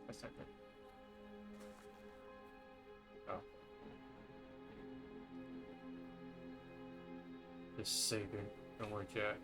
A second. Oh. Just saving. Don't worry, chat.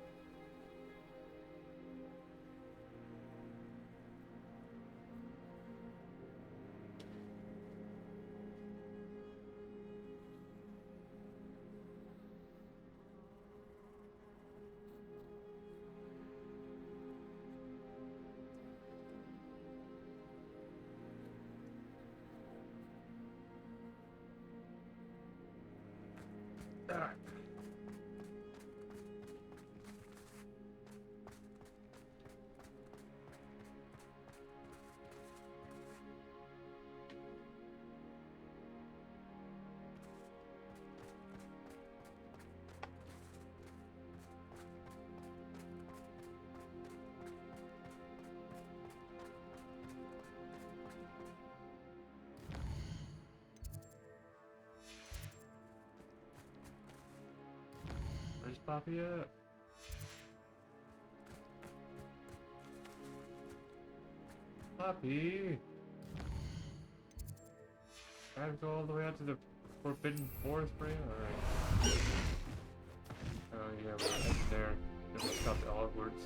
Ah. Where's Poppy at? Poppy! I have to go all the way out to the Forbidden Forest for you? Alright. Oh yeah, we're heading there. Then we stop at hogwarts.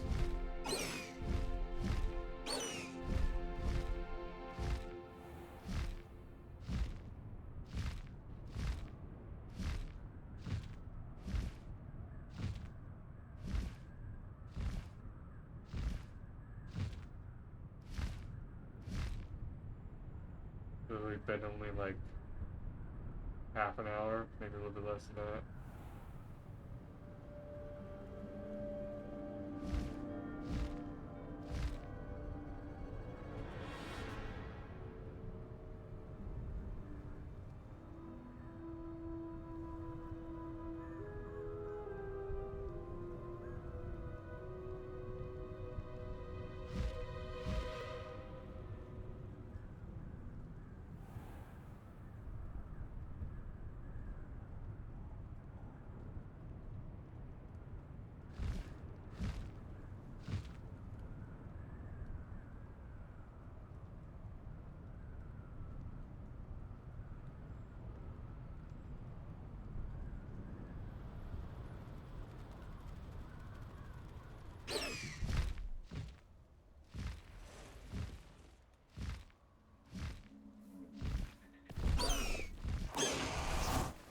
So we've been only like half an hour, maybe a little bit less than that.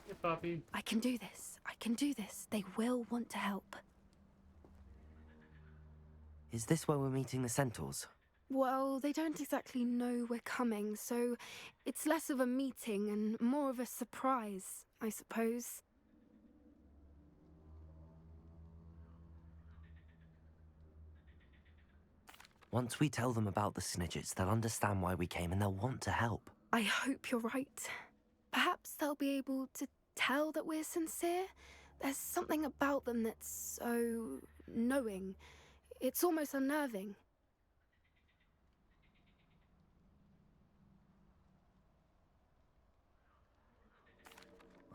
Hey, Poppy. I can do this. I can do this. They will want to help. Is this where we're meeting the centaurs? Well, they don't exactly know we're coming, so it's less of a meeting and more of a surprise, I suppose. Once we tell them about the Snidgets, they'll understand why we came and they'll want to help. I hope you're right. Perhaps they'll be able to tell that we're sincere. There's something about them that's so knowing. It's almost unnerving.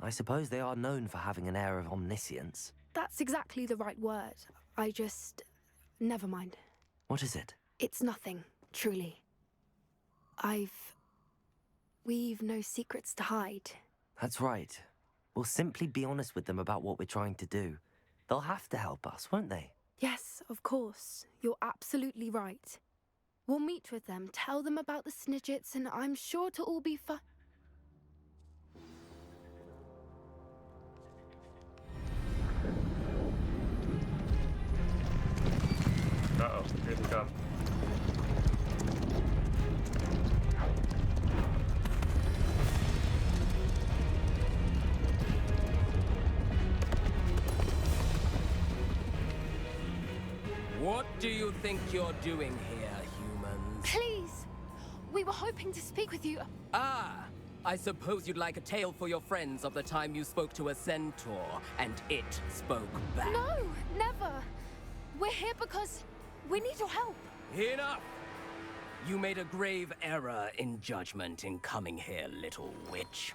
I suppose they are known for having an air of omniscience. That's exactly the right word. Never mind. What is it? It's nothing, truly. We've no secrets to hide. That's right. We'll simply be honest with them about what we're trying to do. They'll have to help us, won't they? Yes, of course. You're absolutely right. We'll meet with them, tell them about the Snidgets, and I'm sure it'll all be fine. Uh-oh, here they come. What do you think you're doing here, humans? Please! We were hoping to speak with you. Ah! I suppose you'd like a tale for your friends of the time you spoke to a centaur, and it spoke back. No, never. We're here because we need your help. Enough! You made a grave error in judgment in coming here, little witch.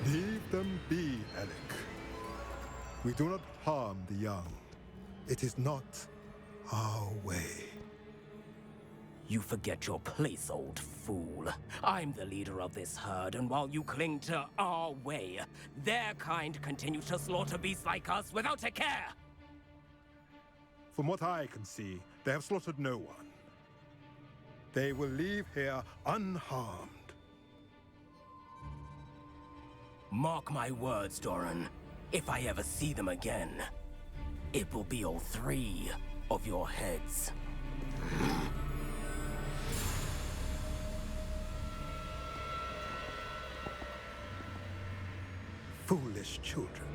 Leave them be, Alec. We do not harm the young. It is not our way. You forget your place, old fool. I'm the leader of this herd, and while you cling to our way, their kind continue to slaughter beasts like us without a care! From what I can see, they have slaughtered no one. They will leave here unharmed. Mark my words, Doran. If I ever see them again, it will be all 3 of your heads. Foolish children.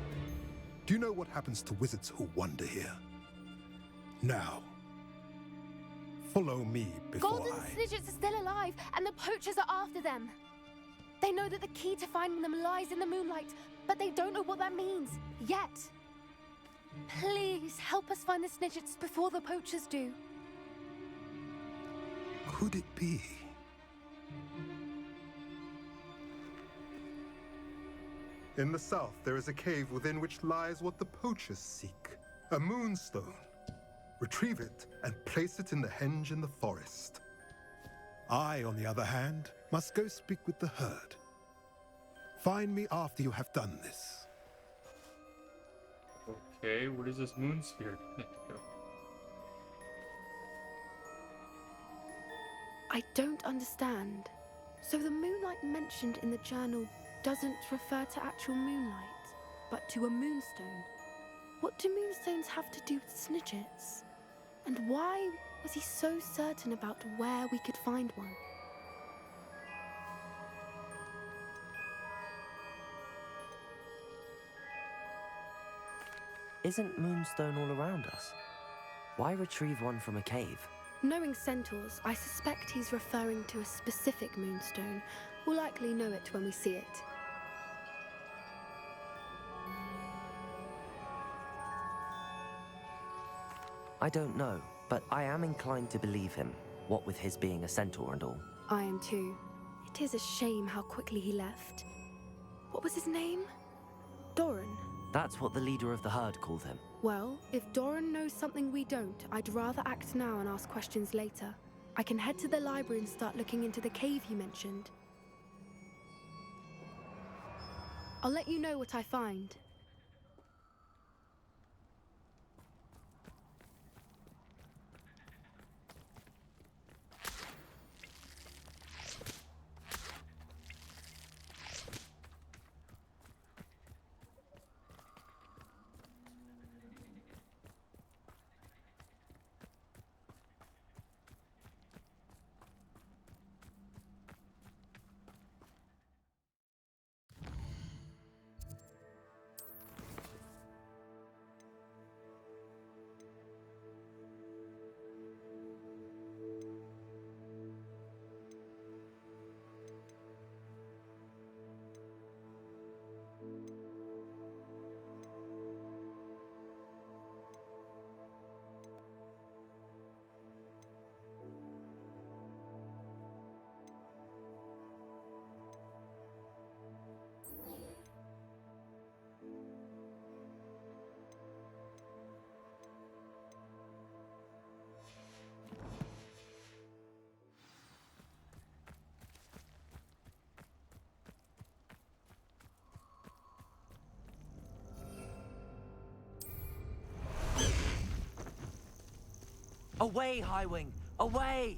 Do you know what happens to wizards who wander here? Now, follow me before Golden Snidgets are still alive, and the poachers are after them. They know that the key to finding them lies in the moonlight, but they don't know what that means, yet. Please, help us find the Snidgets before the poachers do. Could it be? In the south, there is a cave within which lies what the poachers seek. A moonstone. Retrieve it and place it in the henge in the forest. I, on the other hand, must go speak with the herd. Find me after you have done this. Okay, what is this moon sphere? I don't understand. So the moonlight mentioned in the journal doesn't refer to actual moonlight, but to a moonstone. What do moonstones have to do with Snidgets? And why was he so certain about where we could find one? Isn't Moonstone all around us? Why retrieve one from a cave? Knowing centaurs, I suspect he's referring to a specific moonstone. We'll likely know it when we see it. I don't know, but I am inclined to believe him, what with his being a centaur and all. I am too. It is a shame how quickly he left. What was his name? Doran. That's what the leader of the herd called him. Well, if Doran knows something we don't, I'd rather act now and ask questions later. I can head to the library and start looking into the cave you mentioned. I'll let you know what I find. Away, Highwing! Away!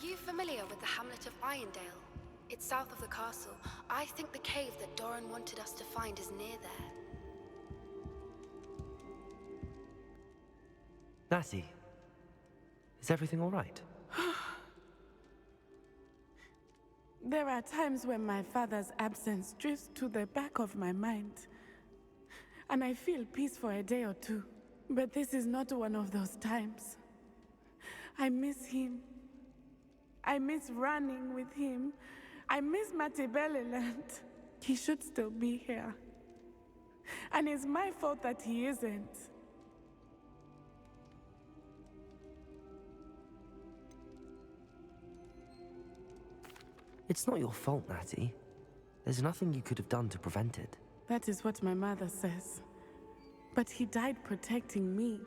you familiar with the hamlet of Irondale? It's south of the castle. I think the cave that Doran wanted us to find is near there. Natty, is everything all right? There are times when my father's absence drifts to the back of my mind, and I feel peace for a day or two. But this is not one of those times. I miss him. I miss running with him. I miss Matibeleland. He should still be here. And it's my fault that he isn't. It's not your fault, Natty. There's nothing you could have done to prevent it. That is what my mother says. But he died protecting me.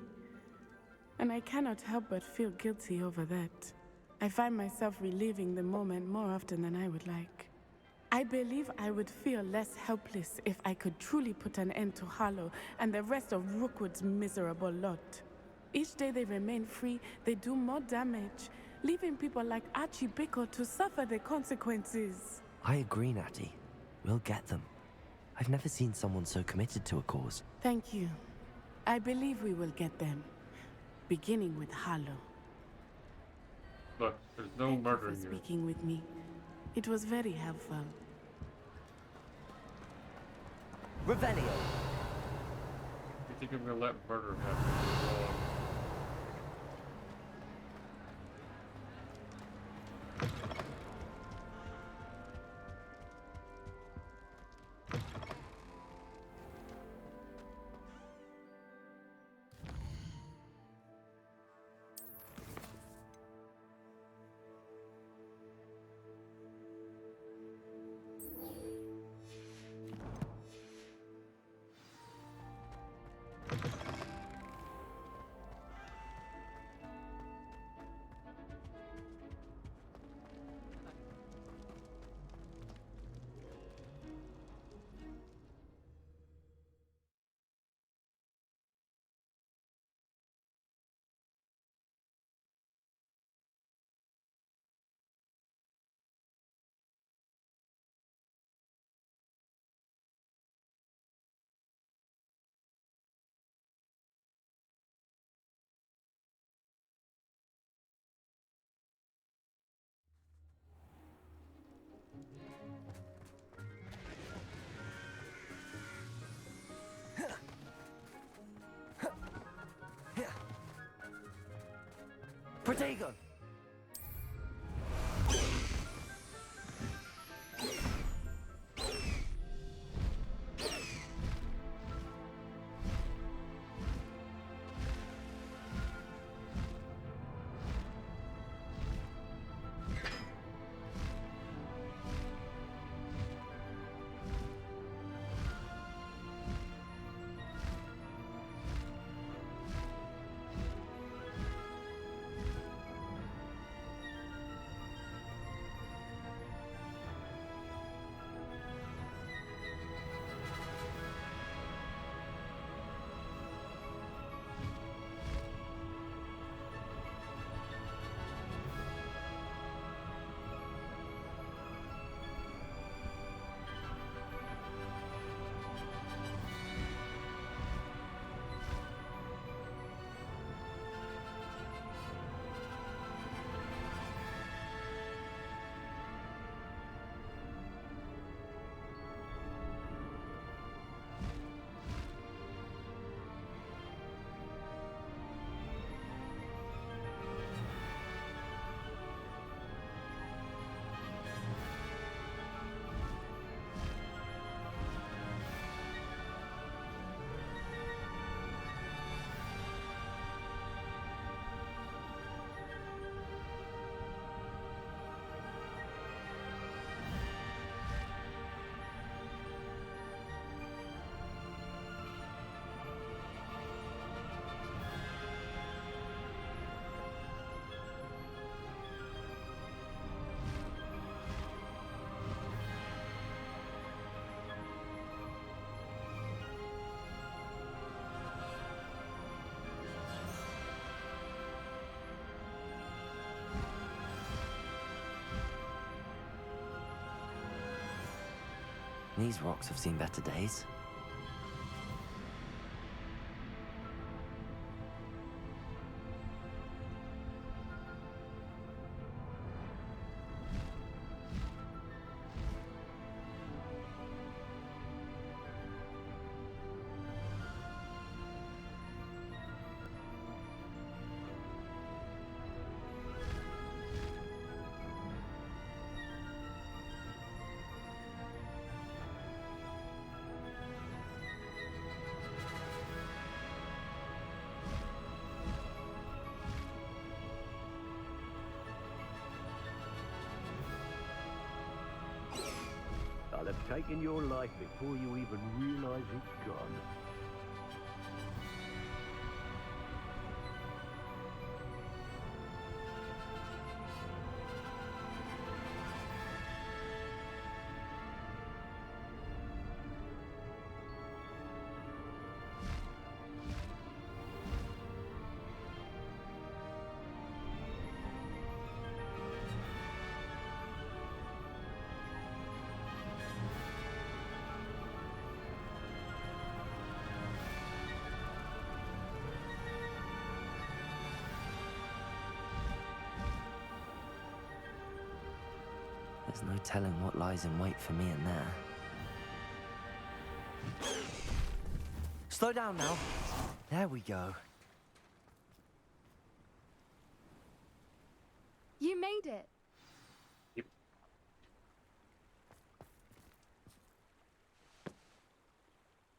And I cannot help but feel guilty over that. I find myself reliving the moment more often than I would like. I believe I would feel less helpless if I could truly put an end to Harlow and the rest of Rookwood's miserable lot. Each day they remain free, they do more damage, leaving people like Archie Bickle to suffer the consequences. I agree, Natty. We'll get them. I've never seen someone so committed to a cause. Thank you. I believe we will get them. Beginning with Harlow. Look, there's no Thank murder you for here. speaking with me. It was very helpful. Revelio! You think I'm gonna let murder happen? Protego! These rocks have seen better days. I'll have taken your life before you even realize it's gone. There's no telling what lies in wait for me in there. Slow down now. There we go. You made it. Yep.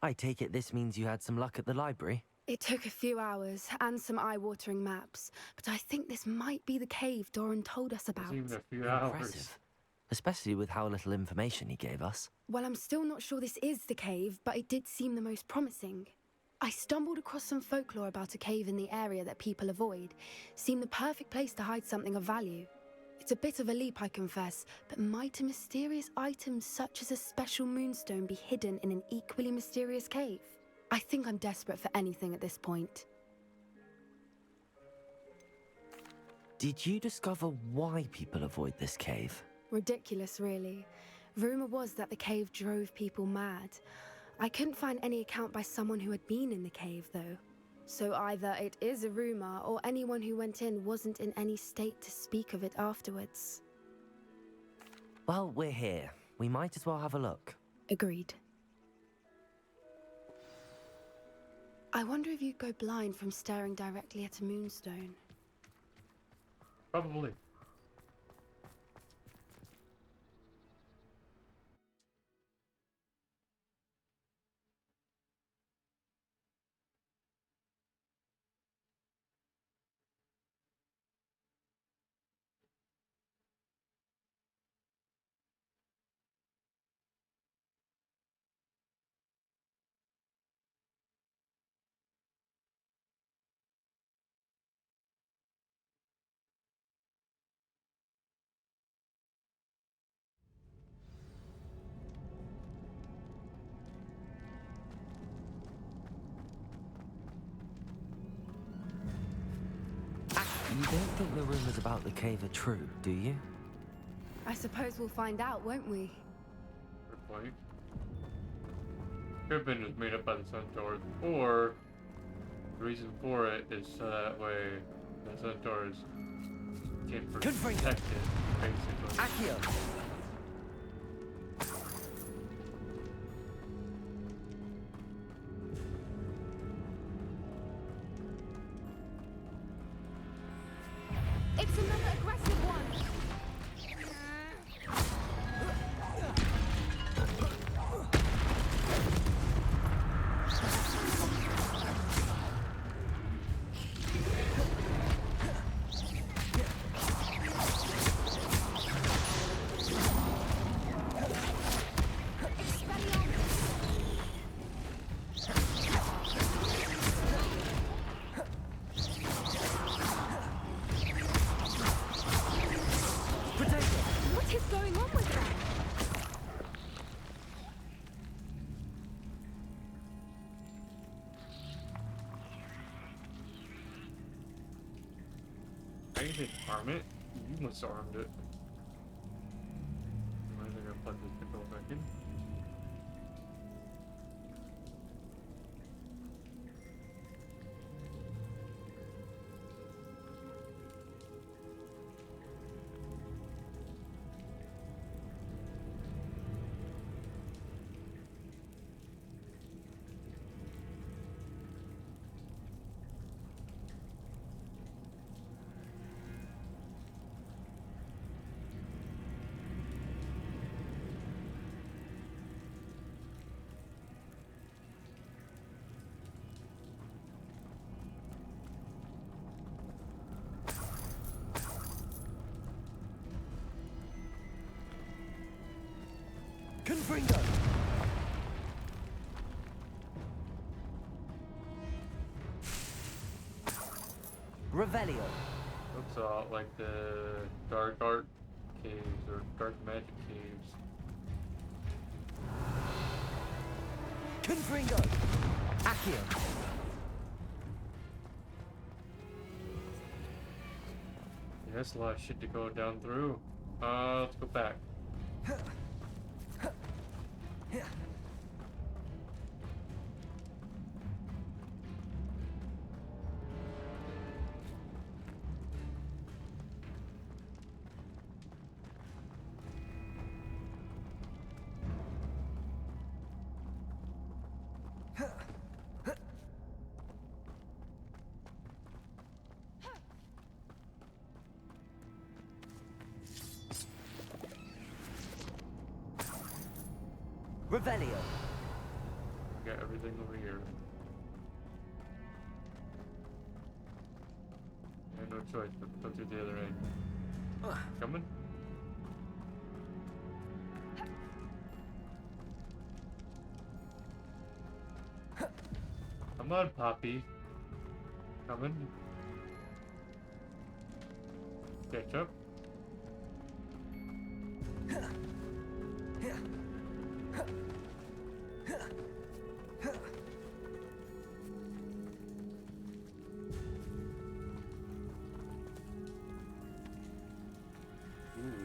I take it this means you had some luck at the library? It took a few hours and some eye-watering maps, but I think this might be the cave Doran told us about. It's even a few hours. Impressive. Especially with how little information he gave us. Well, I'm still not sure this is the cave, but it did seem the most promising. I stumbled across some folklore about a cave in the area that people avoid. Seemed the perfect place to hide something of value. It's a bit of a leap, I confess, but might a mysterious item such as a special moonstone be hidden in an equally mysterious cave? I think I'm desperate for anything at this point. Did you discover why people avoid this cave? Ridiculous, really. Rumour was that the cave drove people mad. I couldn't find any account by someone who had been in the cave, though. So either it is a rumour, or anyone who went in wasn't in any state to speak of it afterwards. Well, we're here. We might as well have a look. Agreed. I wonder if you'd go blind from staring directly at a moonstone. Probably. You don't think the rumours about the cave are true, do you? I suppose we'll find out, won't we? Good point. Could have been just made up by the centaurs, or the reason for it is so that way the centaurs can protect it, basically. Accio! It's another aggressive one! What is going on with them? I didn't harm it. You must have harmed it. Am I gonna plug this control back in? Confringo! Revelio. Looks a lot like the dark art caves or dark magic caves. Confringo! Accio. Yeah, that's a lot of shit to go down through. Let's go back. Revelio. We got everything over here. I have no choice but to go through the other end. Coming? Come on, Poppy. Coming. Catch up.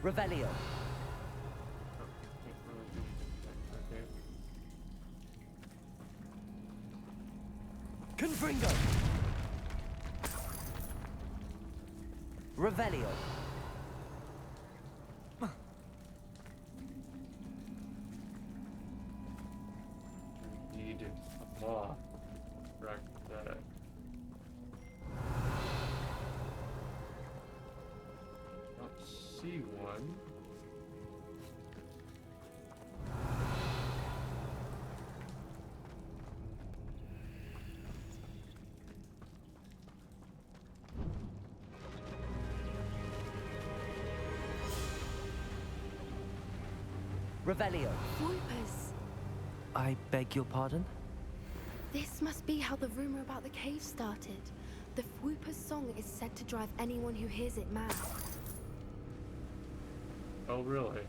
Revelio. Okay. Confringo. Revelio. Need a moth. Track that. Don't see one. Revelio. Swoopers. I beg your pardon? This must be how the rumor about the cave started. The Fwooper's song is said to drive anyone who hears it mad. Oh, really?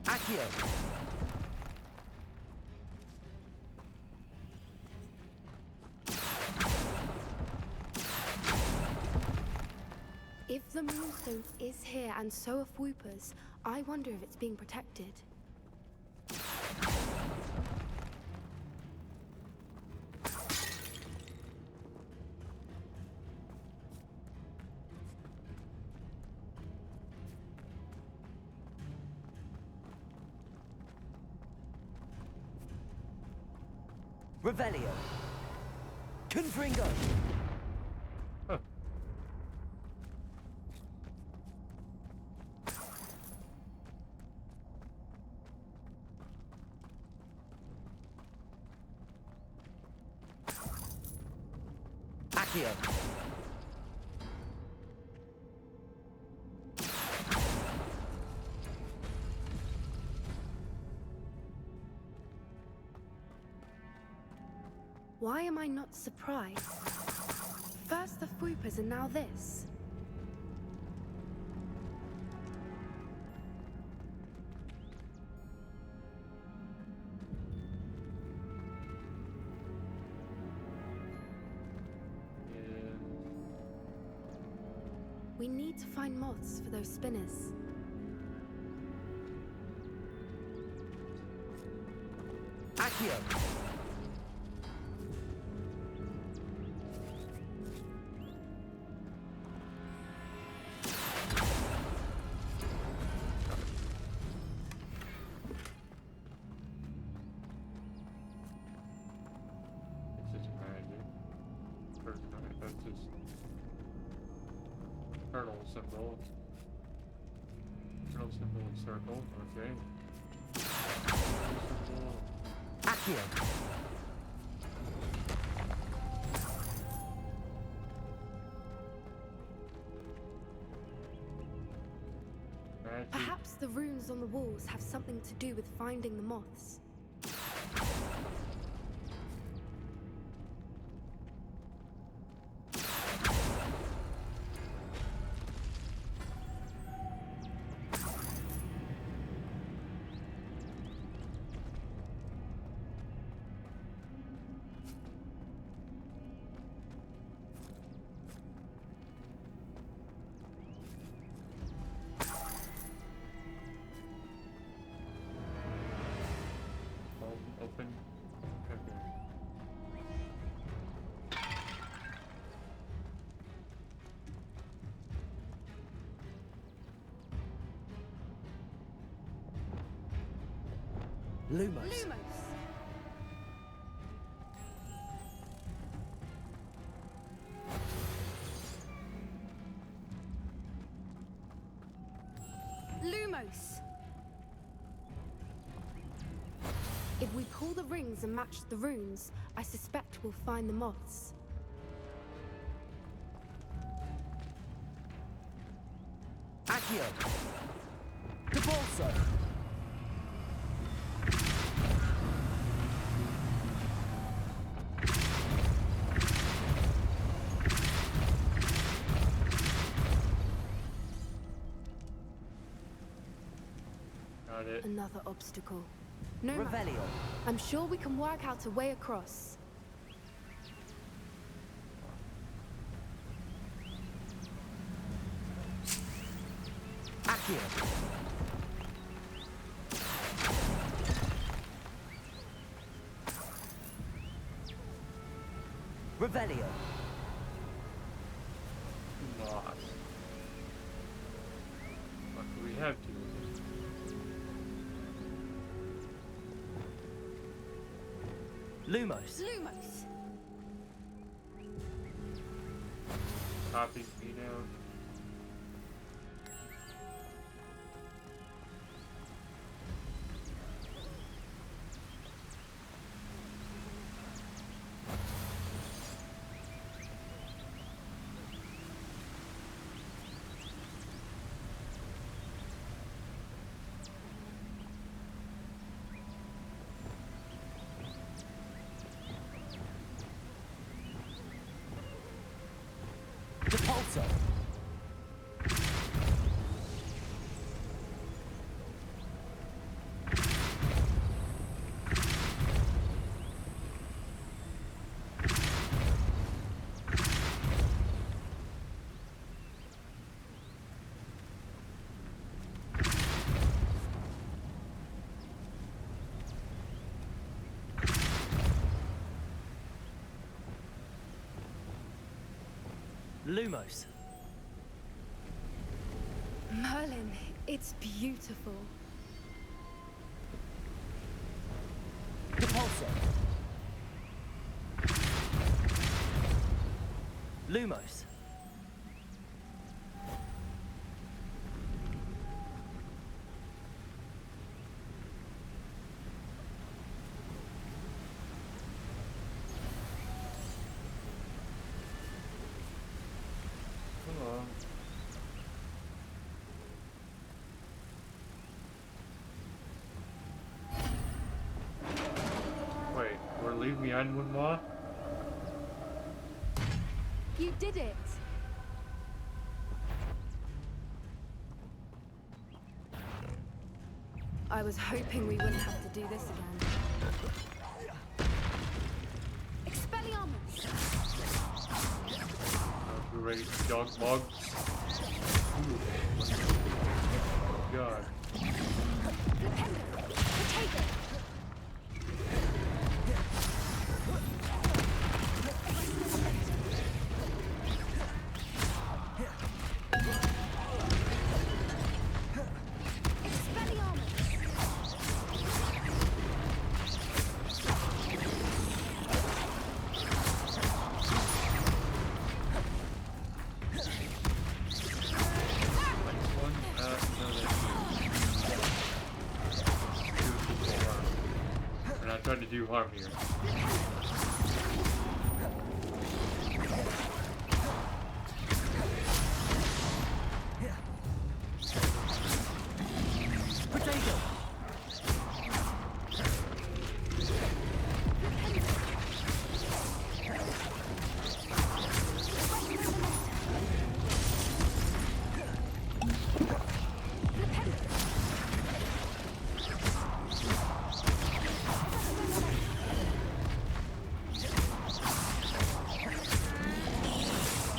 Accio. If the Moonstone is here and so are Fwoopers, I wonder if it's being protected. Revelio. Confringo. Huh. Accio. Why am I not surprised? First the Fwoopers and now this. And We need to find moths for those spinners. Accio. it's just magic. Or, no, that's just turtle symbol. Turtle symbol and circle. Okay. Symbol. Accio. Magic. Perhaps the runes on the walls have something to do with finding the moths. Open. Okay. Lumos. Lumos! Lumos! If we pull the rings and match the runes, I suspect we'll find the moths. Accio. Cabalso. Got it. Another obstacle. No matter. Revelio. I'm sure we can work out a way across. Accio. Revelio. Lost. What do we have to? Lumos. Lumos! Copy me down. Depulso. Lumos. Merlin, it's beautiful. Depulso. Lumos. Come on. Wait, we're leaving behind one more? You did it! I was hoping we wouldn't have to do this again. Expelliarmus! We're ready to dog mog. Oh god. Flipendo! Potato! One, no, that's trying to do harm here. Potato!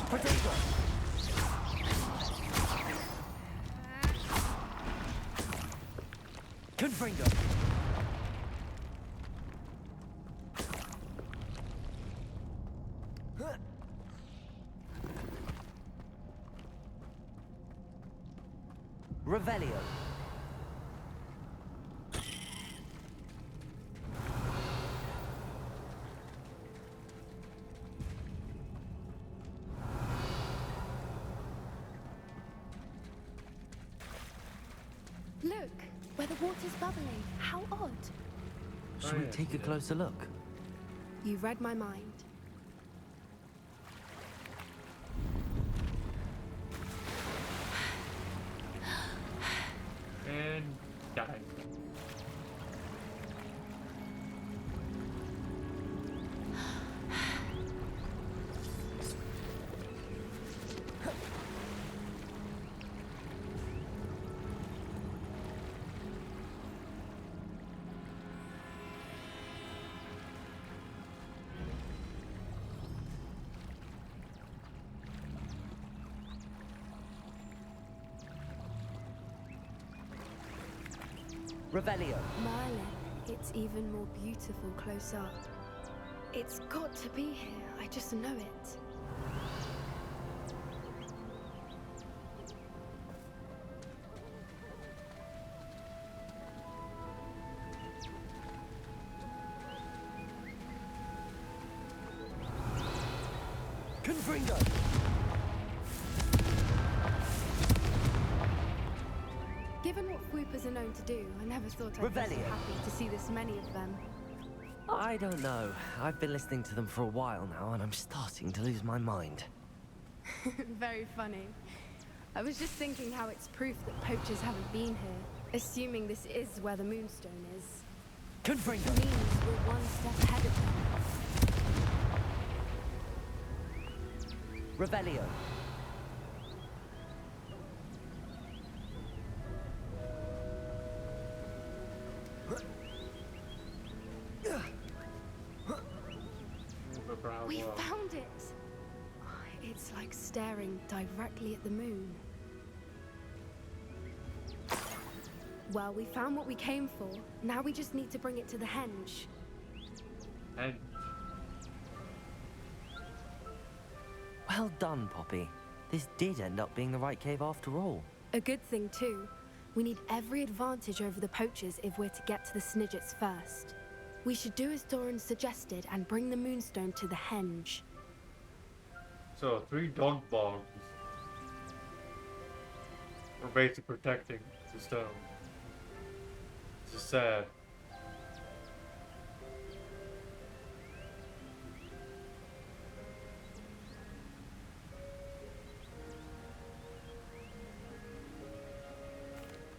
Potato! Confringo! Revelio! Look, where the water's bubbling. How odd. Should we yeah, take a yeah. closer look? You read my mind. And die. Revelio! Merlin, it's even more beautiful close up. It's got to be here. I just know it. Confringo! Given what Fwoopas are known to do, I never thought I'd be so Revelio. happy to see this many of them. I don't know. I've been listening to them for a while now, and I'm starting to lose my mind. Very funny. I was just thinking how it's proof that poachers haven't been here, assuming this is where the Moonstone is. Confringo! Means we're one step ahead of them. Revelio! We found it! It's like staring directly at the moon. Well, we found what we came for. Now we just need to bring it to the henge. And Well done, Poppy. This did end up being the right cave after all. A good thing, too. We need every advantage over the poachers if we're to get to the Snidgets first. We should do as Doran suggested and bring the Moonstone to the henge. so 3 dog bombs are basically protecting the stone. It's just sad.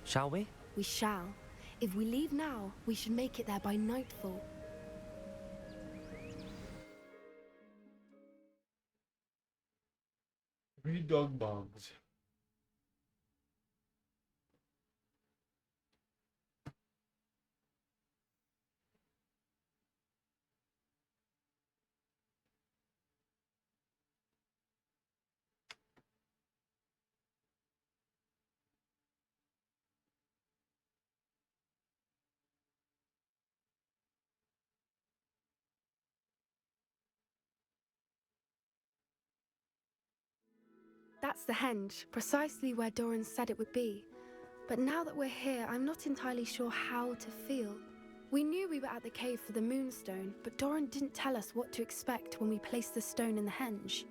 Shall we? We shall. If we leave now, we should make it there by nightfall. Three dog bombs. That's the henge, precisely where Doran said it would be. But now that we're here, I'm not entirely sure how to feel. We knew we were at the cave for the Moonstone, but Doran didn't tell us what to expect when we placed the stone in the henge.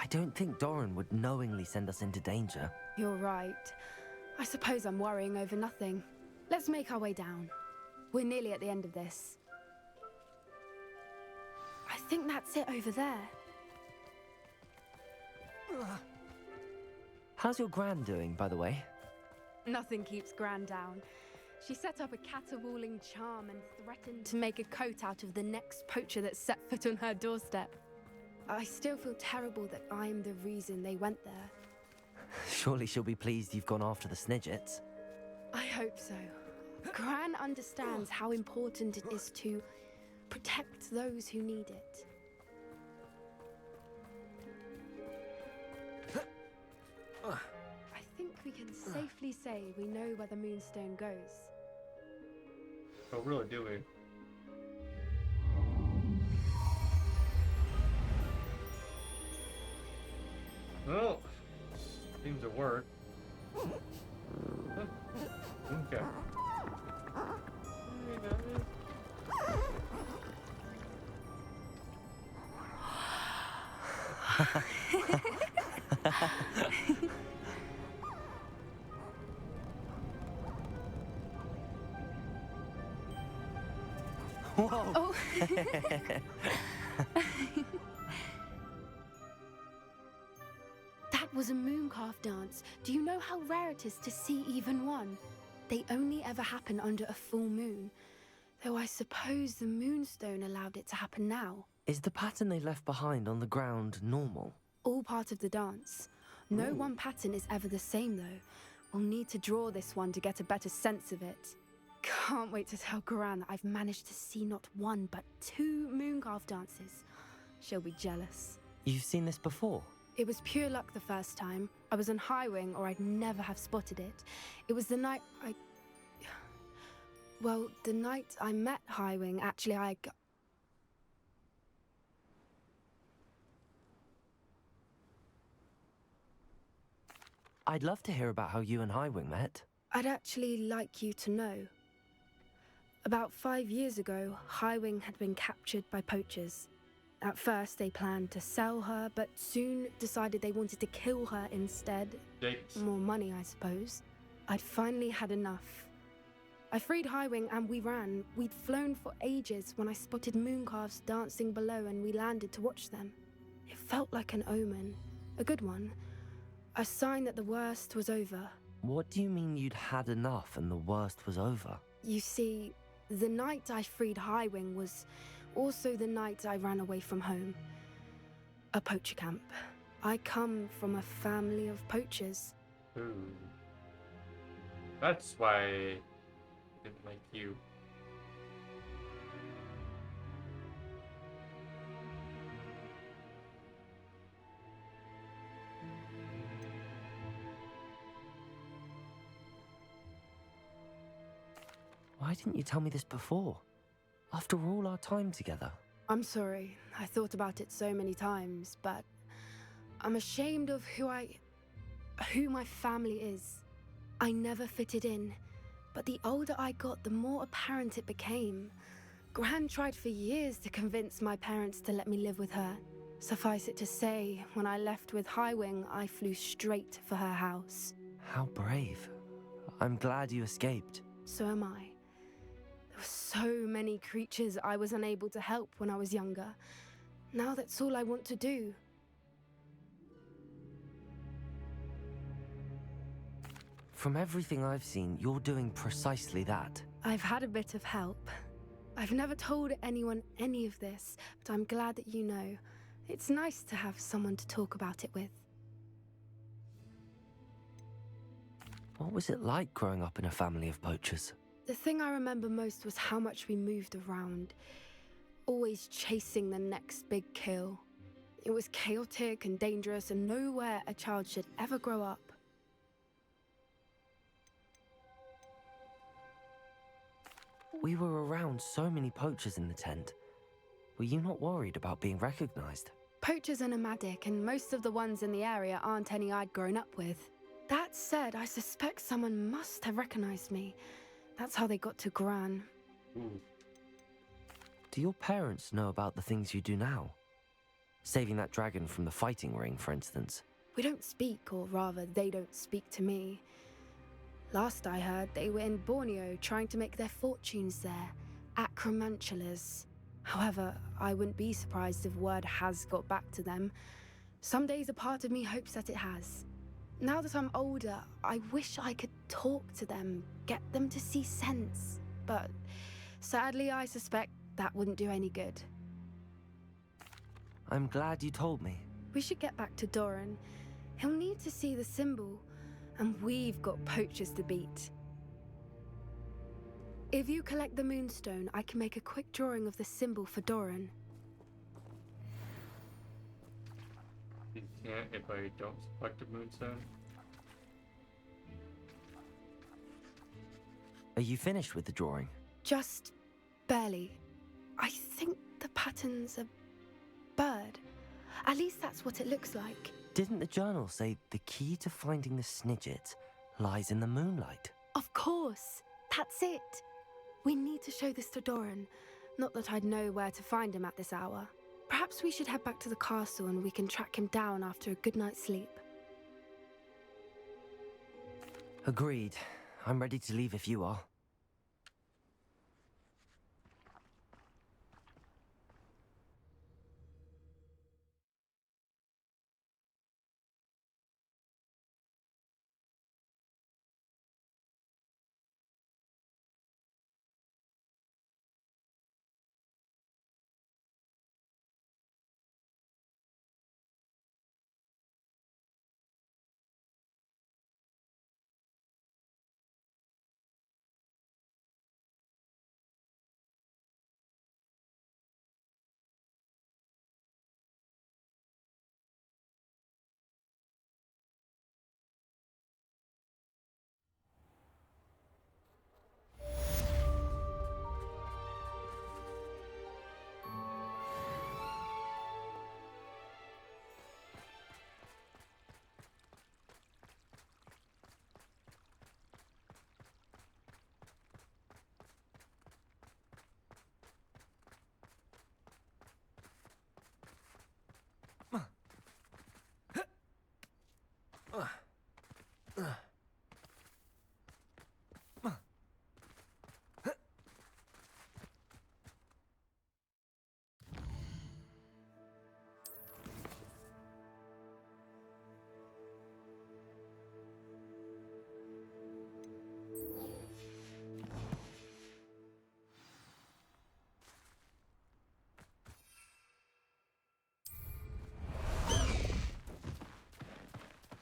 I don't think Doran would knowingly send us into danger. You're right. I suppose I'm worrying over nothing. Let's make our way down. We're nearly at the end of this. I think that's it over there. How's your Gran doing, by the way? Nothing keeps Gran down. She set up a caterwauling charm and threatened to make a coat out of the next poacher that set foot on her doorstep. I still feel terrible that I'm the reason they went there. Surely she'll be pleased you've gone after the Snidgets. I hope so. Gran understands how important it is to protect those who need it. I think we can safely say we know where the Moonstone goes. Oh, really, do we? Well, seems to work. Okay. Whoa! Oh. That was a mooncalf dance. Do you know how rare it is to see even one? They only ever happen under a full moon. Though I suppose the Moonstone allowed it to happen now. Is the pattern they left behind on the ground normal? All part of the dance. No one pattern is ever the same, though. We'll need to draw this one to get a better sense of it. Can't wait to tell Gran that I've managed to see not one, but 2 mooncalf dances. She'll be jealous. You've seen this before? It was pure luck the first time. I was on Highwing, or I'd never have spotted it. It was the night Well, the night I met Highwing, actually, I'd love to hear about how you and Highwing met. I'd actually like you to know. About 5 years ago, Highwing had been captured by poachers. At first, they planned to sell her, but soon decided they wanted to kill her instead. Yikes. More money, I suppose. I'd finally had enough. I freed Highwing and we ran. We'd flown for ages when I spotted mooncalves dancing below and we landed to watch them. It felt like an omen. A good one. A sign that the worst was over. What do you mean you'd had enough and the worst was over? You see, the night I freed Highwing was also the night I ran away from home. A poacher camp. I come from a family of poachers. Ooh. That's why I didn't like you. Why didn't you tell me this before? After all our time together. I'm sorry. I thought about it so many times, but I'm ashamed of who my family is. I never fitted in, but the older I got, the more apparent it became. Gran tried for years to convince my parents to let me live with her. Suffice it to say, when I left with Highwing, I flew straight for her house. How brave. I'm glad you escaped. So am I. There were so many creatures I was unable to help when I was younger. Now that's all I want to do. From everything I've seen, you're doing precisely that. I've had a bit of help. I've never told anyone any of this, but I'm glad that you know. It's nice to have someone to talk about it with. What was it like growing up in a family of poachers? The thing I remember most was how much we moved around, always chasing the next big kill. It was chaotic and dangerous and nowhere a child should ever grow up. We were around so many poachers in the tent. Were you not worried about being recognized? Poachers are nomadic, and most of the ones in the area aren't any I'd grown up with. That said, I suspect someone must have recognized me. That's how they got to Gran. Ooh. Do your parents know about the things you do now? Saving that dragon from the fighting ring, for instance. We don't speak, or rather, they don't speak to me. Last I heard, they were in Borneo trying to make their fortunes there, acromantulas. However, I wouldn't be surprised if word has got back to them. Some days a part of me hopes that it has. Now that I'm older, I wish I could talk to them, get them to see sense. But sadly, I suspect that wouldn't do any good. I'm glad you told me. We should get back to Doran. He'll need to see the symbol, and we've got poachers to beat. If you collect the moonstone, I can make a quick drawing of the symbol for Doran. You can't if I don't select a moonstone. Are you finished with the drawing? Just barely. I think the pattern's a bird. At least that's what it looks like. Didn't the journal say the key to finding the Snidget lies in the moonlight? Of course. That's it. We need to show this to Doran. Not that I'd know where to find him at this hour. Perhaps we should head back to the castle and we can track him down after a good night's sleep. Agreed. I'm ready to leave if you are.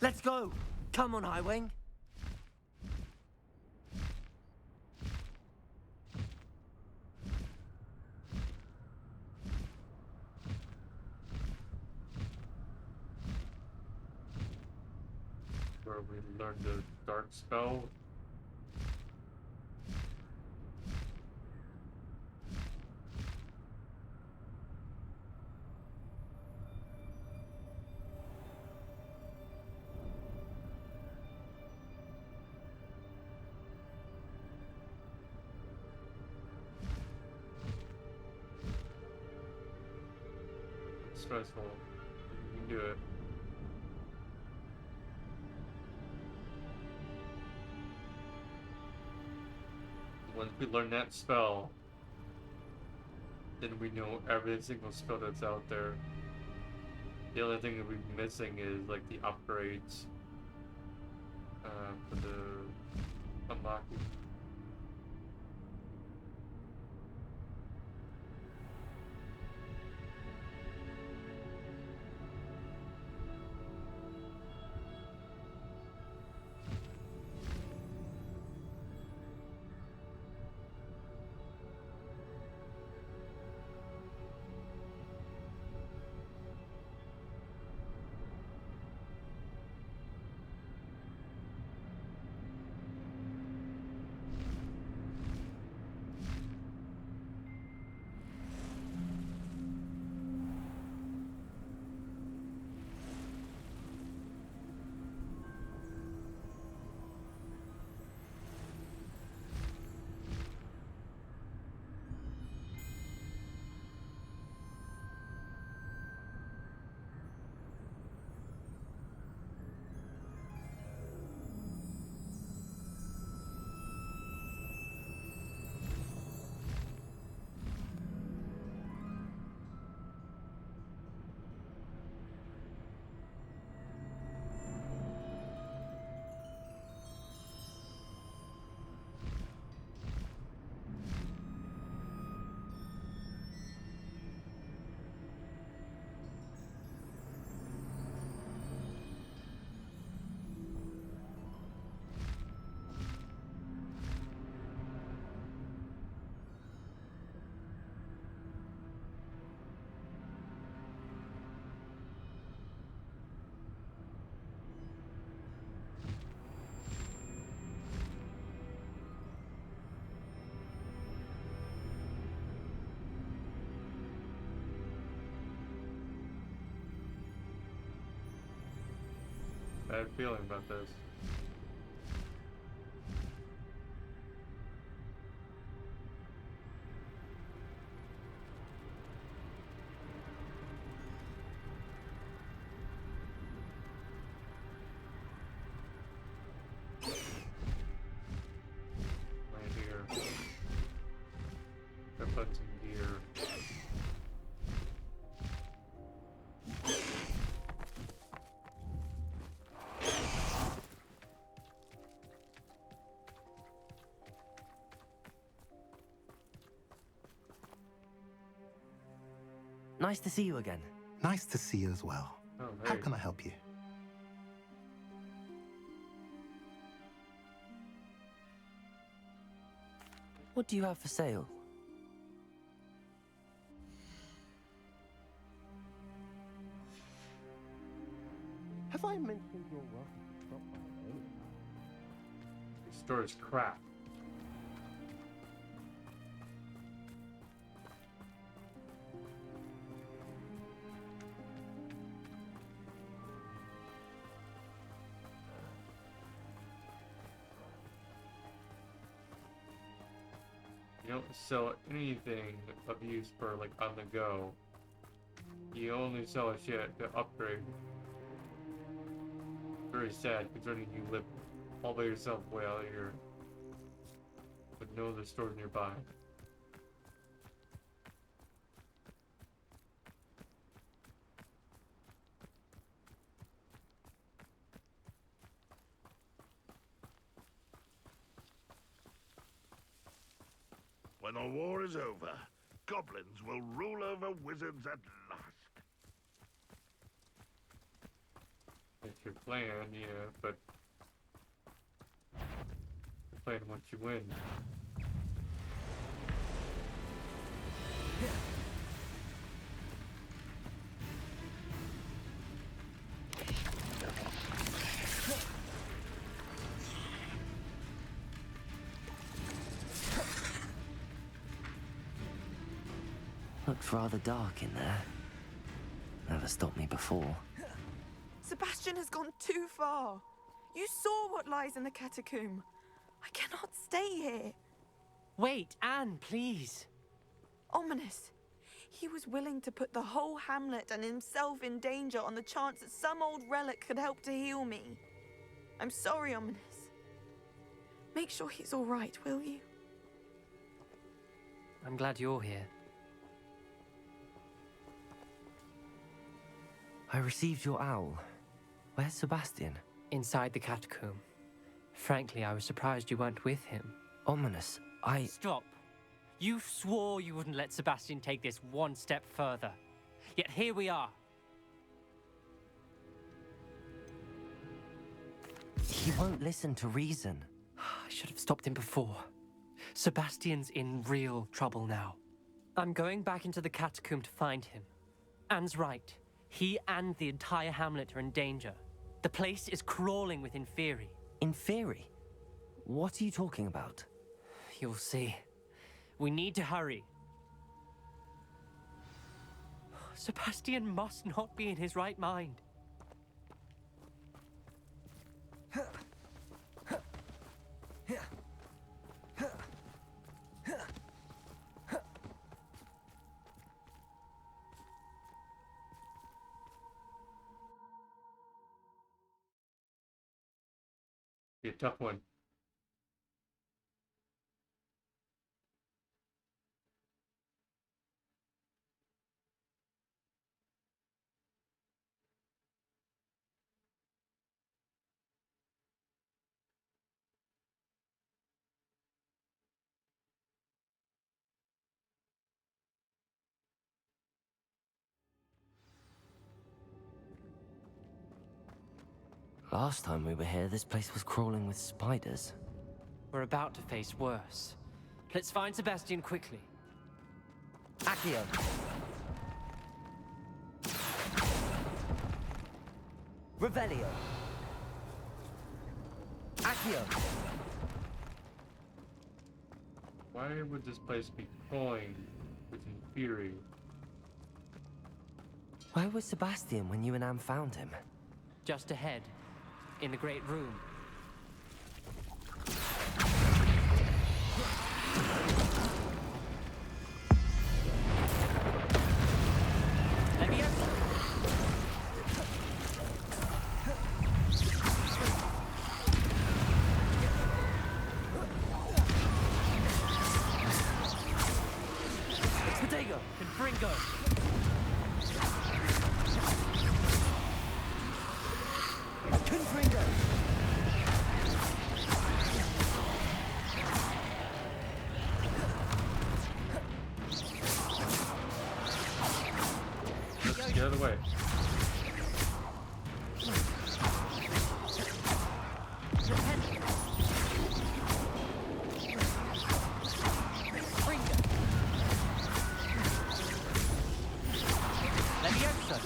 Let's go! Come on, Highwing! Where we learned the dark spell. Stressful. You can do it. Once we learn that spell, then we know every single spell that's out there. The only thing that we're missing is like the upgrades for the unlocking. bad feeling about this. Right here. Gotta put some gear. Nice to see you again. Nice to see you as well. Oh, How hey. can I help you? What do you have for sale? Have I mentioned you're welcome to stop by any time? This store is crap. You don't sell anything of use for like on the go. You only sell shit to upgrade. Very sad considering you live all by yourself way out here with no other stores nearby. When the war is over, goblins will rule over wizards at last. That's your plan, yeah, but your plan once you win. Looked rather dark in there. Never stopped me before. Sebastian has gone too far. You saw what lies in the catacomb. I cannot stay here. Wait, Anne, please. Ominous. He was willing to put the whole hamlet and himself in danger on the chance that some old relic could help to heal me. I'm sorry, Ominous. Make sure he's all right, will you? I'm glad you're here. I received your owl. Where's Sebastian? Inside the catacomb. Frankly, I was surprised you weren't with him. Ominous, Stop. You swore you wouldn't let Sebastian take this one step further. Yet here we are. He won't listen to reason. I should have stopped him before. Sebastian's in real trouble now. I'm going back into the catacomb to find him. Anne's right. He and the entire hamlet are in danger. The place is crawling with Inferi. Inferi? What are you talking about? You'll see. We need to hurry. Sebastian must not be in his right mind. Be a tough one. Last time we were here, this place was crawling with spiders. We're about to face worse. Let's find Sebastian quickly. Accio! Revelio! Accio! Why would this place be crawling with Inferi? Where was Sebastian when you and Anne found him? Just ahead. in the Great Room. Leviosa! Potato! Confringo! Confringo! Get out of the way. Leviosa!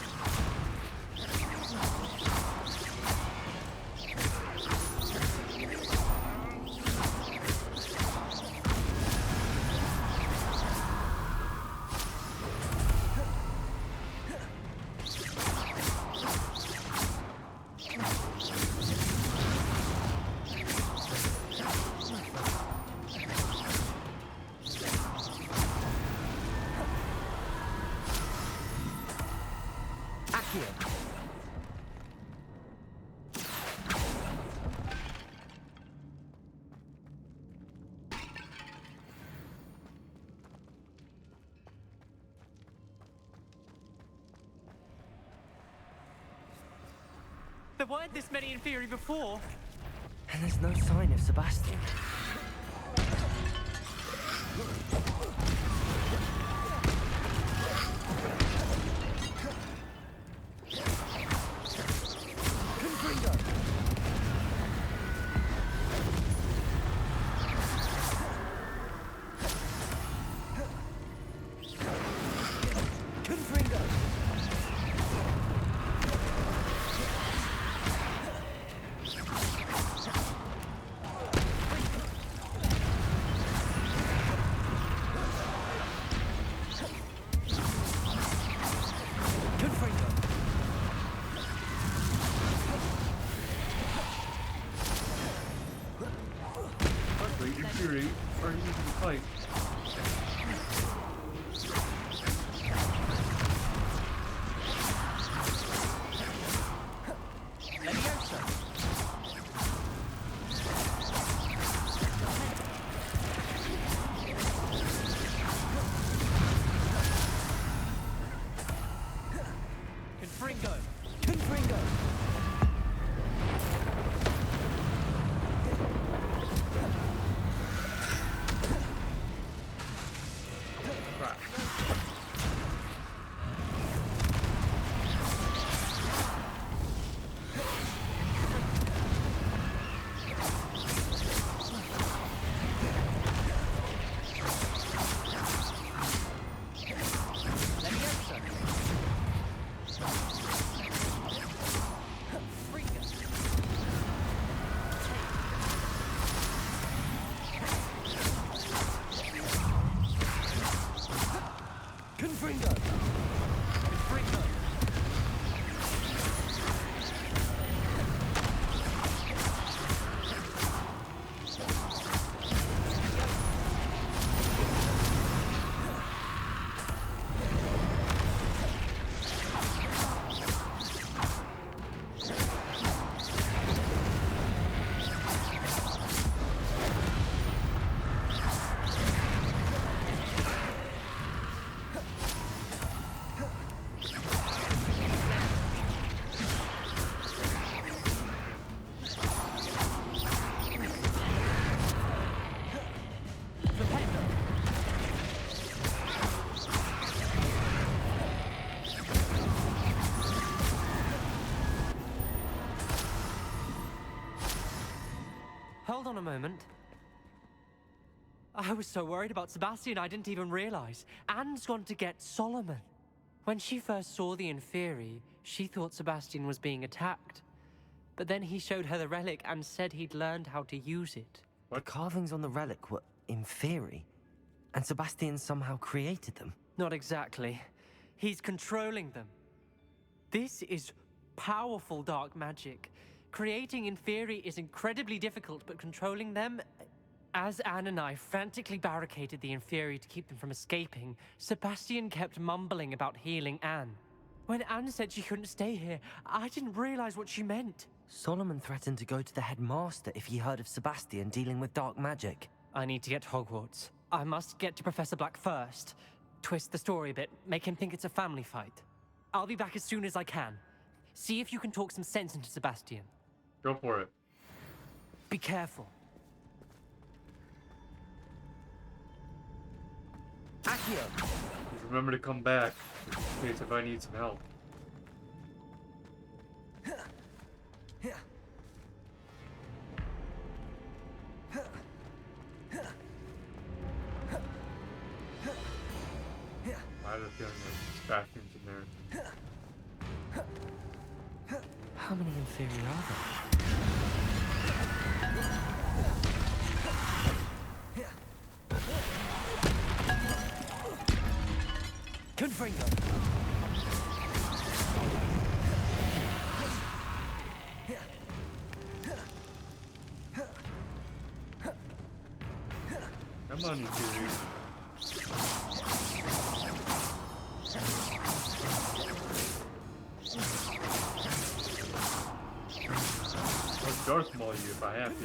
Accio! There weren't this many in theory before. And there's no sign of Sebastian. Confringo! Confringo! Confringo! Luckily, your Fury are using the fight. Leviosa! Confringo! Confringo! Crap. Leviosa! Confringo! Confringo! Confringo! Hold on a moment. I was so worried about Sebastian I didn't even realize. Anne's gone to get Solomon. When she first saw the Inferi, she thought Sebastian was being attacked. But then he showed her the relic and said he'd learned how to use it. The carvings on the relic were Inferi, and Sebastian somehow created them. Not exactly. He's controlling them. This is powerful dark magic, creating inferi is incredibly difficult, but controlling them... As Anne and I frantically barricaded the inferi to keep them from escaping, Sebastian kept mumbling about healing Anne. When Anne said she couldn't stay here, I didn't realize what she meant. Solomon threatened to go to the headmaster if he heard of Sebastian dealing with dark magic. I need to get to Hogwarts. I must get to Professor Black first. Twist the story a bit, make him think it's a family fight. I'll be back as soon as I can. See if you can talk some sense into Sebastian. Go for it. Be careful. Accio! Just remember to come back in case if I need some help. I have a feeling there's Sebastian's in there. How many inferi are there? Confringo! Come on, you two. I'll Darth Maul you if I have to.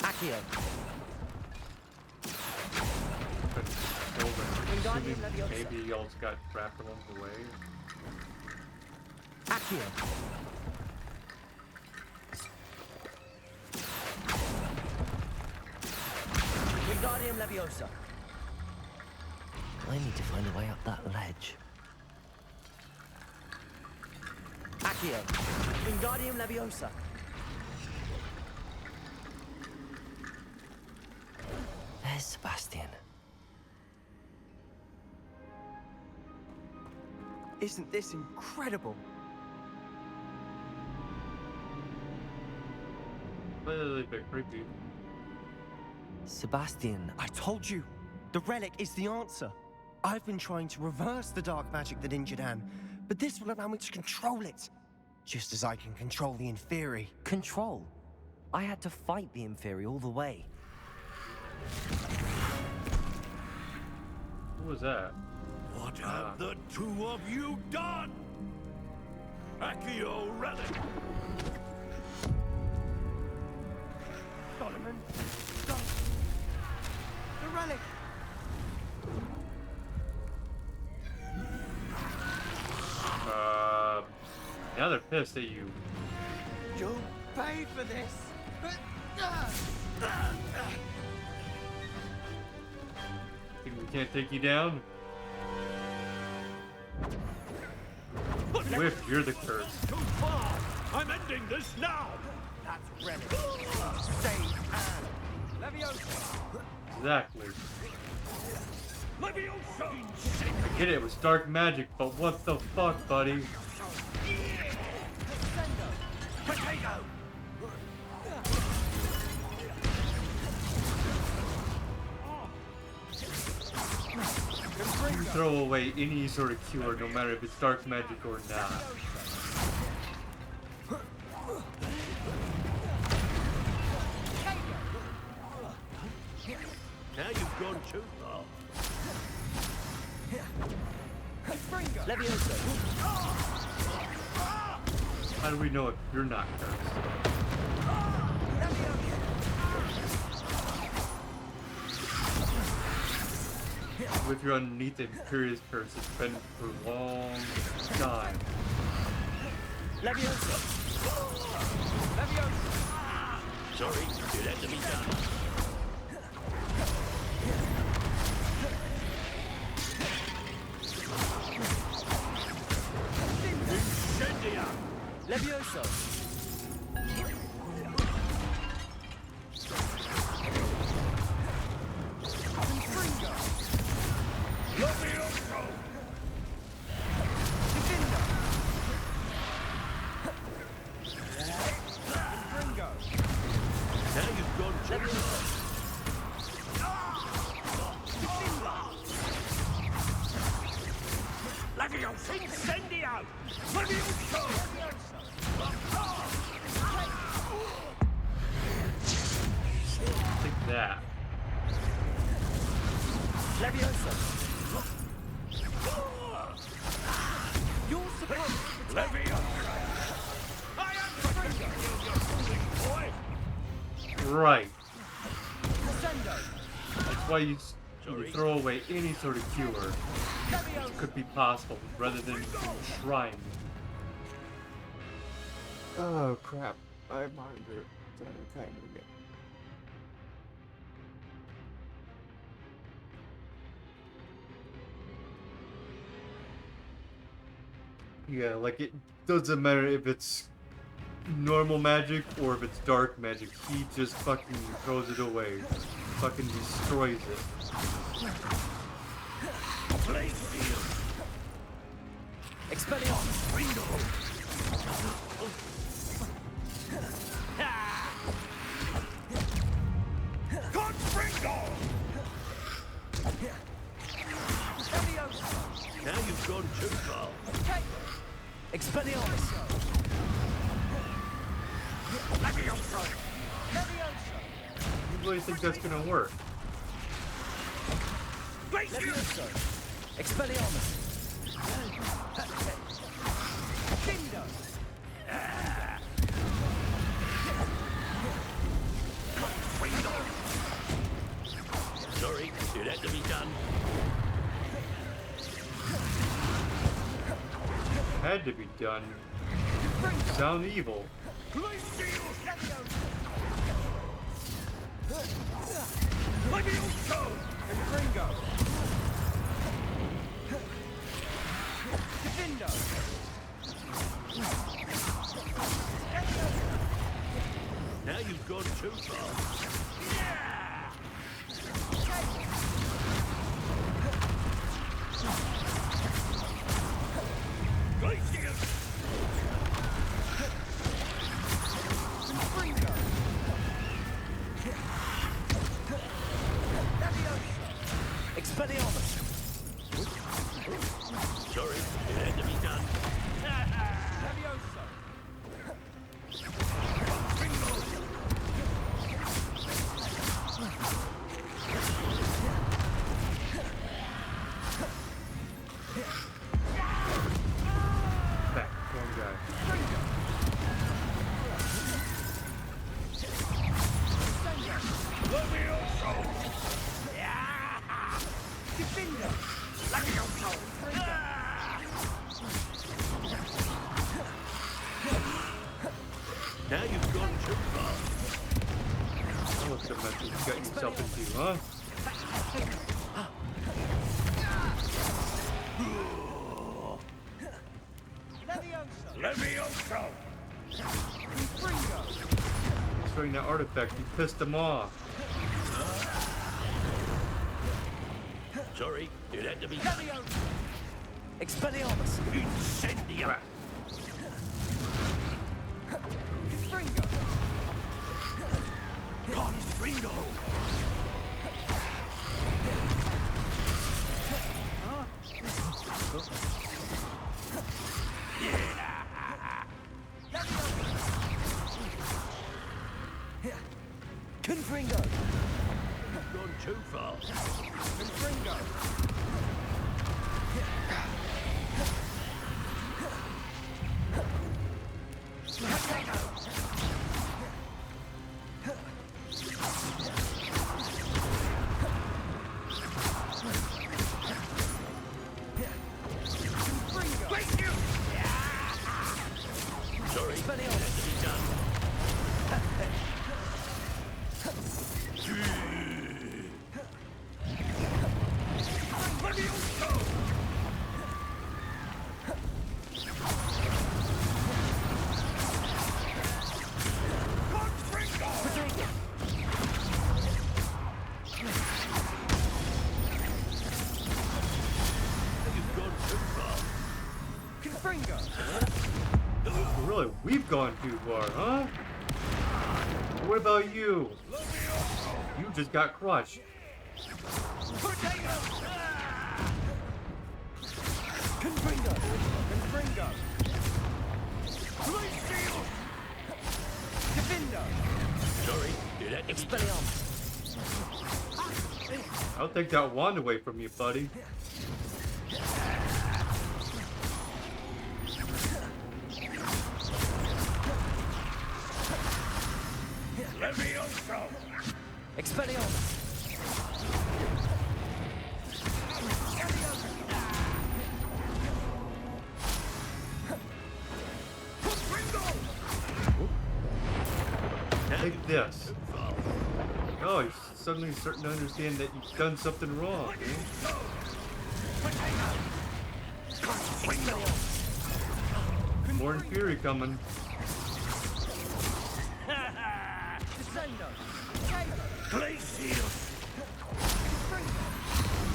Accio! Maybe y'all got trapped along the way. Accio! Wingardium Leviosa! I need to find a way up that ledge. Accio! Wingardium Leviosa! There's Sebastian. Isn't this incredible? A little bit creepy. Sebastian, I told you, the relic is the answer. I've been trying to reverse the dark magic that injured Anne, but this will allow me to control it. Just as I can control the inferi. control. I had to fight the inferi all the way. Who was that? What have the two of you done? Accio relic! Solomon, stop! The relic! Now they're pissed at you. You'll pay for this! Think we can't take you down? Whiff, you're the curse. Too far! I'm ending this now! That's relic. Save Anne. Leviosa! Exactly. Leviosa! I get it, it was dark magic, but what the fuck, buddy? Potato! You throw away any sort of cure, no matter if it's dark magic or not. you've gone too far. Levioso. How do we know if you're not cursed? If you're underneath the Imperious curse, it's been for a long time. Levioso. Levioso. Sorry, it had to be done. Incendia! Levioso. Levioso! Now you've gone too far. Levioso! Incendio! Levioso! Take that. Levioso. You're supposed to protect. Levioso! I am Fringo, you foolish boy! Right. Crescendo. That's why you throw away any sort of cure Levioso. could be possible rather than trying. Oh crap. I'm hungry. Kind of again. Yeah, like it doesn't matter if it's normal magic or if it's dark magic. He just fucking throws it away. Fucking destroys it. Expelliarmus. Now you've gone too far. Expelliarmus. Levioso! You really think that's gonna work? Levioso. Expelliarmus. Findo. Sorry, it had to be done. Had to be done. Sound evil. Levioso! Fringo. Findo. Now you've gone too far. Glacius! Expelliarmus. Sorry, it had to be done. Levioso. Back, one guy. Levioso! Defender. Levioso! Now you've gone too far. Look at the mess you got yourself into, huh? Levioso! Destroying that artifact, you pissed him off. Sorry, it had to be Expelliarmus. Incendia! Confringo! Confringo. gone too far. Confringo! Sorry, had to be done. You've gone too far. Confringo! Really, we've gone too far, huh? What about you? You just got crushed. Confringo! Confringo! Divindo! Sorry, it had to be done. Expelliarmus! I'll take that wand away from you, buddy. Levioso! Expelliarmus! Take this. Oh, you're suddenly starting to understand that you've done something wrong, eh? More Fury coming.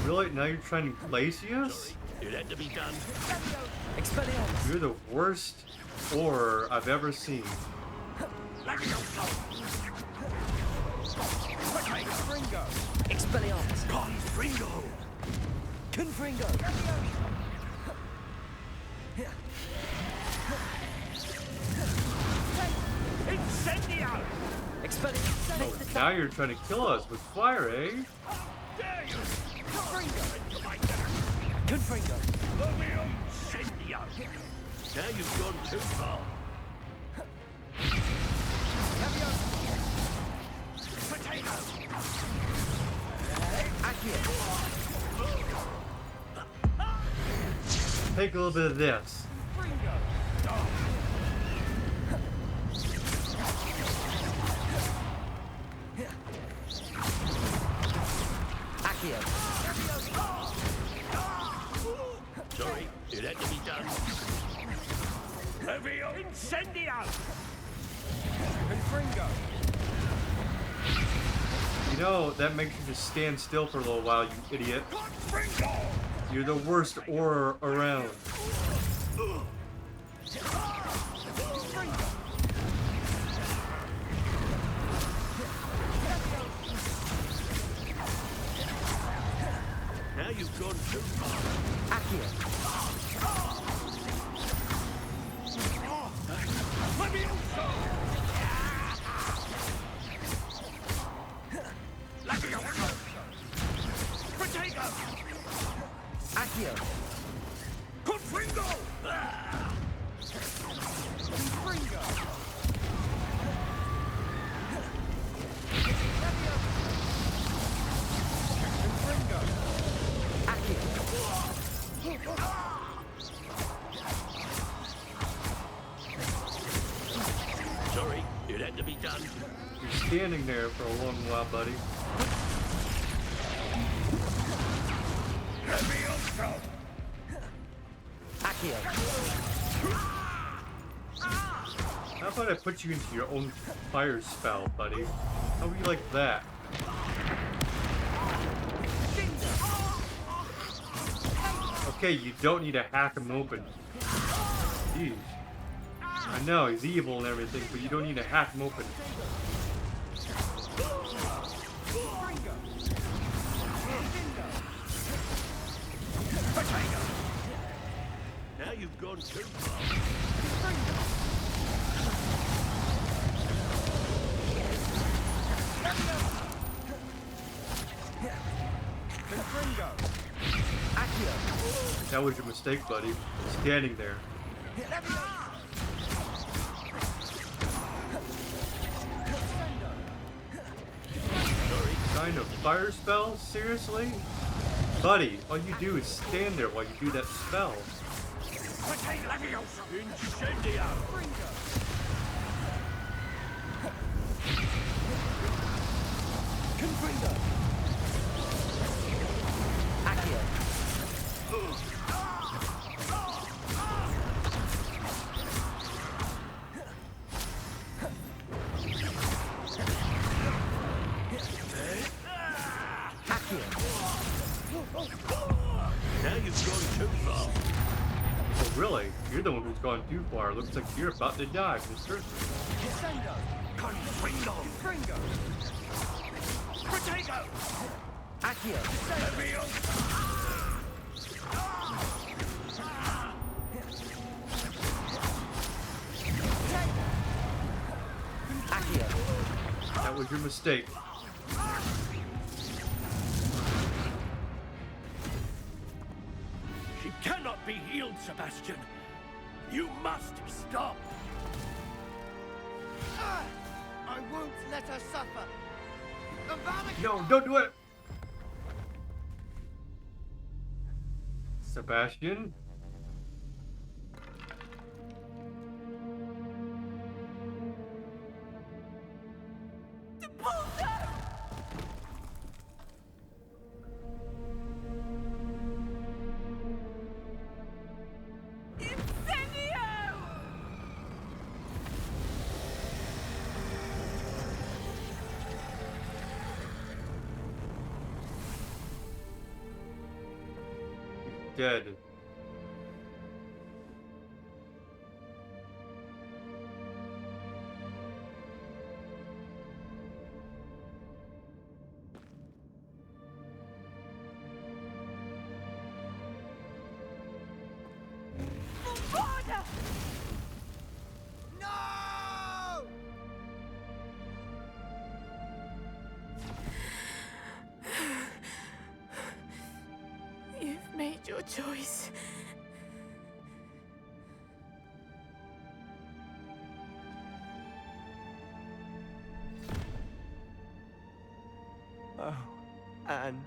Really? Now you're trying to Glacius? It had to be done. Expelliarmus! You're the worst horror I've ever seen. Confringo! Expelliarmus! Confringo! Confringo! Incendio! Expelliarmus! Oh, now you're trying to kill us with fire, eh? Confringo! Confringo! Incendio! Now you've gone too far. Take a little bit of this. Sorry, it had to be done. Levio! Incendio! Confringo! You know, that makes you just stand still for a little while, you idiot. Confringo! You're the worst horror around. Now you've gone too far. Accio! Confringo! Confringo! Confringo! Accio! Sorry, it had to be done. You're standing there for a long while, buddy. Levioso! Accio! How about I put you into your own fire spell, buddy? How would you like that? Okay, you don't need to hack him open. Jeez. I know, he's evil and everything, but you don't need to hack him open. Now you've gone too far. That was your mistake, buddy. Standing there. Kind of fire spell? Seriously? Buddy, all you do is stand there while you do that spell. Now you've gone too far. Oh, really? You're the one who's gone too far. Looks like you're about to die, mister. Confringo! Potato! That was your mistake. She cannot be healed, Sebastian. You must stop. I won't let her suffer. No, don't do it! Sebastian? Dead. No! You've made your choice. Oh, Anne.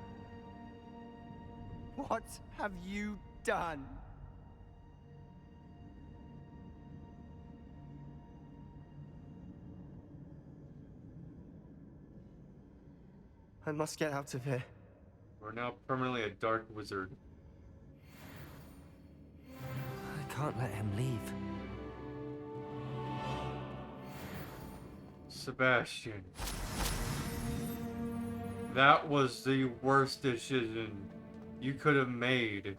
What have you done? I must get out of here. We're now permanently a dark wizard. I can't let him leave. Sebastian. That was the worst decision you could have made.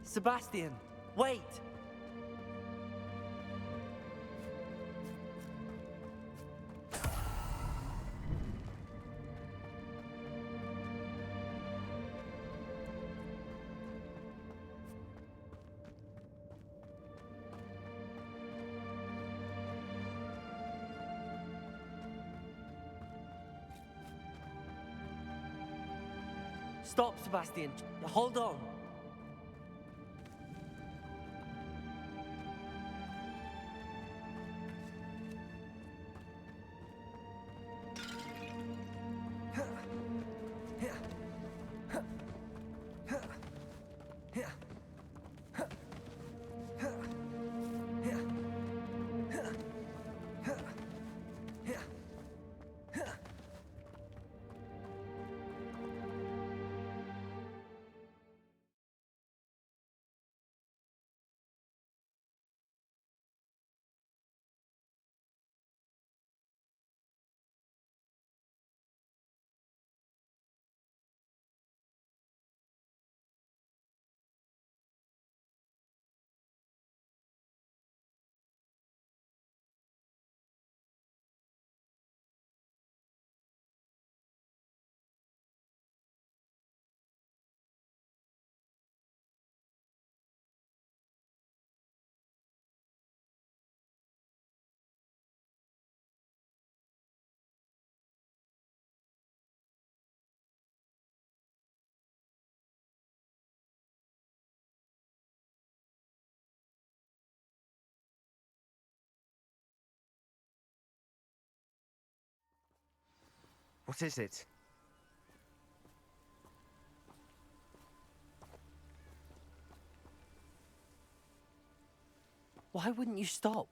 Sebastian, wait! Stop, Sebastian. Hold on. What is it? Why wouldn't you stop?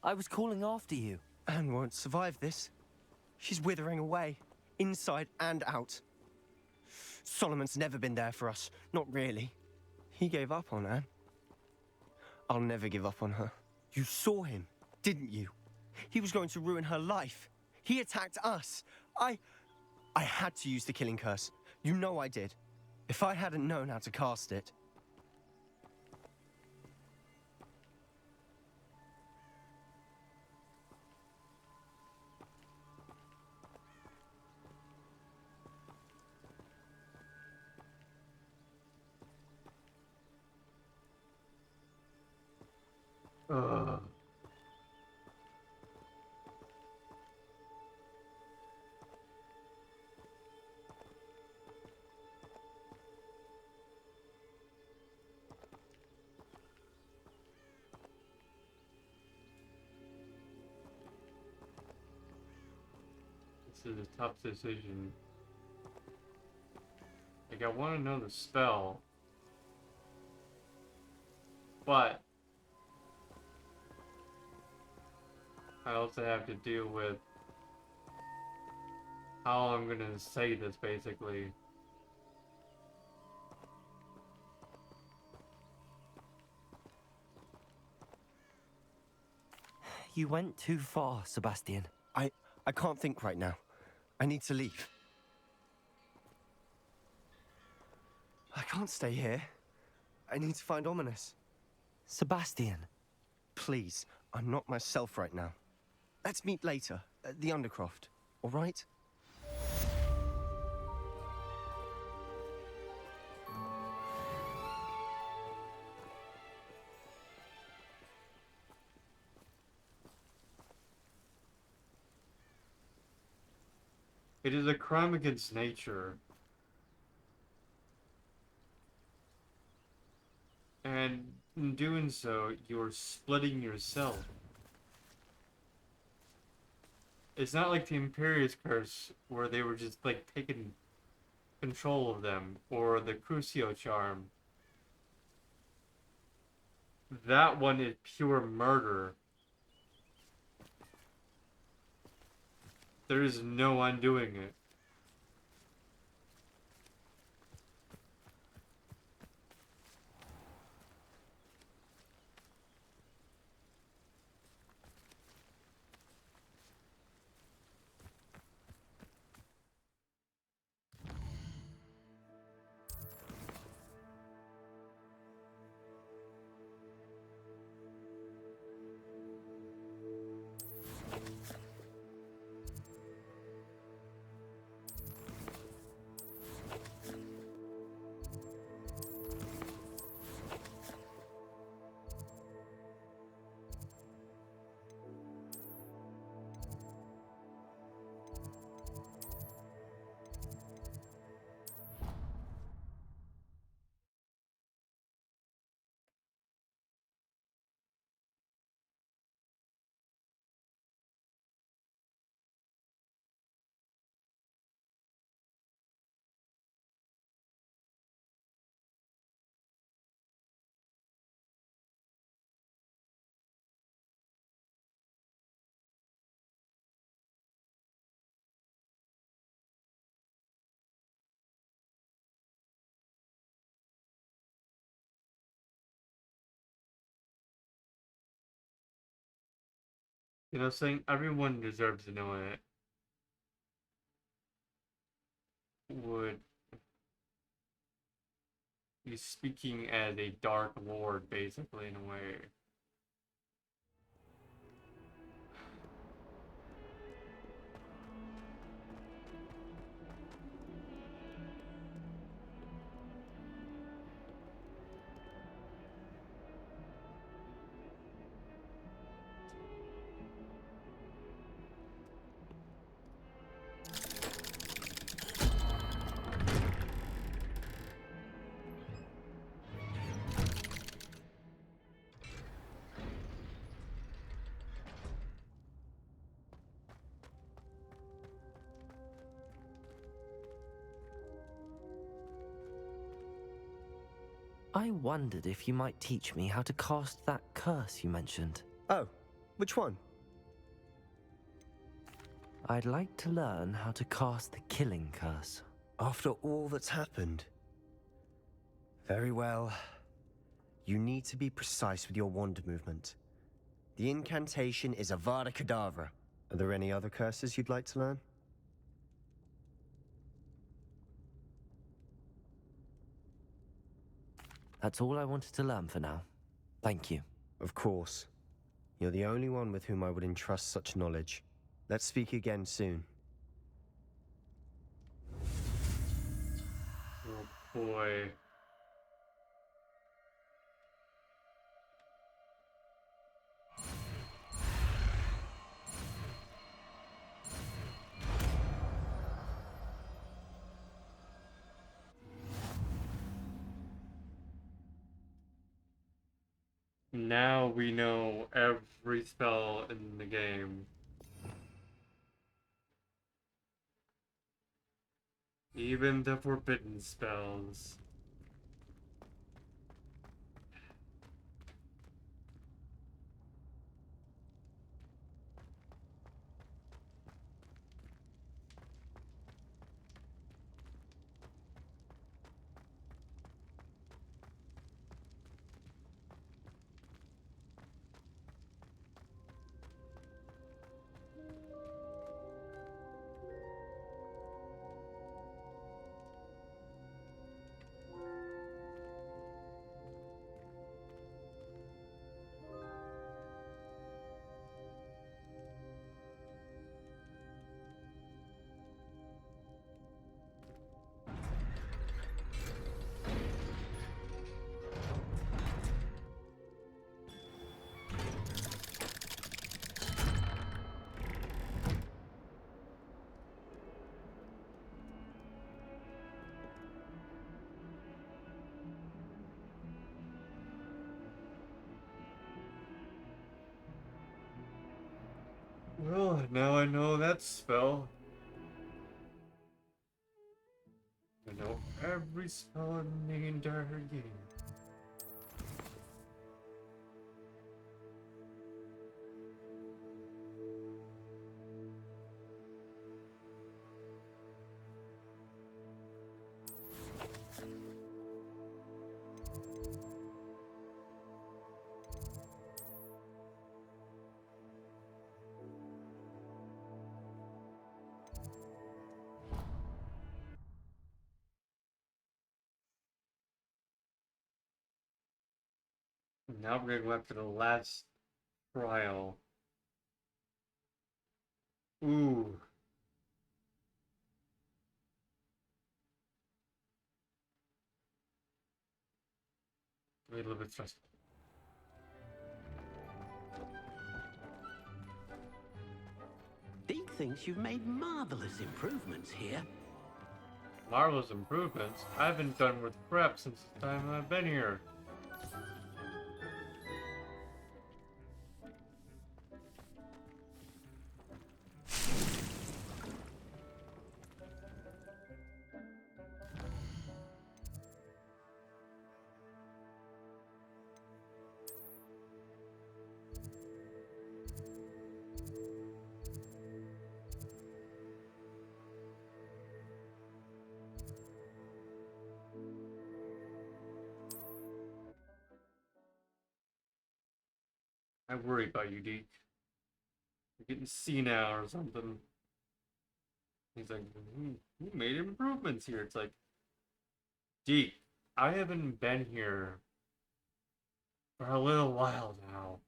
I was calling after you. Anne won't survive this. She's withering away, inside and out. Solomon's never been there for us. Not really. He gave up on Anne. I'll never give up on her. You saw him, didn't you? He was going to ruin her life. He attacked us. I had to use the killing curse. You know I did. If I hadn't known how to cast it... This is a tough decision. Like, I want to know the spell, but I also have to deal with how I'm gonna say this, basically. You went too far, Sebastian. I can't think right now. I need to leave. I can't stay here. I need to find Ominous. Sebastian. Please, I'm not myself right now. Let's meet later at the Undercroft, all right? It is a crime against nature. And in doing so, you're splitting yourself. It's not like the Imperious Curse, where they were just, like, taking control of them, or the Crucio Charm. That one is pure murder. There is no undoing it. You know, saying everyone deserves to know it would be speaking as a Dark Lord, basically, in a way. I wondered if you might teach me how to cast that curse you mentioned. Oh, which one? I'd like to learn how to cast the killing curse. After all that's happened? Very well. You need to be precise with your wand movement. The incantation is Avada Kedavra. Are there any other curses you'd like to learn? That's all I wanted to learn for now. Thank you. Of course. You're the only one with whom I would entrust such knowledge. Let's speak again soon. Oh boy. Now we know every spell in the game. Even the forbidden spells. Well, now I know that spell. I know every spell in the entire game. Now we're gonna go after the last trial. Ooh. Wait a little bit stressed. Deke thinks you've made marvelous improvements here. Marvelous improvements? I haven't done with prep since the time I've been here. I worry about you, Deke. You're getting senile or something. He's like, who made improvements here? It's like, Deke, I haven't been here for a little while now.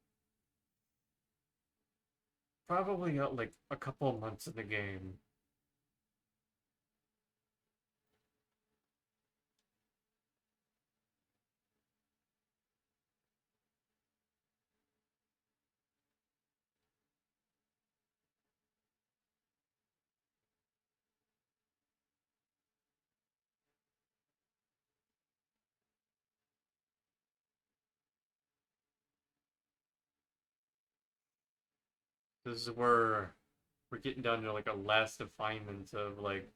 Probably got like a couple of months in the game. This is where we're getting down to like a last refinement of like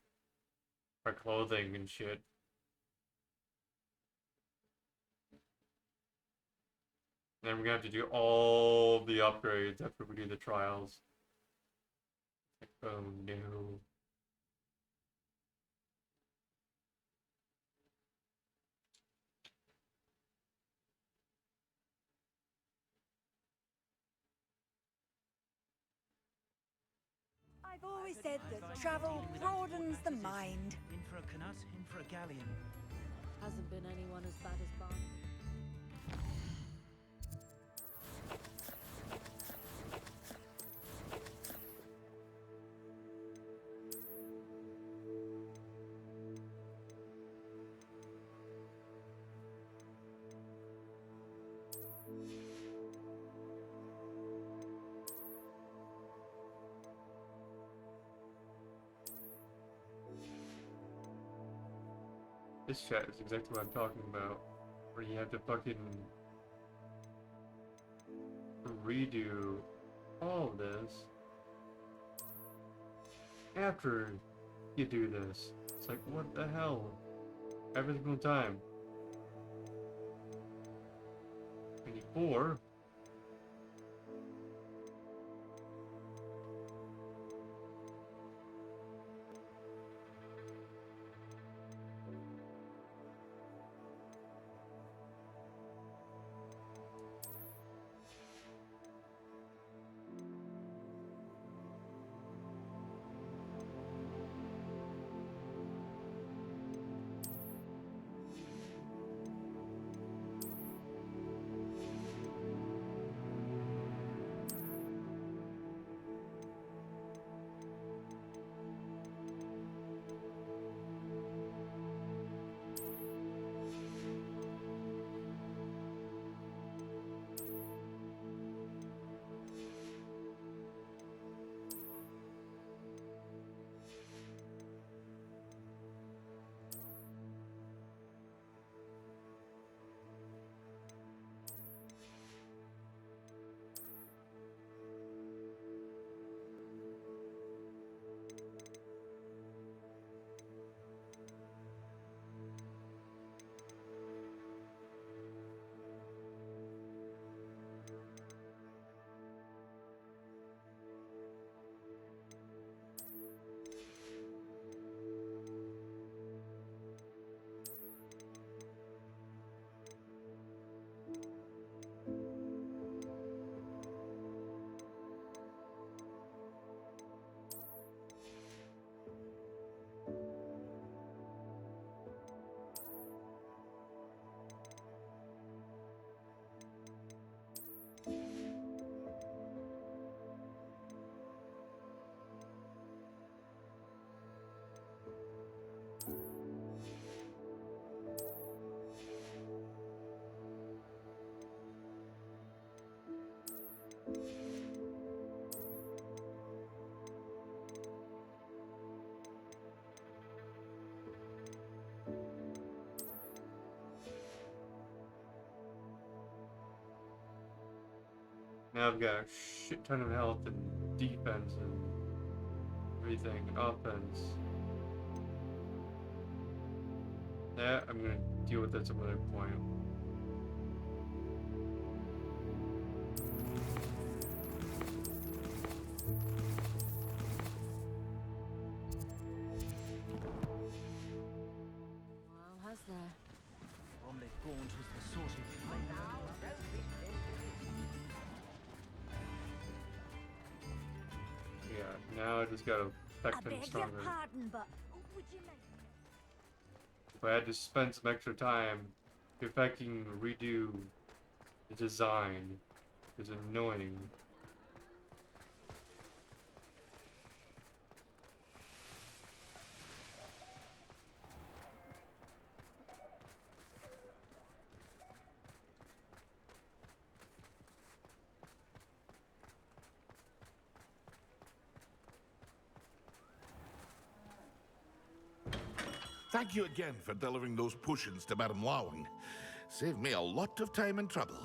our clothing and shit. And we're gonna have to do all the upgrades after we do the trials. Oh no. I've always said that travel broadens the mind. In for a canut, in for a galleon. Hasn't been anyone as bad as Barney. This chat is exactly what I'm talking about. Where you have to fucking redo all of this after you do this. It's like, what the hell? Every single time. 24? Now I've got a shit ton of health and defense and everything, and offense. That, I'm gonna deal with that some other point. Well, has there? Bromley Gaunt was the sort of... Yeah, now I just gotta affect him stronger. Pardon, but would you like... If I had to spend some extra time to fucking redo the design, it's annoying. Thank you again for delivering those potions to Madame Lowing. Saved me a lot of time and trouble.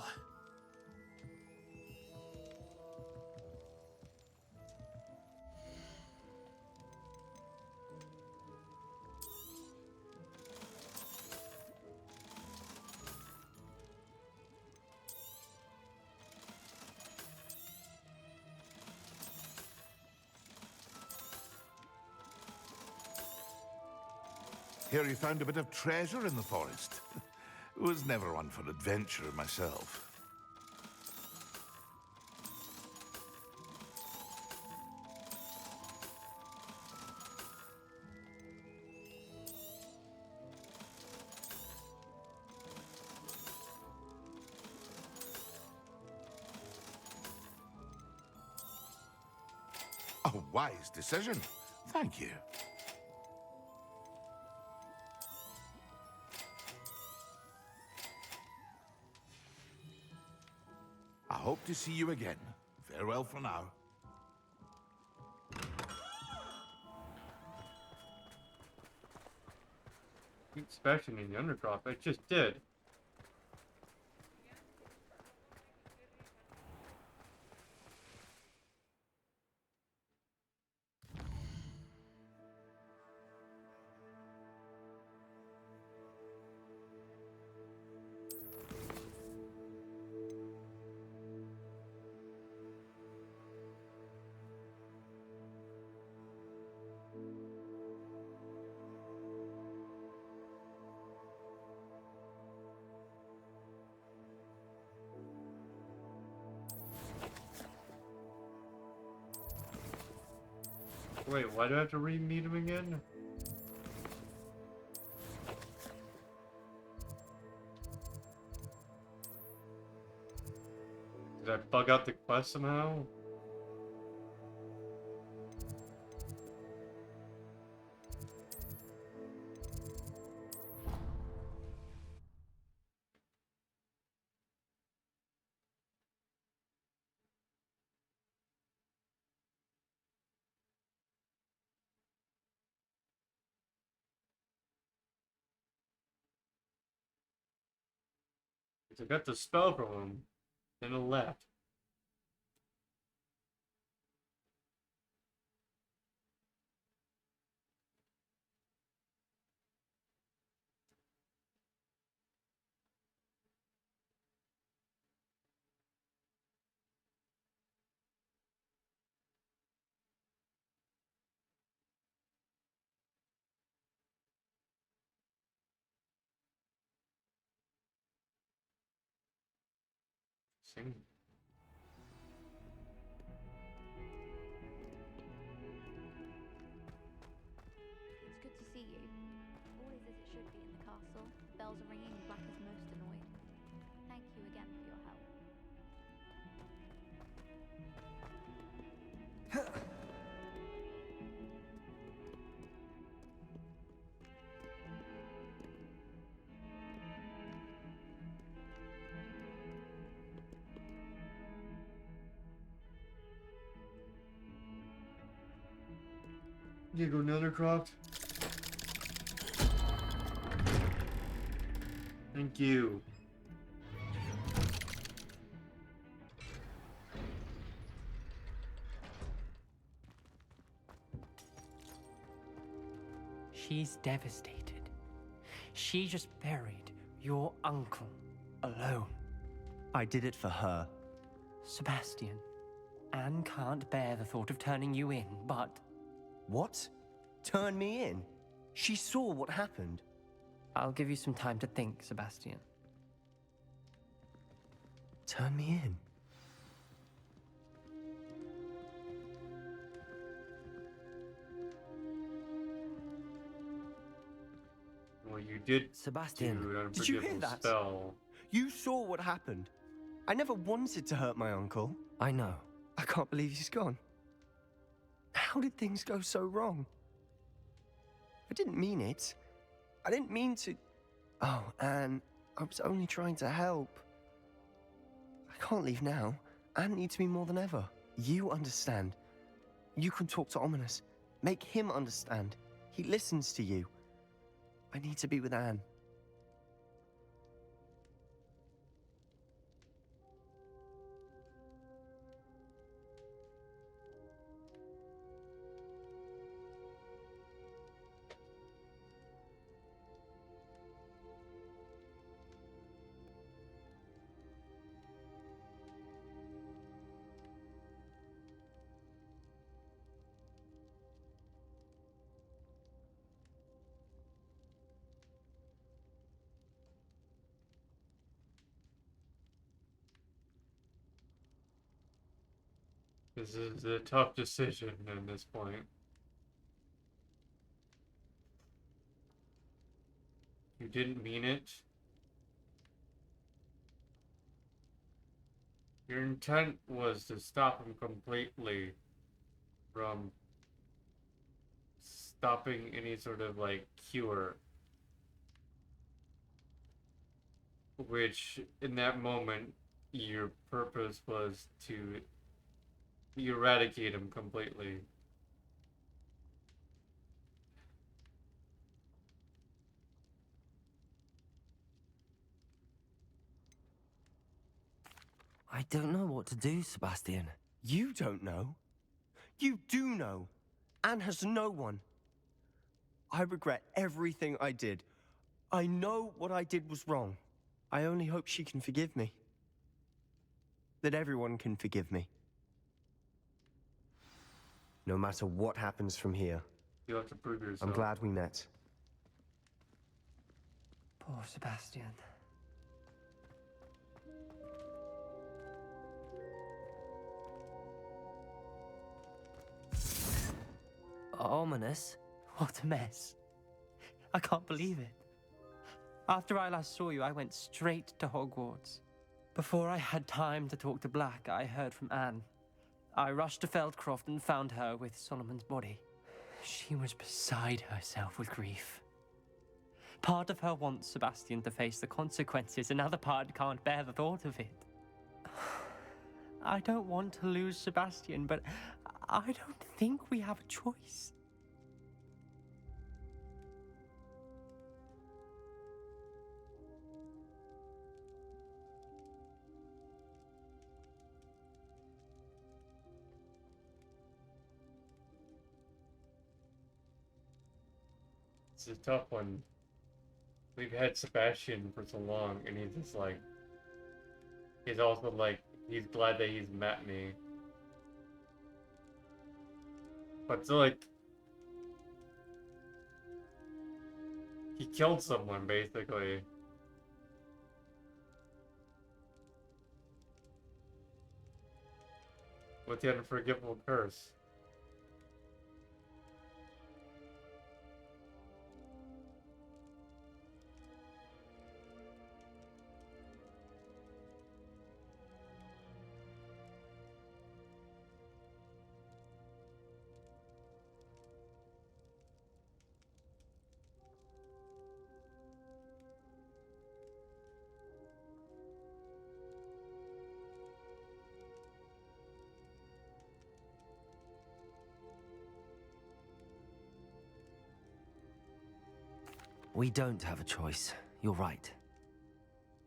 Hear you found a bit of treasure in the forest. Was never one for adventure myself. A wise decision. Thank you. I hope to see you again. Farewell for now. Keep smashing in the undercroft. I just did. Wait, why do I have to re-meet him again? Did I bug out the quest somehow? I got the spell from him, and it left. Sing. It's good to see you. All is as it should be in the castle. Bells are ringing and Black is most annoyed. Thank you again for your help. You go Nethercroft. Thank you. She's devastated. She just buried your uncle alone. I did it for her. Sebastian, Anne can't bear the thought of turning you in, but... What? Turn me in? She saw what happened. I'll give you some time to think, Sebastian. Turn me in? Well, you did. Sebastian, do an did you hear unforgivable that? Spell. You saw what happened. I never wanted to hurt my uncle. I know. I can't believe he's gone. How did things go so wrong? I didn't mean it. I didn't mean to... Oh, Anne, I was only trying to help. I can't leave now. Anne needs me more than ever. You understand. You can talk to Ominous. Make him understand. He listens to you. I need to be with Anne. This is a tough decision at this point. You didn't mean it. Your intent was to stop him completely from stopping any sort of like cure. Which, in that moment, your purpose was to eradicate him completely. I don't know what to do, Sebastian. You don't know. You do know. Anne has no one. I regret everything I did. I know what I did was wrong. I only hope she can forgive me. That everyone can forgive me. No matter what happens from here. You have to prove yourself. I'm glad we met. Poor Sebastian. Ominous? What a mess. I can't believe it. After I last saw you, I went straight to Hogwarts. Before I had time to talk to Black, I heard from Anne. I rushed to Feldcroft and found her with Solomon's body. She was beside herself with grief. Part of her wants Sebastian to face the consequences, another part can't bear the thought of it. I don't want to lose Sebastian, but I don't think we have a choice. It's a tough one. We've had Sebastian for so long, and he's just like... He's also like, he's glad that he's met me. But so like... He killed someone, basically. With the unforgivable curse. We don't have a choice. You're right.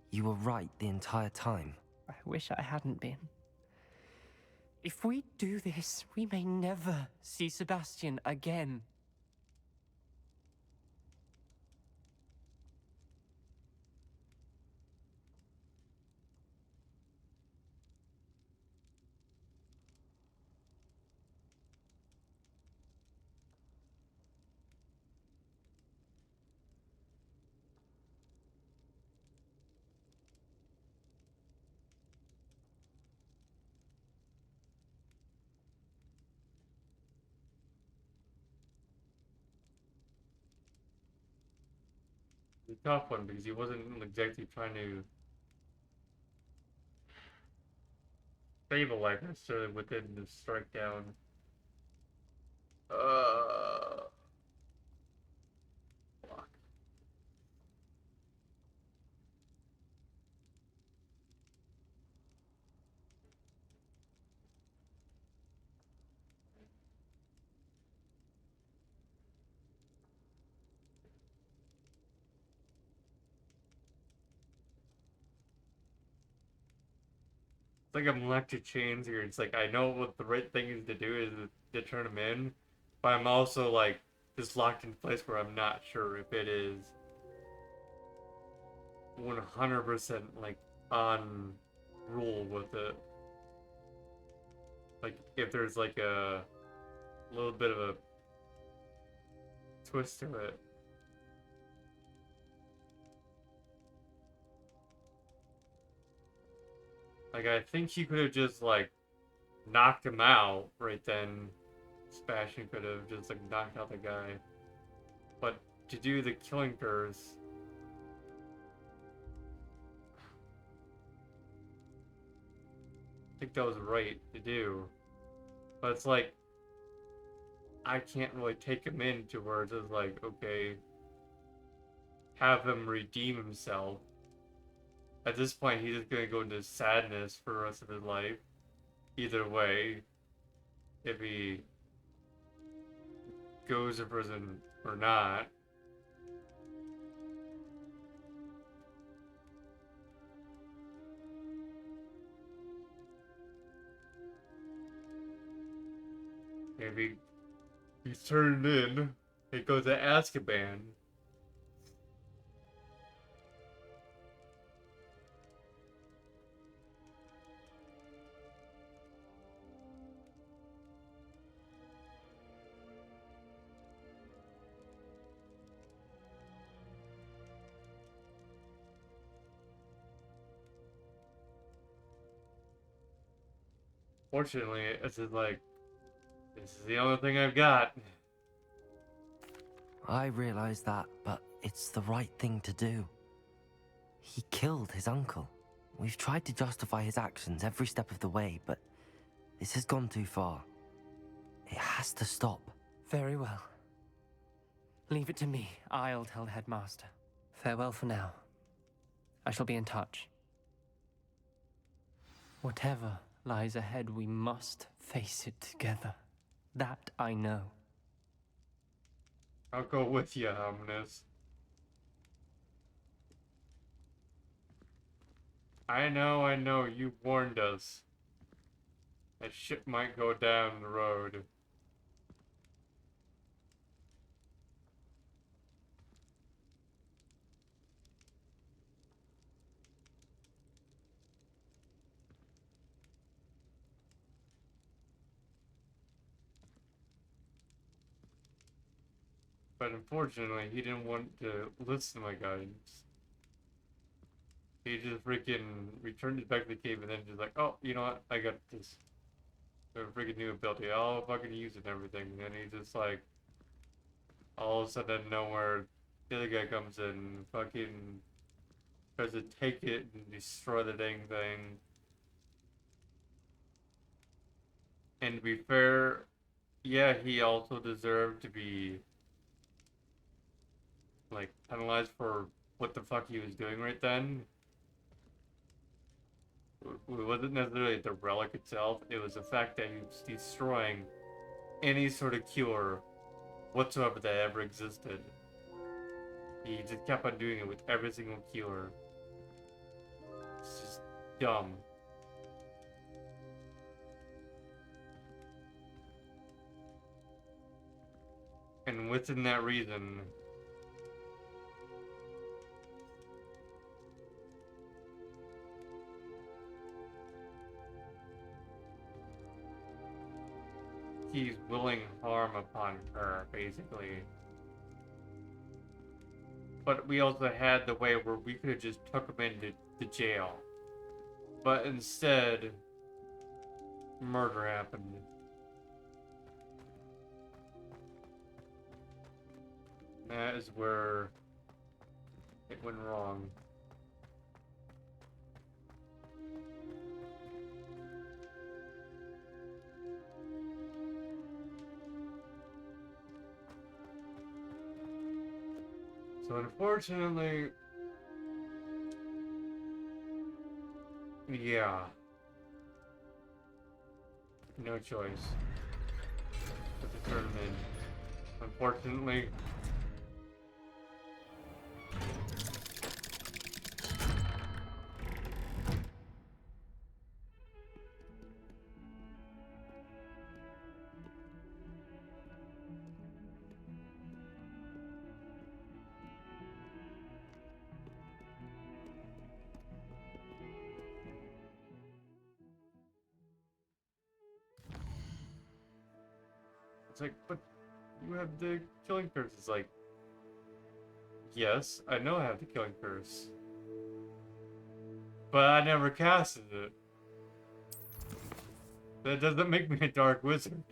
You were right the entire time. I wish I hadn't been. If we do this, we may never see Sebastian again. It's a tough one because he wasn't exactly trying to save a life necessarily within the strike down. Fuck. It's like I'm locked to chains here. It's like I know what the right thing is to do is to turn him in, but I'm also like just locked in place where I'm not sure if it is 100% like on rule with it. Like if there's like a little bit of a twist to it. Like I think he could have just like knocked him out right then, Sebastian could have just like knocked out the guy. But to do the killing curse, I think that was right to do. But it's like, I can't really take him in to where it's just like, okay, have him redeem himself. At this point, he's just gonna go into sadness for the rest of his life. Either way, if he goes to prison or not. If he's turned in, he goes to Azkaban. Fortunately, it's just like, this is the only thing I've got. I realize that, but it's the right thing to do. He killed his uncle. We've tried to justify his actions every step of the way, but this has gone too far. It has to stop. Very well. Leave it to me. I'll tell the headmaster. Farewell for now. I shall be in touch. Whatever lies ahead, we must face it together. That I know. I'll go with you, Ominous. I know, you warned us. That ship might go down the road. But unfortunately, he didn't want to listen to my guidance. He just freaking returned it back to the cave and then just like, oh, you know what? I got this freaking new ability. I'll fucking use it and everything. And then he just like, all of a sudden, out of nowhere, the other guy comes in and fucking tries to take it and destroy the dang thing. And to be fair, yeah, he also deserved to be like penalized for what the fuck he was doing right then. It wasn't necessarily the relic itself, it was the fact that he was destroying any sort of cure whatsoever that ever existed. He just kept on doing it with every single cure. It's just dumb. And within that reason, he's willing harm upon her, basically. But we also had the way where we could have just took him into the jail. But instead, murder happened. That is where it went wrong. So unfortunately, yeah, no choice but to turn him in. Unfortunately, it's like, but you have the killing curse. It's like, yes, I know I have the killing curse, but I never casted it. That doesn't make me a dark wizard.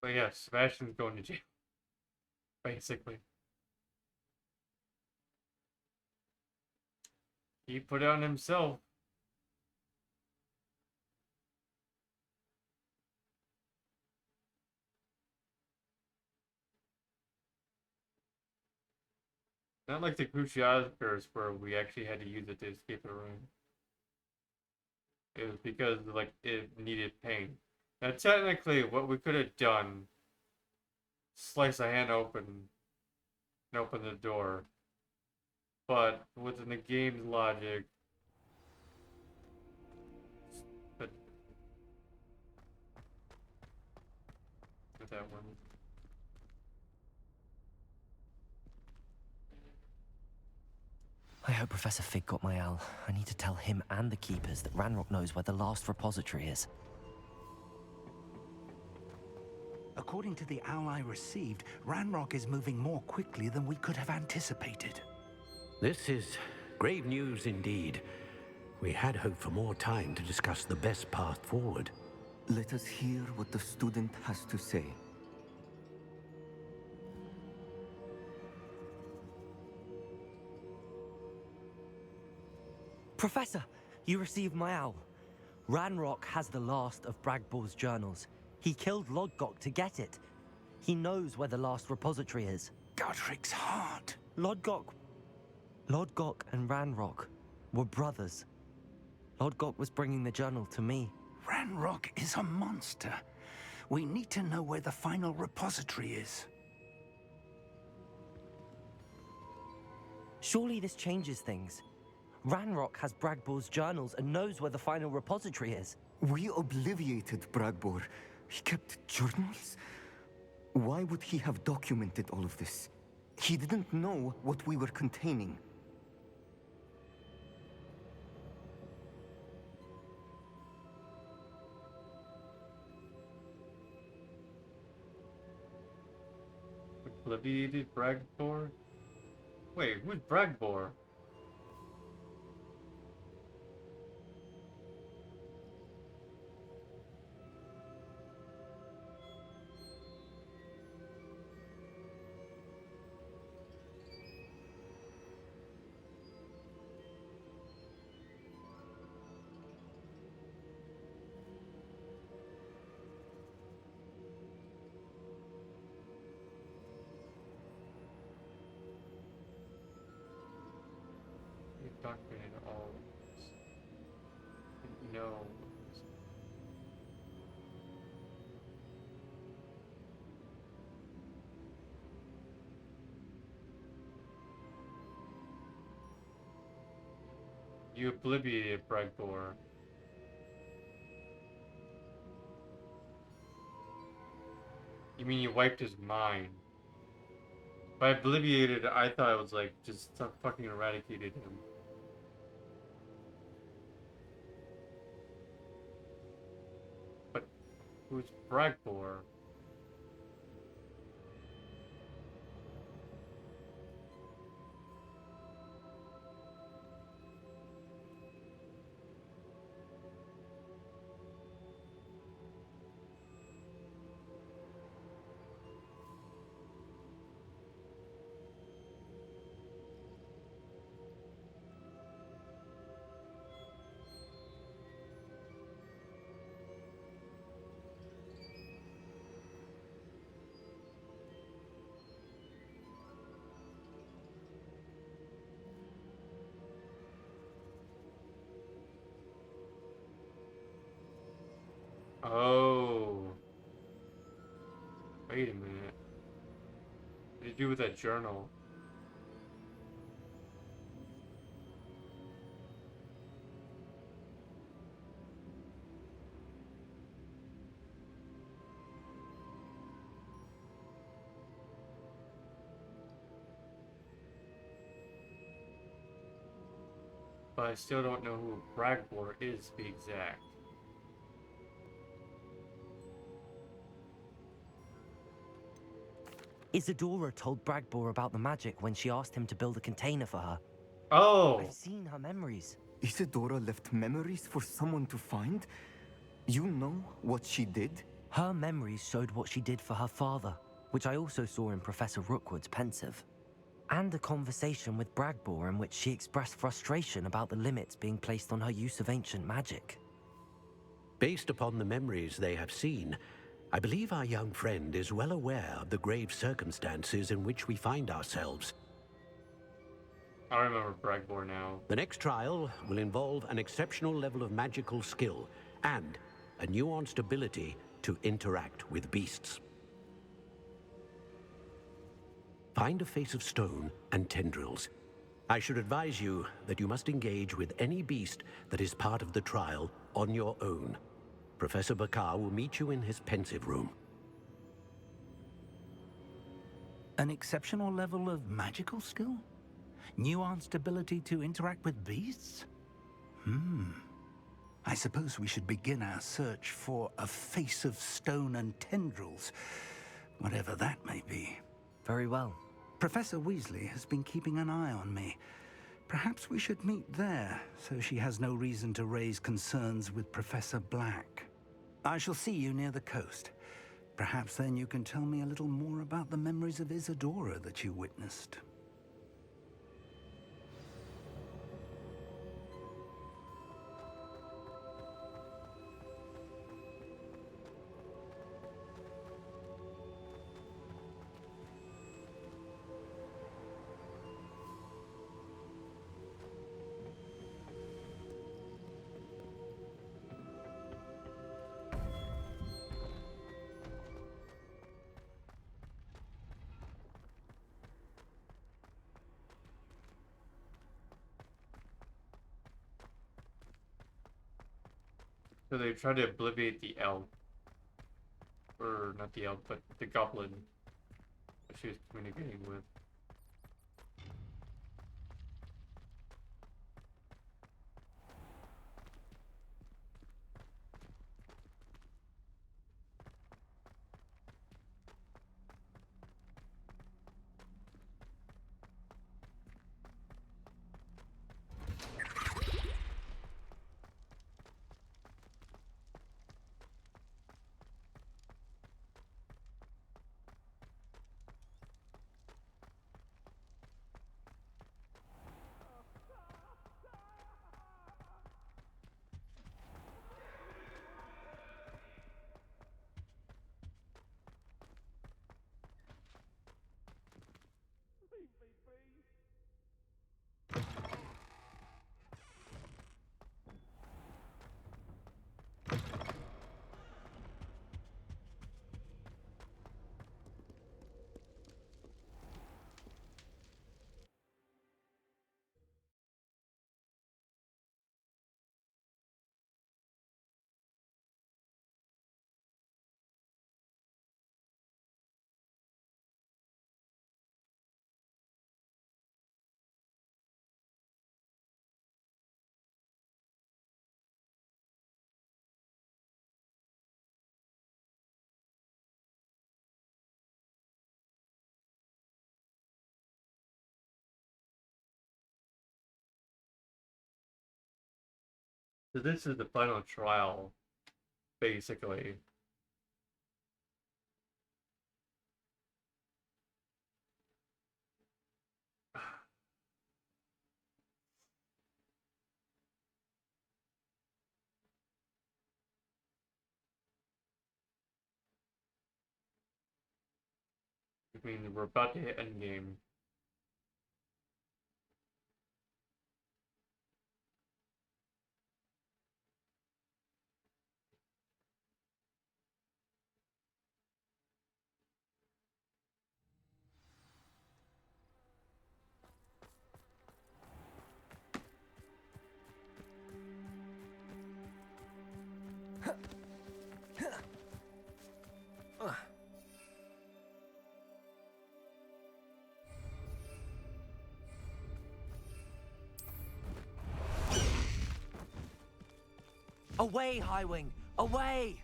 But yeah, Sebastian's going to jail. Basically. He put it on himself. Not like the Cruciatus curse where we actually had to use it to escape the room. It was because like it needed pain. Now technically what we could have done, slice a hand open and open the door. But within the game's logic, but with that one. I hope Professor Fig got my owl. I need to tell him and the Keepers that Ranrock knows where the last repository is. According to the owl I received, Ranrock is moving more quickly than we could have anticipated. This is grave news indeed. We had hoped for more time to discuss the best path forward. Let us hear what the student has to say. Professor, you received my owl. Ranrock has the last of Bragbor's journals. He killed Lodgok to get it. He knows where the last repository is. Godric's heart. Lodgok and Ranrock were brothers. Lodgok was bringing the journal to me. Ranrock is a monster. We need to know where the final repository is. Surely this changes things. Ranrock has Bragbor's journals and knows where the final repository is. We obliviated Bragbor. He kept journals? Why would he have documented all of this? He didn't know what we were containing. Obliviated Bragbor? Wait, who's Bragbor? Documented all of this. No. You obliviated Bragbor. You mean you wiped his mind? By obliviated, I thought it was like just fucking eradicated him. But who's Bragbor? Oh. Wait a minute. What did you do with that journal? but I still don't know who Bragbor is, to be exact. Isadora told Bragbor about the magic when she asked him to build a container for her. Oh! I've seen her memories. Isadora left memories for someone to find? You know what she did? Her memories showed what she did for her father, which I also saw in Professor Rookwood's pensive. And a conversation with Bragbor in which she expressed frustration about the limits being placed on her use of ancient magic. Based upon the memories they have seen, I believe our young friend is well aware of the grave circumstances in which we find ourselves. I remember Bragbor now. The next trial will involve an exceptional level of magical skill and a nuanced ability to interact with beasts. Find a face of stone and tendrils. I should advise you that you must engage with any beast that is part of the trial on your own. Professor Bakar will meet you in his pensive room. An exceptional level of magical skill? Nuanced ability to interact with beasts? I suppose we should begin our search for a face of stone and tendrils, whatever that may be. Very well. Professor Weasley has been keeping an eye on me. Perhaps we should meet there, so she has no reason to raise concerns with Professor Black. I shall see you near the coast. Perhaps then you can tell me a little more about the memories of Isadora that you witnessed. So they try to obliviate the elf. Or not the elf, but the goblin that she was communicating with. So this is the final trial, basically. I mean, we're about to hit endgame. Away, Highwing! Away!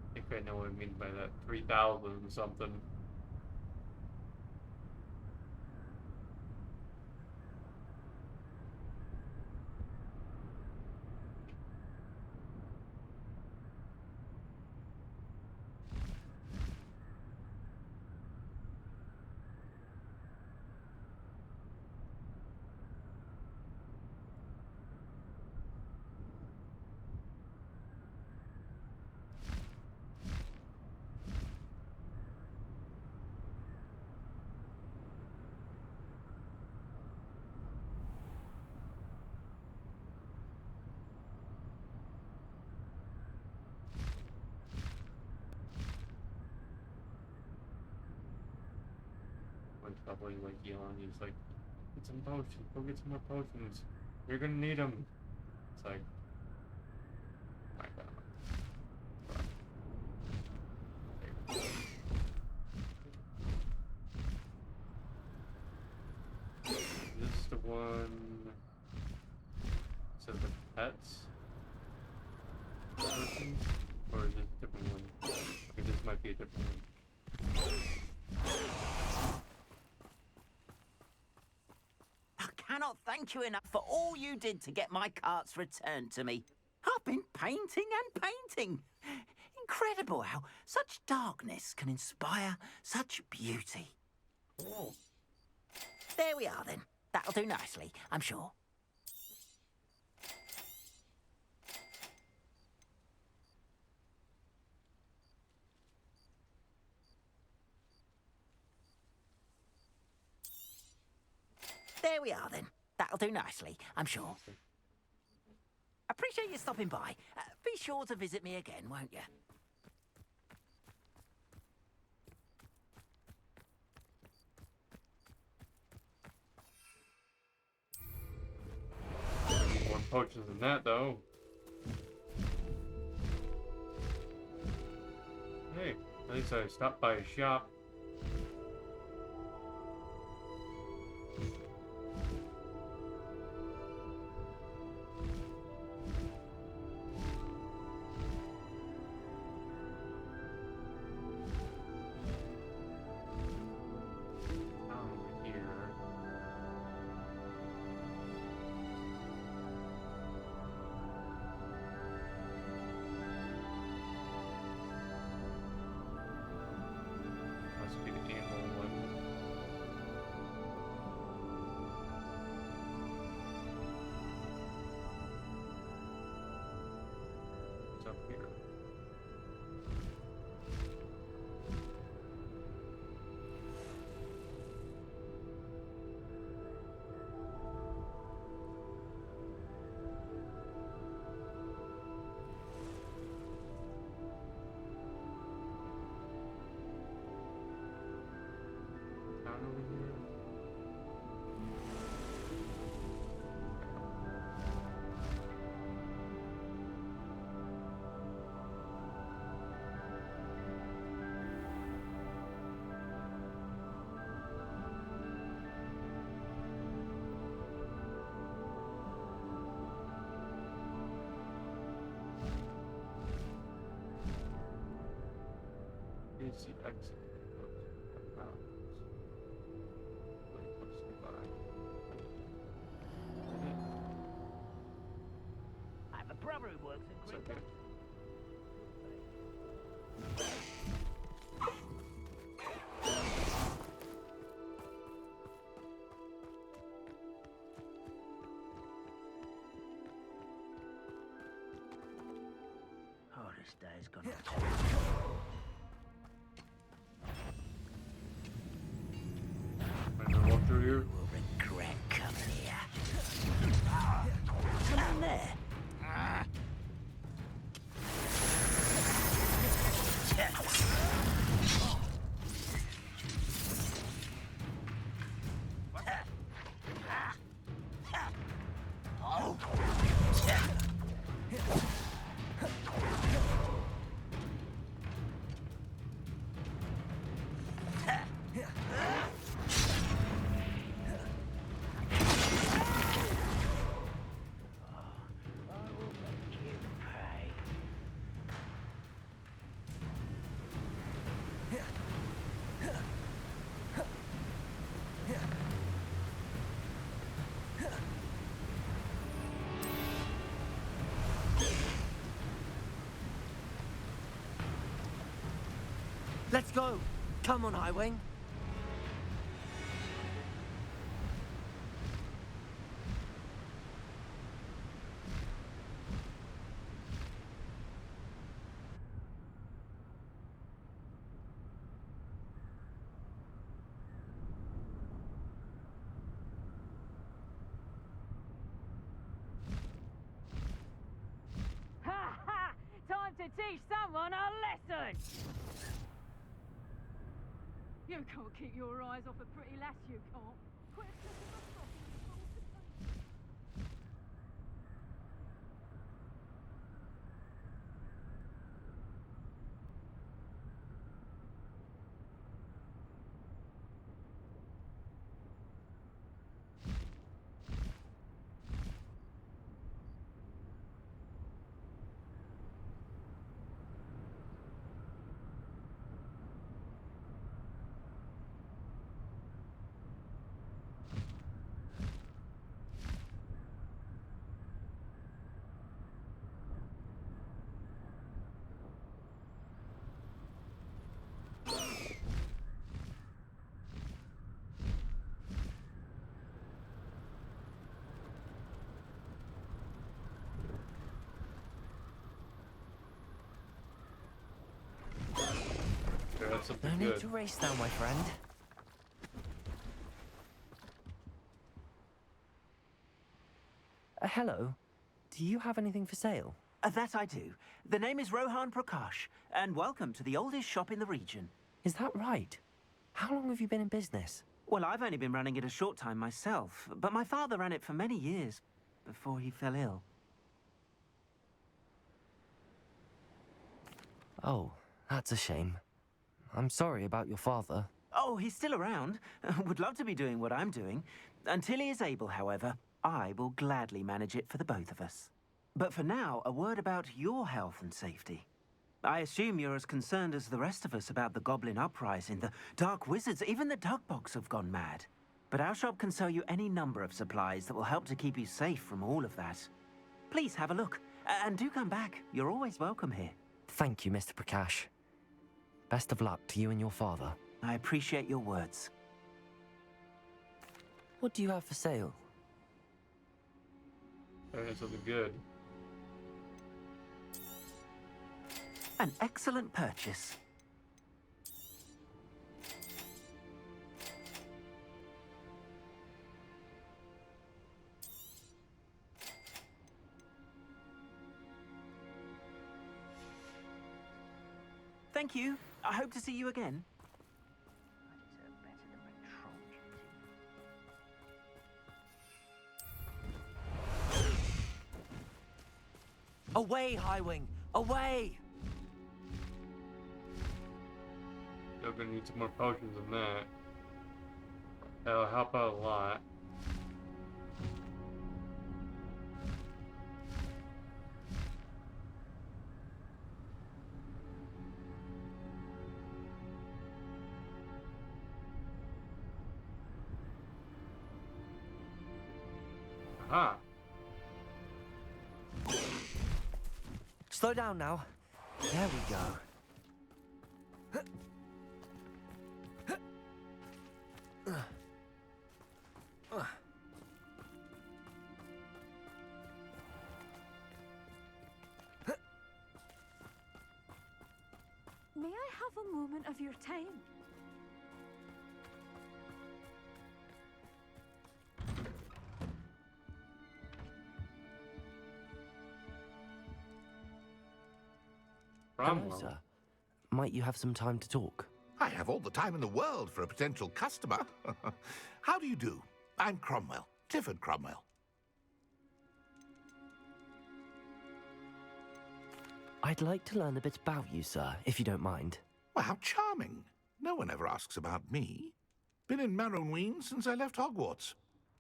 I think I know what I mean by that. 3,000 something. Probably like Elon, he's like, get some potions, go get some more potions. You're gonna need them. It's like, my God. This is the one. So the pets person, or is it a different one? Okay, this might be a different one. I cannot thank you enough for all you did to get my carts returned to me. I've been painting and painting. Incredible how such darkness can inspire such beauty. Oh. There we are then. That'll do nicely, I'm sure. There we are then. That'll do nicely, I'm sure. Appreciate you stopping by. Be sure to visit me again, won't you? More potions than that, though. Hey, at least I stopped by a shop. Up here. Down over here. Here's the exit. I have a brother who works in Greek. Okay. Oh, this day's gonna I'm gonna walk through here. will regret coming here. Come in there. Let's go! Come on, Highwing! Ha ha! Time to teach someone a lesson! You can't keep your eyes off a pretty lass, you can't. Quit slipping my sock in the cold potato. That's something No good. need to race now, my friend. Hello. Do you have anything for sale? That I do. The name is Rohan Prakash, and welcome to the oldest shop in the region. Is that right? How long have you been in business? Well, I've only been running it a short time myself, but my father ran it for many years before he fell ill. Oh, that's a shame. I'm sorry about your father. Oh, he's still around. Would love to be doing what I'm doing. Until he is able, however, I will gladly manage it for the both of us. But for now, a word about your health and safety. I assume you're as concerned as the rest of us about the Goblin Uprising, the Dark Wizards, even the Dugbox have gone mad. But our shop can sell you any number of supplies that will help to keep you safe from all of that. Please have a look, and do come back. You're always welcome here. Thank you, Mr. Prakash. Best of luck to you and your father. I appreciate your words. What do you have for sale? That's something good. An excellent purchase. Thank you. I hope to see you again. Away, Highwing! Away! Still gonna need some more potions than that. That'll help out a lot. Aha! Slow down now. There we go. May I have a moment of your time? Hello, sir. Might you have some time to talk? I have all the time in the world for a potential customer. How do you do? I'm Cromwell, Clifford Cromwell. I'd like to learn a bit about you, sir, if you don't mind. Well, how charming. No one ever asks about me. Been in Marrowween since I left Hogwarts.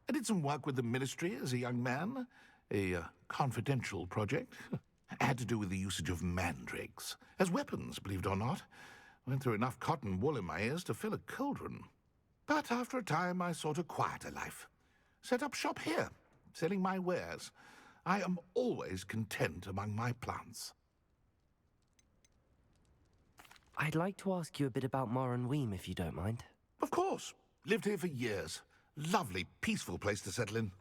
I did some work with the Ministry as a young man. A confidential project. Had to do with the usage of mandrakes. As weapons, believe it or not. Went through enough cotton wool in my ears to fill a cauldron. But after a time, I sought a quieter life. Set up shop here, selling my wares. I am always content among my plants. I'd like to ask you a bit about Moran Weem, if you don't mind. Of course. Lived here for years. Lovely, peaceful place to settle in.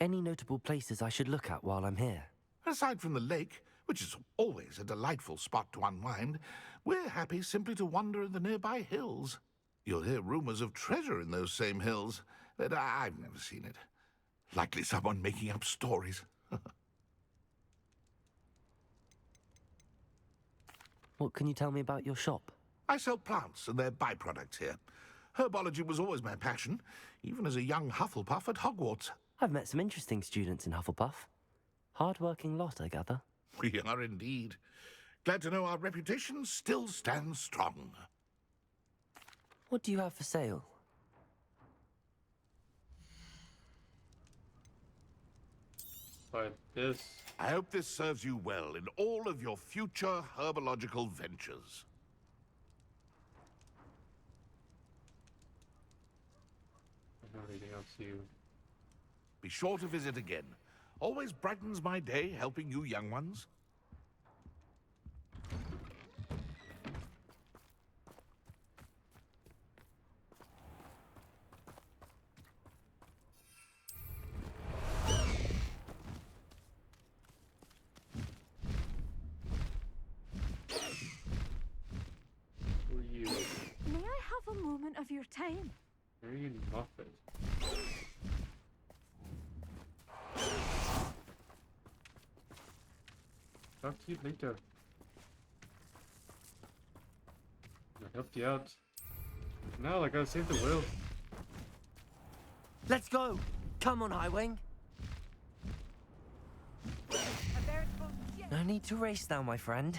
Any notable places I should look at while I'm here? Aside from the lake, which is always a delightful spot to unwind, we're happy simply to wander in the nearby hills. You'll hear rumors of treasure in those same hills, but I've never seen it. Likely someone making up stories. What can you tell me about your shop? I sell plants and their byproducts here. Herbology was always my passion, even as a young Hufflepuff at Hogwarts. I've met some interesting students in Hufflepuff. Hard-working lot, I gather. We are indeed. Glad to know our reputation still stands strong. What do you have for sale? But this... I hope this serves you well in all of your future herbological ventures. Everything else you... Be sure to visit again. Always brightens my day helping you young ones. Who are you? May I have a moment of your time? Are you Muffet? Talk to you later. I helped you out. Now I gotta save the world. Let's go! Come on, Highwing! No need to race now, my friend.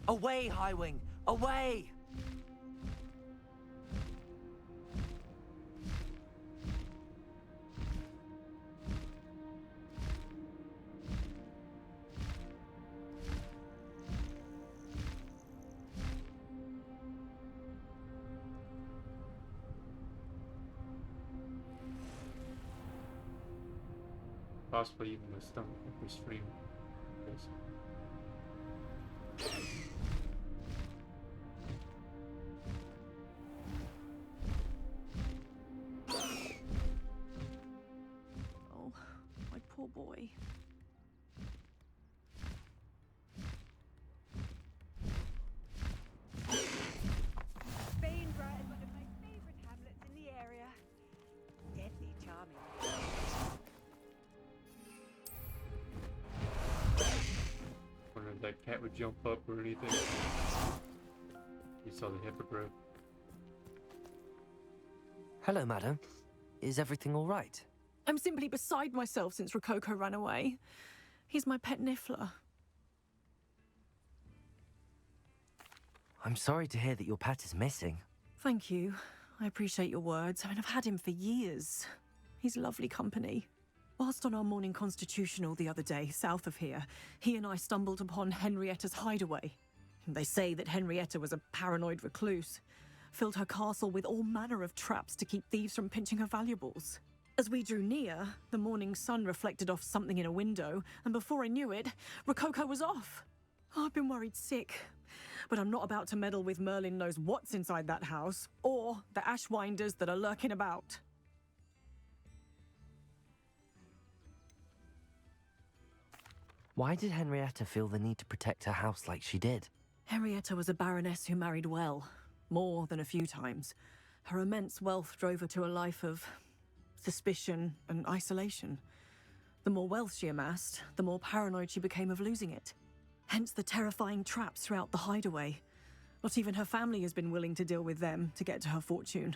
Away, Highwing! Away! Possibly even my stomach if we stream this. Oh, my poor boy. Bainborough is one of my favorite hamlets in the area. Deadly charming. Wonder if that cat would jump up or anything. You saw the hippogriff. Hello, madam. Is everything all right? I'm simply beside myself since Rococo ran away. He's my pet Niffler. I'm sorry to hear that your pet is missing. Thank you. I appreciate your words. I mean, I've had him for years. He's lovely company. Whilst on our morning constitutional the other day, south of here, he and I stumbled upon Henrietta's hideaway. They say that Henrietta was a paranoid recluse, filled her castle with all manner of traps to keep thieves from pinching her valuables. As we drew near, the morning sun reflected off something in a window, and before I knew it, Rococo was off. I've been worried sick, but I'm not about to meddle with Merlin knows what's inside that house, or the ashwinders that are lurking about. Why did Henrietta feel the need to protect her house like she did? Henrietta was a baroness who married well, more than a few times. Her immense wealth drove her to a life of suspicion and isolation. The more wealth she amassed, the more paranoid she became of losing it. Hence the terrifying traps throughout the hideaway. Not even her family has been willing to deal with them to get to her fortune.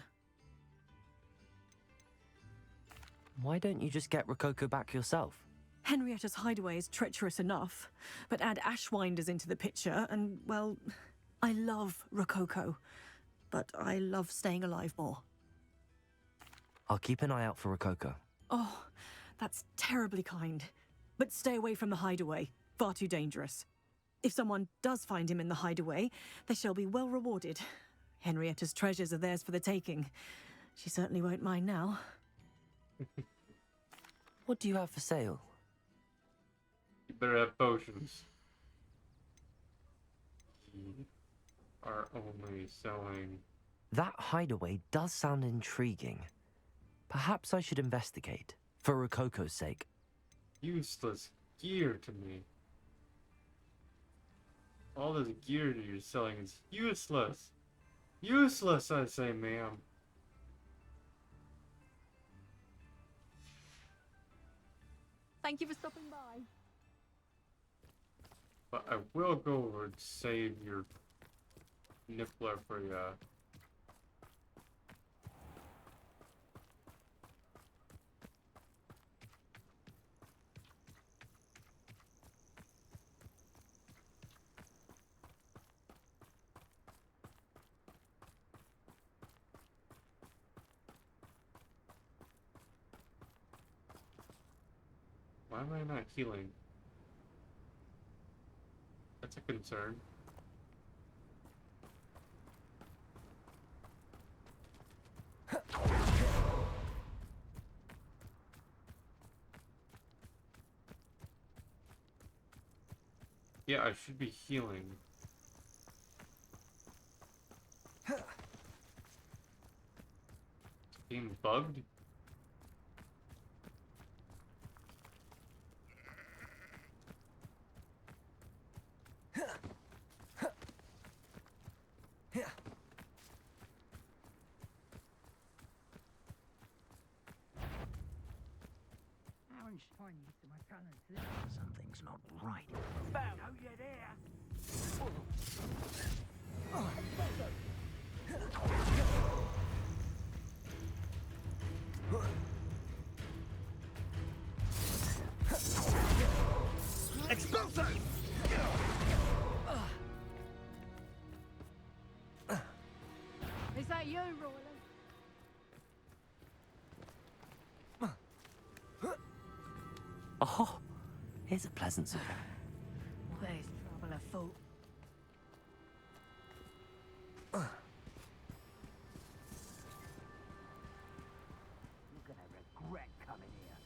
Why don't you just get Rococo back yourself? Henrietta's hideaway is treacherous enough, but add ashwinders into the picture and, well, I love Rococo, but I love staying alive more. I'll keep an eye out for Rococo. Oh, that's terribly kind. But stay away from the hideaway. Far too dangerous. If someone does find him in the hideaway, they shall be well rewarded. Henrietta's treasures are theirs for the taking. She certainly won't mind now. What do you have for sale? better have potions. We are only selling. That hideaway does sound intriguing. Perhaps I should investigate, for Rococo's sake. Useless gear to me. All this gear that you're selling is useless. Useless, I say, ma'am. Thank you for stopping by. But I will go over and save your nippler for ya. Why am I not healing? That's a concern. Yeah, I should be healing. Being bugged? Something's not right. Know you're there. Expulso! Is that you, Royal? Oh, here's a pleasant surprise. There's trouble afoot. You're gonna regret coming here.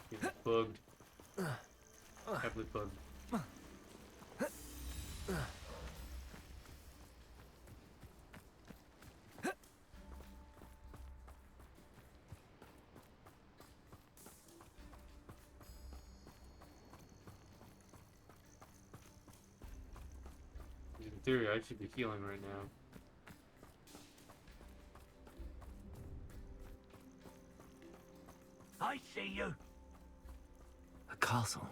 He's bugged. Heavily bugged. In theory, I should be healing right now. I see you. A castle.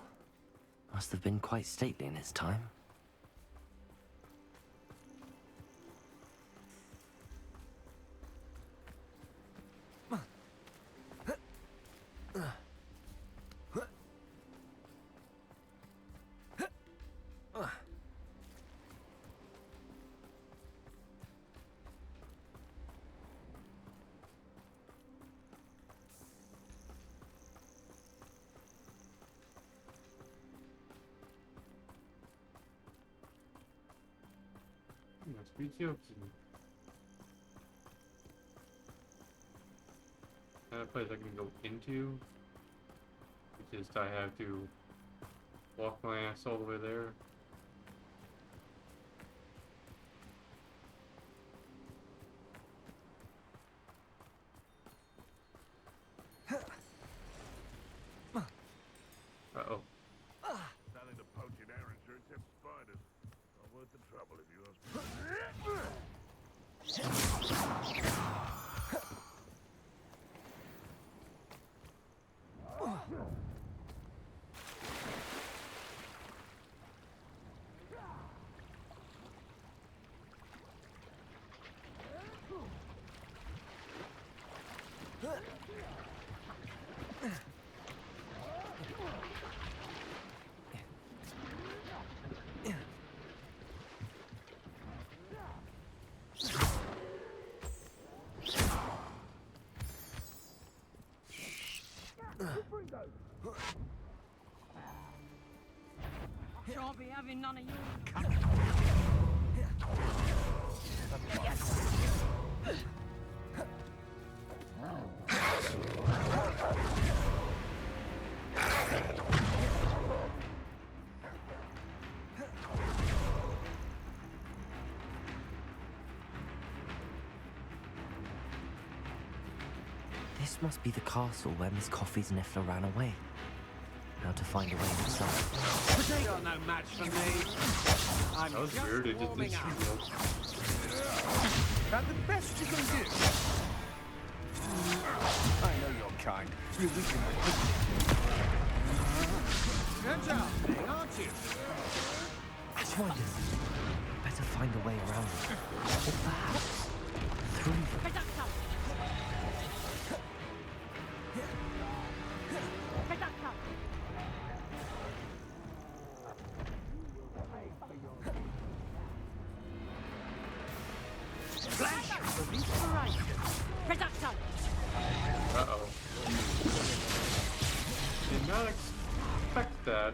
Must have been quite stately in its time. You must be joking. That a place I can go into? It's just I have to walk my ass all the way there. Uh-oh. Nothing to poach in Arrowshire except spiders. Not worth the trouble if you ask me. Shan't be having none of your... This must be the castle where Miss Coffee's Niffler ran away. Now to find a way inside. You're no match for me. I'm That was just weird, it did warming this up. shield. That the best you can do. I know your kind. You're weak in the good job, thing, aren't you? I wonder. Better find a way around it. Or perhaps through them. Uh-oh. Did not expect that.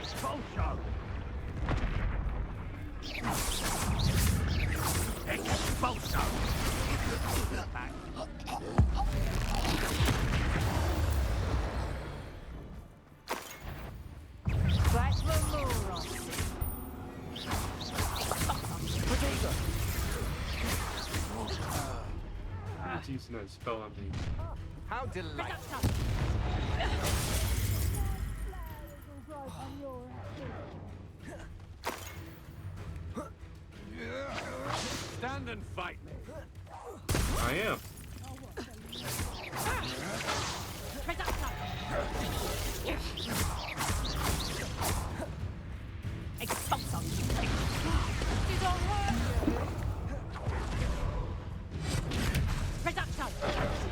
Expulsion! Expulsion! That's the moron. It's using that spell on me. How delightful! Stand and fight me. I am.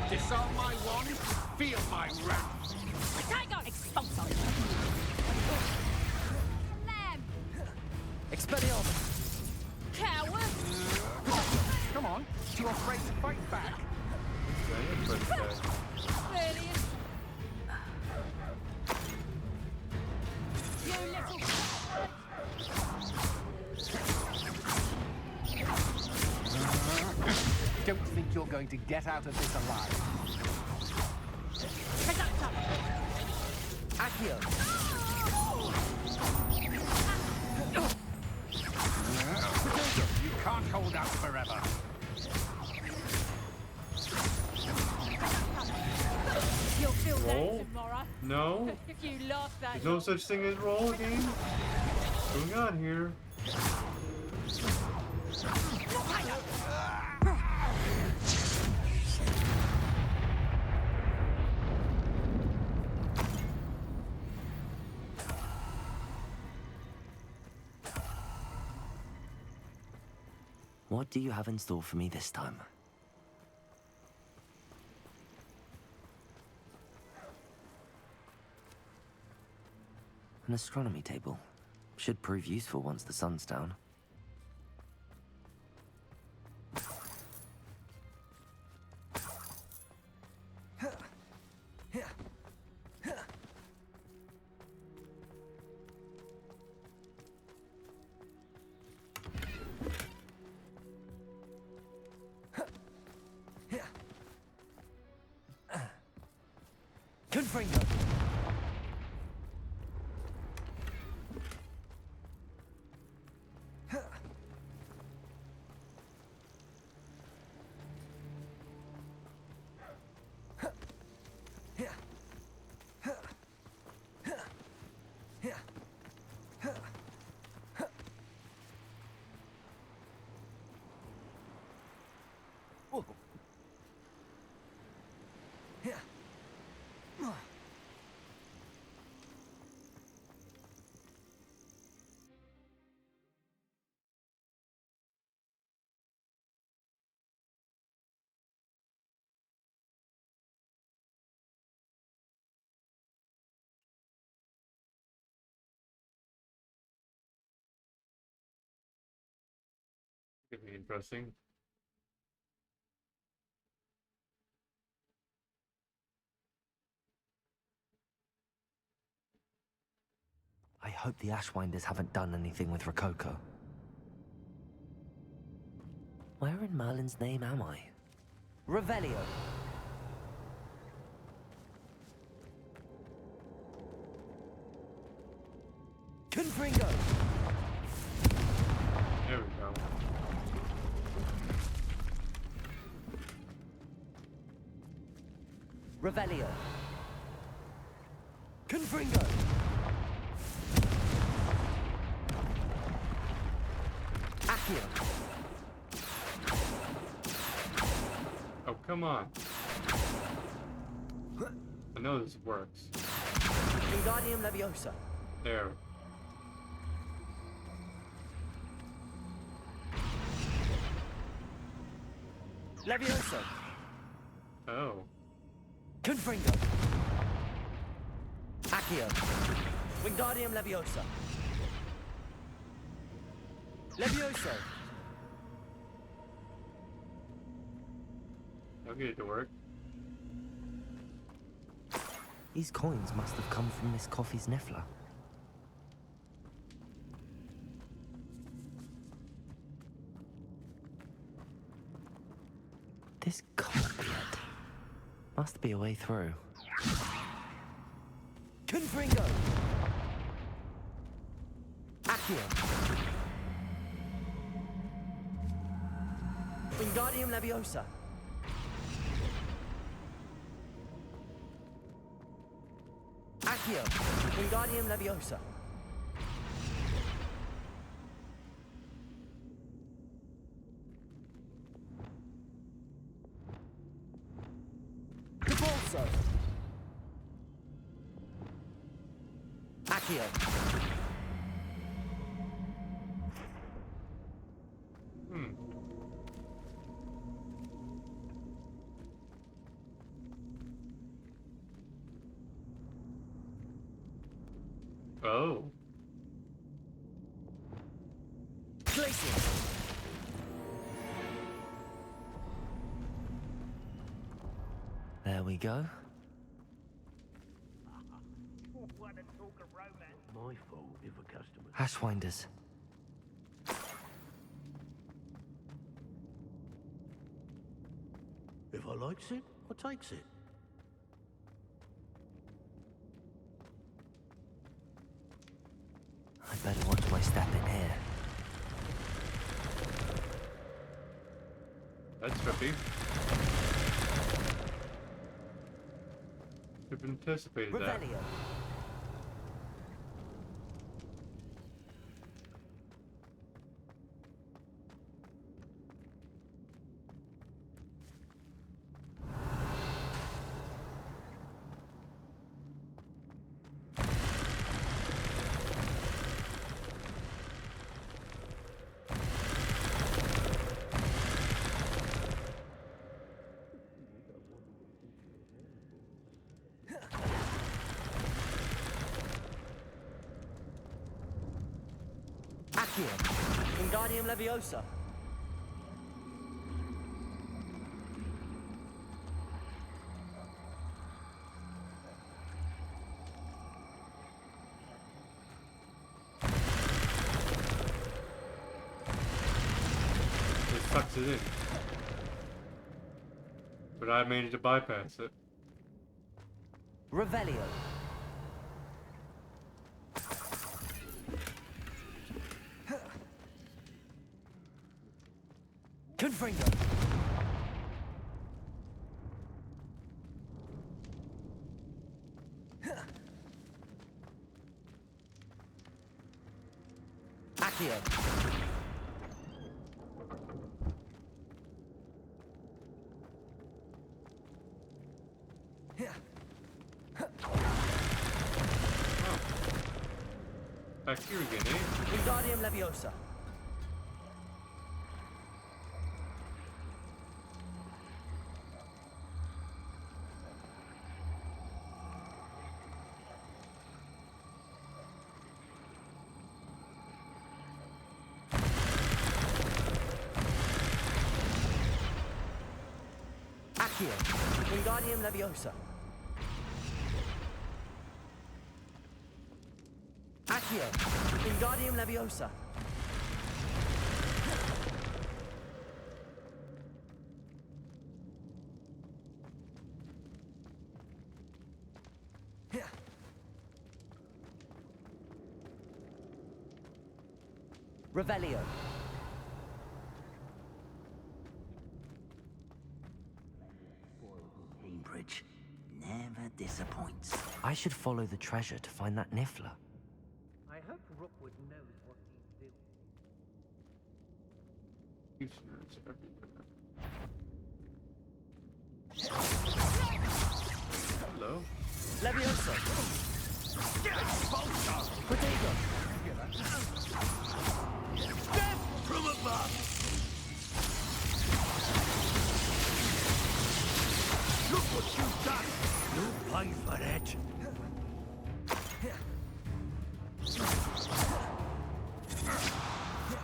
Disarm my wand, feel my wrath. Expelliarmus! Coward! Come on, you afraid to fight back? I am pretty bad. Really? You little... Don't think you're going to get out of this alive. Accio! You can't hold out forever. You'll feel Roll? that tomorrow. No? If you laugh that There's no such thing as roll game? What's going on here? What do you have in store for me this time? An astronomy table. Should prove useful once the sun's down. Confringo! Could be interesting. hope the Ashwinders haven't done anything with Rococo. Where in Merlin's name am I? Revelio! Confringo! There we go. Revelio! Confringo! Accio! Oh, come on. I know this works. Wingardium Leviosa! There. Levioso! Oh. Confringo! Accio! Wingardium Leviosa! Levioso! I'll get it to work. These coins must have come from Miss Coffee's Niffler. This can't be it. Must be a way through. Confringo! Accio! Wingardium Leviosa! Accio! Wingardium Leviosa! Repulso! Accio! Oh. Placing! There we go. My fault if a customer... Ashwinders. If I likes it, I takes it. I'd better watch my step in here. That's trippy. Should have anticipated that. Revelio. Accio! Wingardium Leviosa! It sucks it in. But I managed to bypass it. Revelio. Confringo. Accio. Back here again, eh? Wingardium Leviosa. Accio. Wingardium Leviosa. Accio, Wingardium Leviosa. Revelio. Cambridge never disappoints. I should follow the treasure to find that Niffler. I hope Rookwood knows what he's doing. Useless everywhere. Hello? Leviosa. Protego. Death from above! Look what you've done! You pay for that!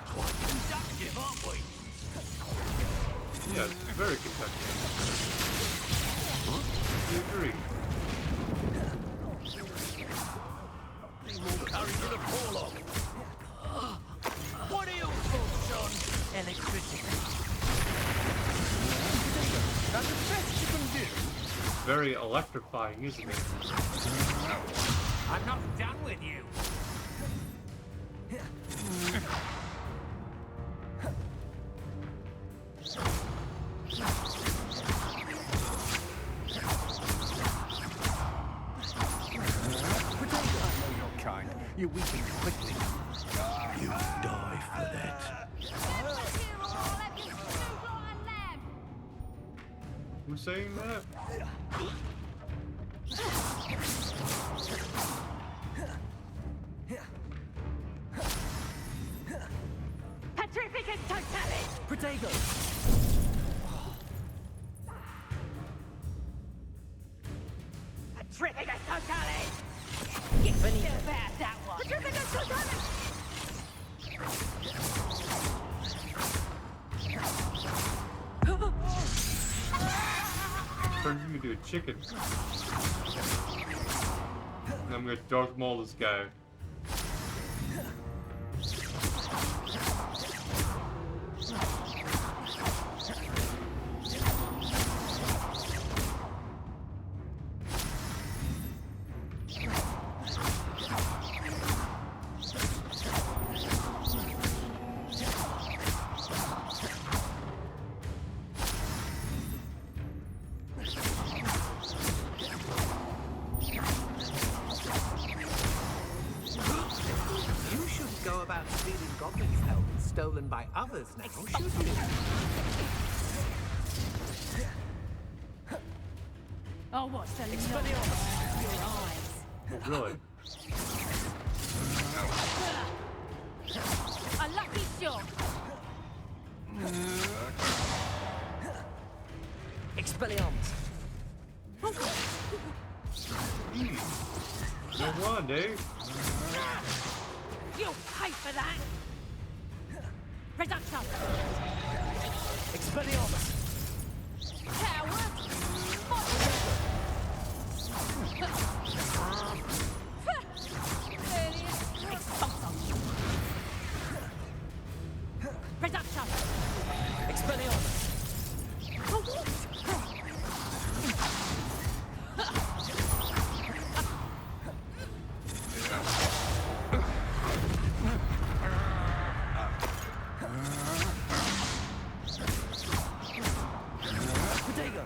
Quite conductive, aren't we? Yeah, it's very conductive. You agree? More courage to the forelock! What are your thoughts on electricity? That's the best you can do. Very electrifying, isn't it? I'm not done with you. You weaken quickly. You die for that. Who's saying that? Petrificus totalis! Protego. Petrificus totalis! Get Benito. bad that one! Petrificus totalis! Turns me into a chicken. And I'm gonna Darth Maul this guy. You shouldn't go about stealing goblins' help stolen by others now, should you? I'll watch the Expelliarmus. your eyes. Oh, really? A lucky shot. Expelliarmus. No one, Dave. You'll pay for that. Reduction. Expelliarmus. Coward. Reduction. Expelliarmus. Protego.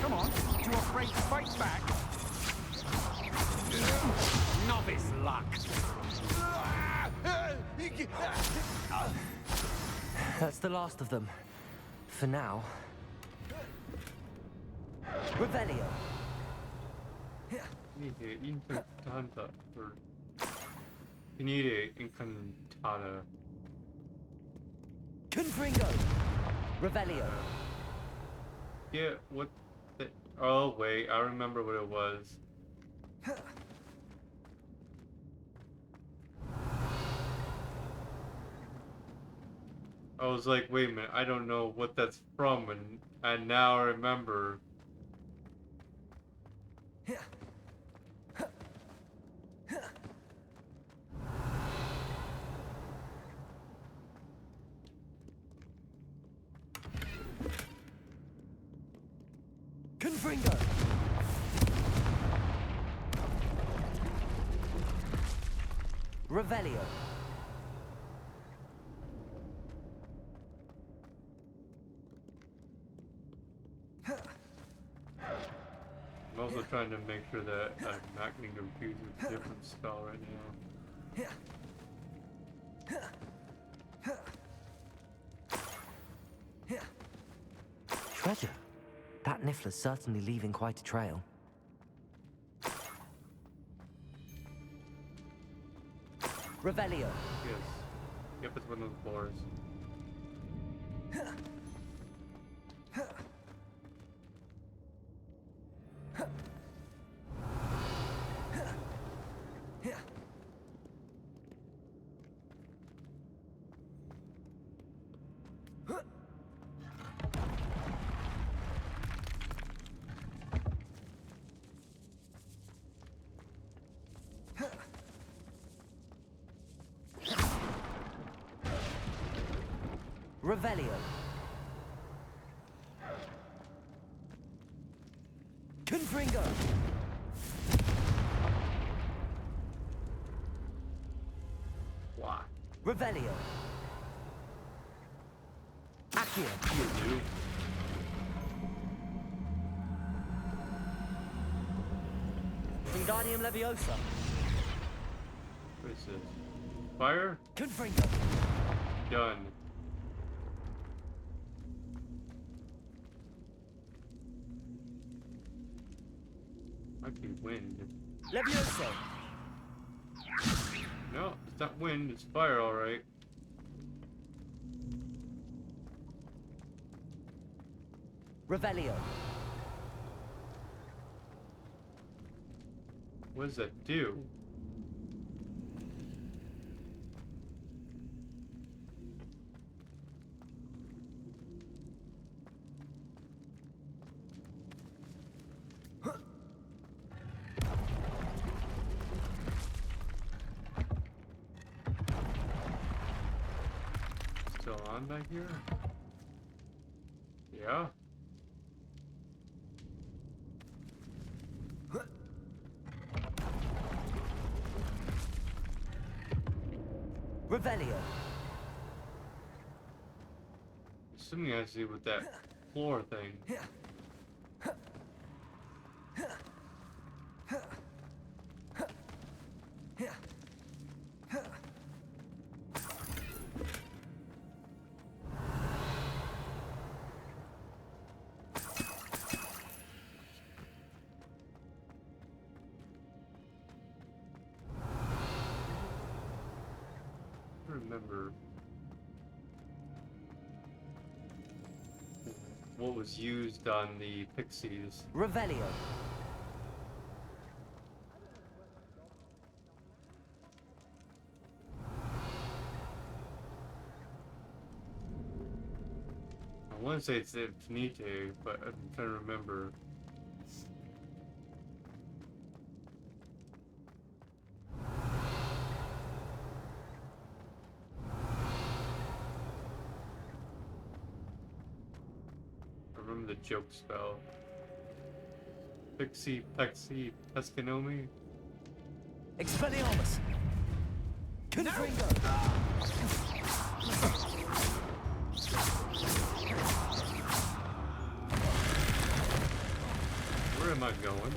Come on, too afraid to fight back? Novice luck. That's the last of them. For now. Revelio. Finite incantata. Or Finite incantata. Confringo. Revelio. Yeah, what the... Oh, wait, I remember what it was. I was like, wait a minute, I don't know what that's from, and now I remember. Confringo! Revelio. I'm also trying to make sure that I'm not getting confused with a different spell right now. Treasure? That Niffler's certainly leaving quite a trail. Revelio. Yes. Yep, it's one of those floors. Revelio. Confringo. What? Revelio. Accio. You. Wingardium Leviosa. What is this? Fire? Confringo. Done. Might be wind. Levioso. No, it's not wind, it's fire, alright. Revelio. What does that do? Still on back here? Yeah. Revelio. Assuming I see with that floor thing. Remember what was used on the pixies. Revelio. I want to say it's Infinite, but I'm trying to remember. I remember the joke spell. Pixie, Pexi, Pescanomi. Expelliarmus. Confringo. Where am I going?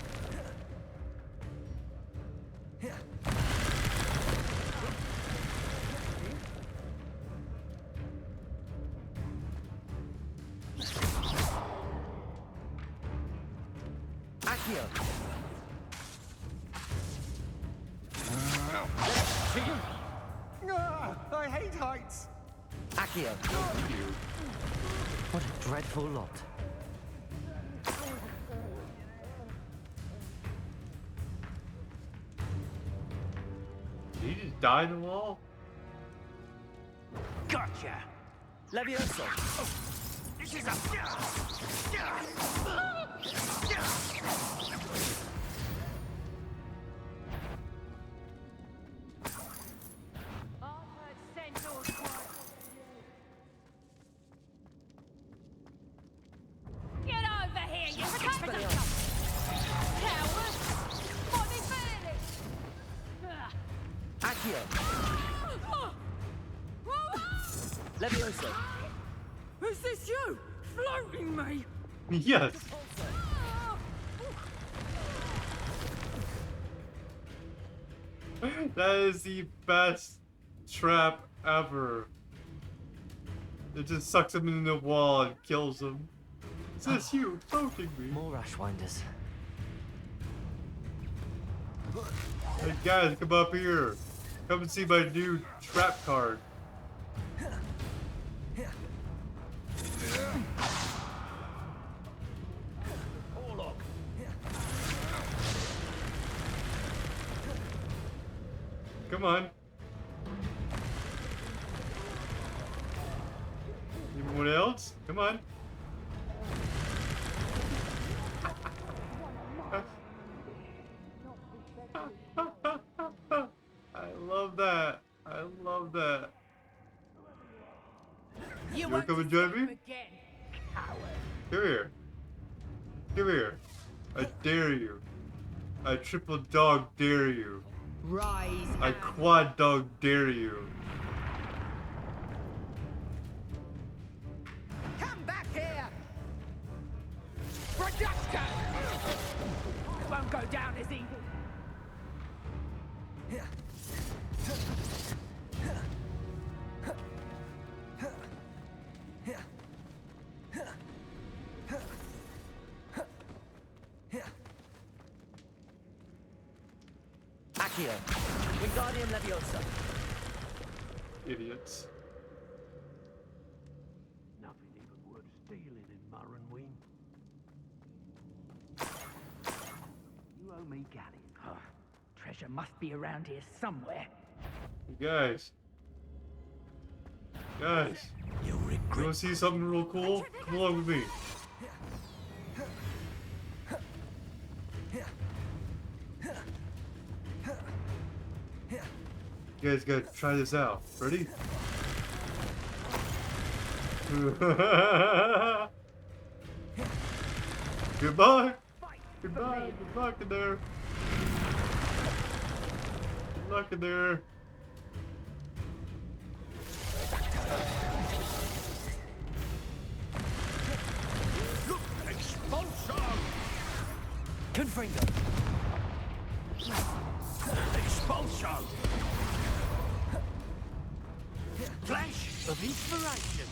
Accio. I hate heights. Accio. What a dreadful lot. Did he just die in the wall? Gotcha. Levioso. This is a... Get over here, you Expelliarmus. Levioso. Is this you? Floating me? Yes. That is the best trap ever. It just sucks him into the wall and kills him. Is this you floating me? More Ashwinders. Hey guys, come up here. Come and see my new trap card. Come on. Anyone else? Come on. I love that. I love that. You wanna come and join me? Come here. Come here. I dare you. I triple dog dare you. Rise. I quad dog dare you. Come back here! Reduction! It won't go down as easy. Accio. Wingardium Leviosa. Idiots. Nothing even worth stealing in Marunween. You owe me galley. Oh, treasure must be around here somewhere. You guys. Guys. You wanna see something real cool? Come along with me. You guys gotta try this out. Ready? Goodbye. Goodbye. Good luck in there. Good luck in there. Expulsion! Confringo. Expulsion! Flash of inspiration!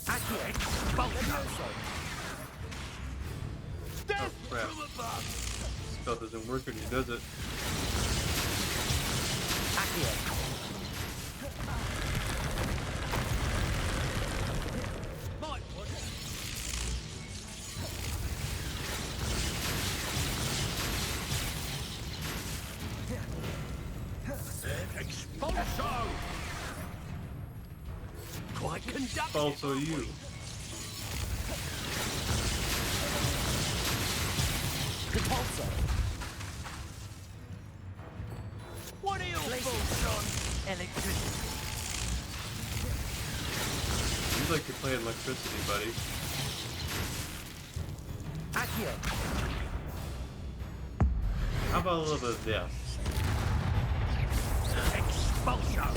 Accio! Expulsion! Oh crap. Spell doesn't work when he does it. Accio! Quite conductive. Also you. Compulso. What are your thoughts on electricity? You like to play electricity, buddy. Accio. How about a little bit of this? Expulsion.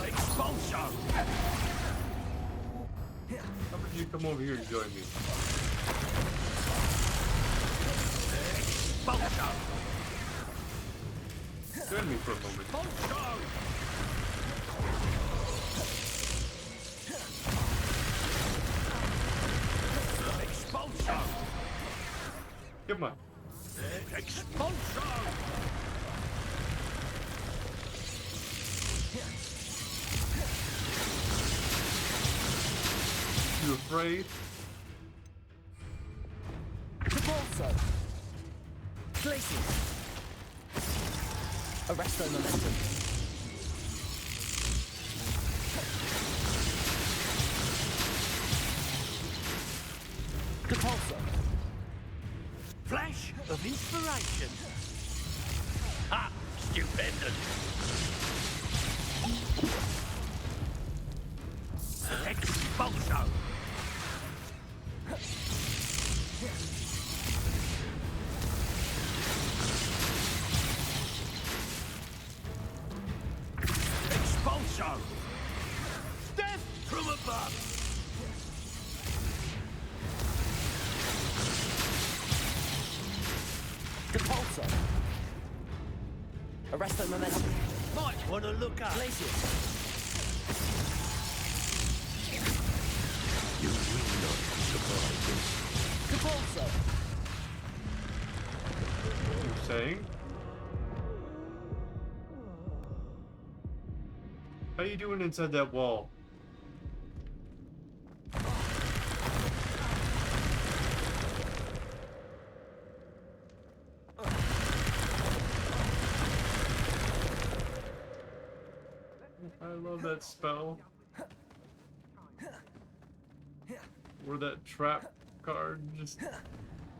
Expulsion. How about you come over here and join me? Expulsion. Join me for a moment. Expulsion. Come on. Expulsion. You afraid? Compulso. Glacier. Arresto momentum. Compulso. Flash of inspiration. Ha! Stupendous. Expulso. Arresto momentum. Might want to look up. Glacius. You will not be surprised. Capulso. You're saying? How you doing inside that wall? I love that spell. Or that trap card, just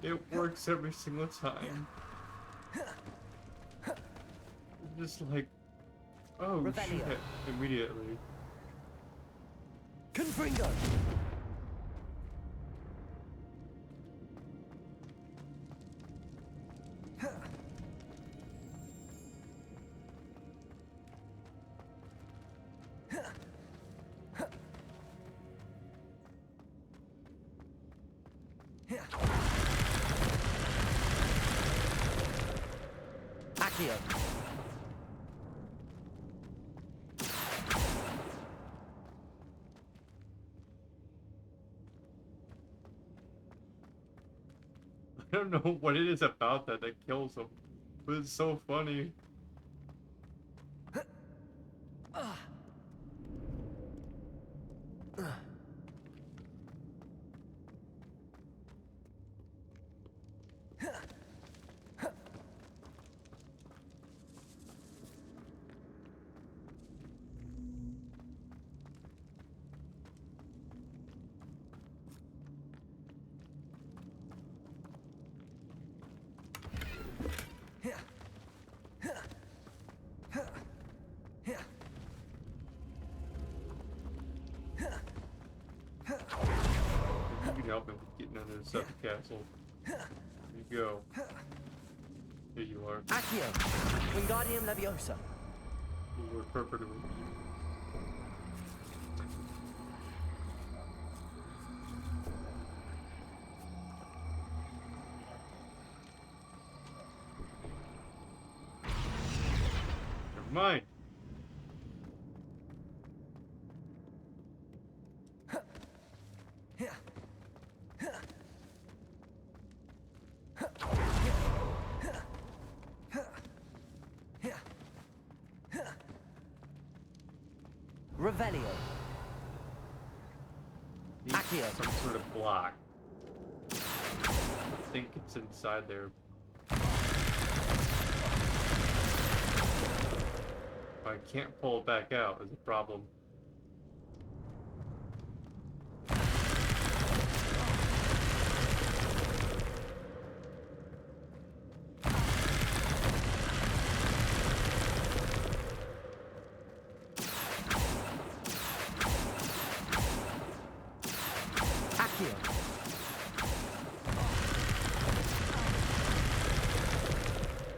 it works every single time. Just like, oh Revelio. shit, immediately. Confringo. Accio. I don't know what it is about that kills him, but it's so funny. You can help him with getting under the Suffolk Castle. There you go. Here you are. Accio. Wingardium Leviosa. You were perfectly. Never mind. Revelio. Needs Accio. some sort of block. I think it's inside there. If I can't pull it back out, is a problem.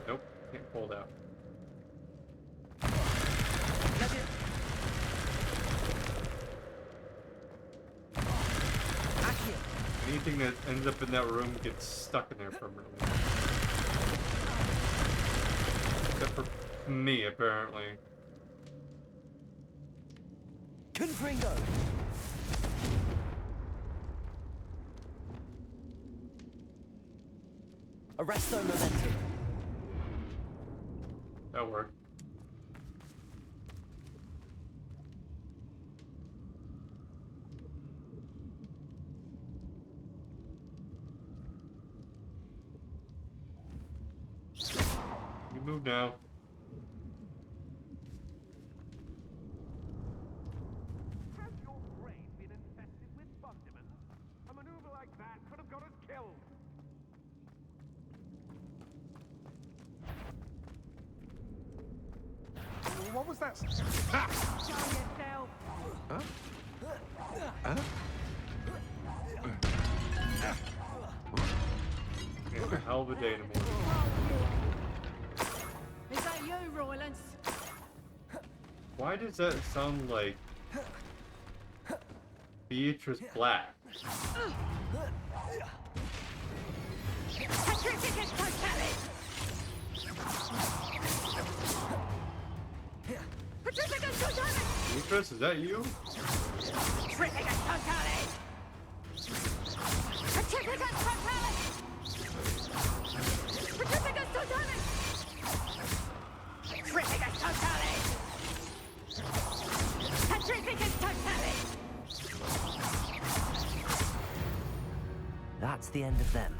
Nope, can't pull it out. Anything that ends up in that room gets stuck in there permanently. Except for me, apparently. Confringo. Arresto momentum. That worked. You move now. Has your brain been infested with bug demons? A maneuver like that could have got us killed. What was that? Show yourself. Huh? Huh? It's a hell of a day in the morning. Is that you, Roylance? Why does that sound like Beatrice Black? Chris, is that you? Triplicus Totalis! Triplicus Totalis! Triplicus Totalis! Triplicus Totalis! Triplicus Totalis! That's the end of them.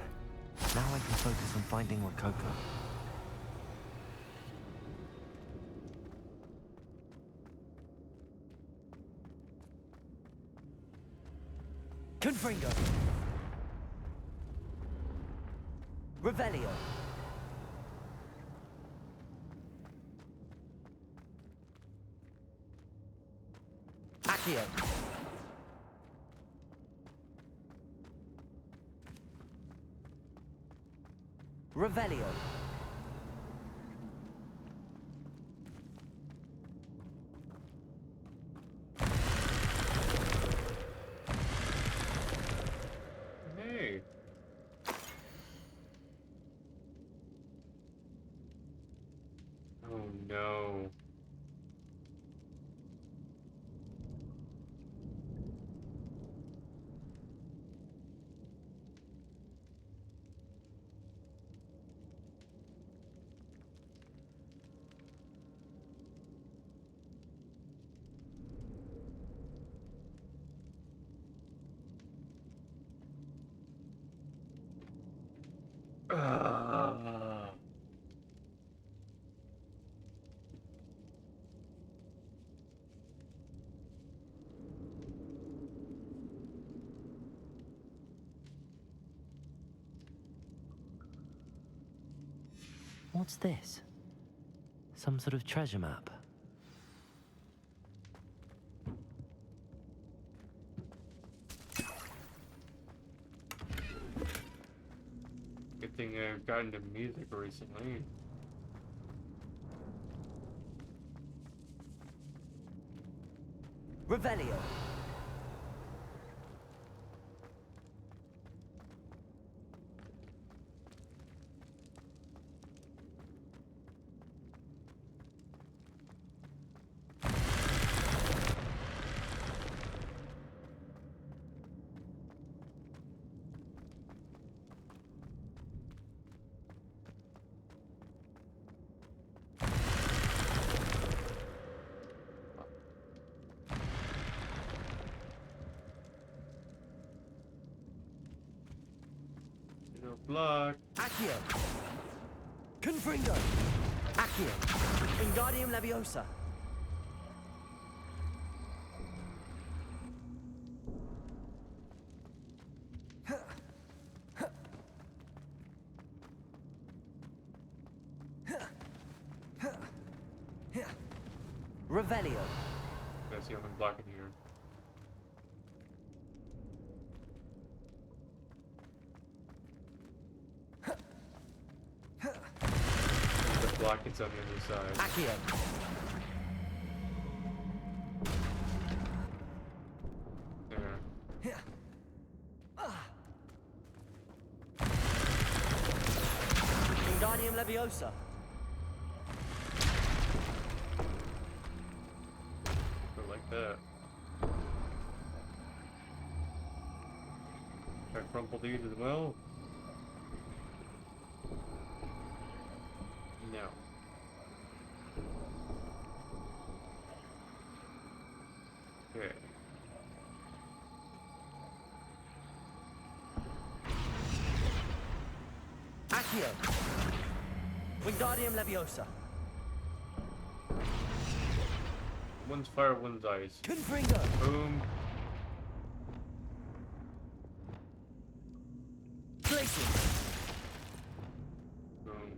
Now I can focus on finding Rococo. Confringo. Revelio. Accio. Revelio. Hey. Oh no. What's this? Some sort of treasure map? Good thing I've gotten into music recently. Revelio. Block. Accio. Confringo. Accio. Wingardium Leviosa. Revelio. That's the only block in here. The block is on the other side. Accio. There. Wingardium Leviosa. Go like that. I crumple these as well. No. Okay. Accio. Wingardium Leviosa. One's fire, one's ice. Confringo. Boom. Glacier. Boom.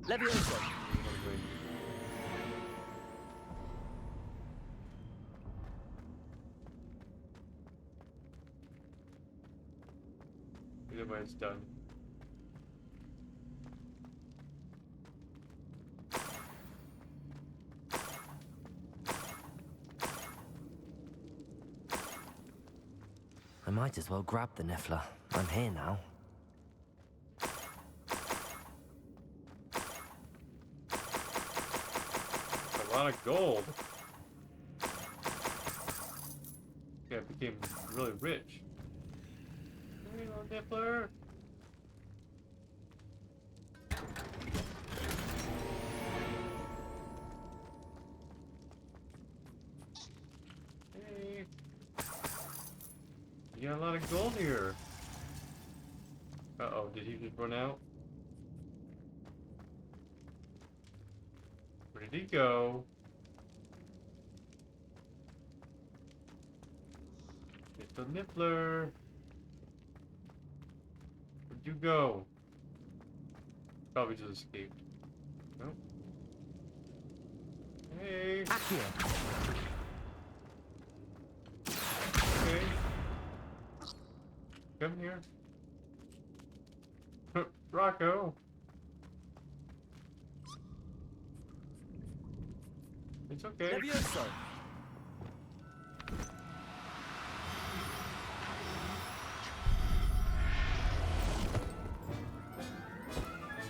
Leviosa. Either way, it's done. I might as well grab the Niffler. I'm here now. lot of gold. Yeah, I became really rich. Hey, little nippler. Hey. You got a lot of gold here. Uh-oh, did he just run out? Where did he go? Little nippler. Where'd you go? Probably just escaped. Nope. Hey. Okay. Come here. Rocco. It's okay. Levioso.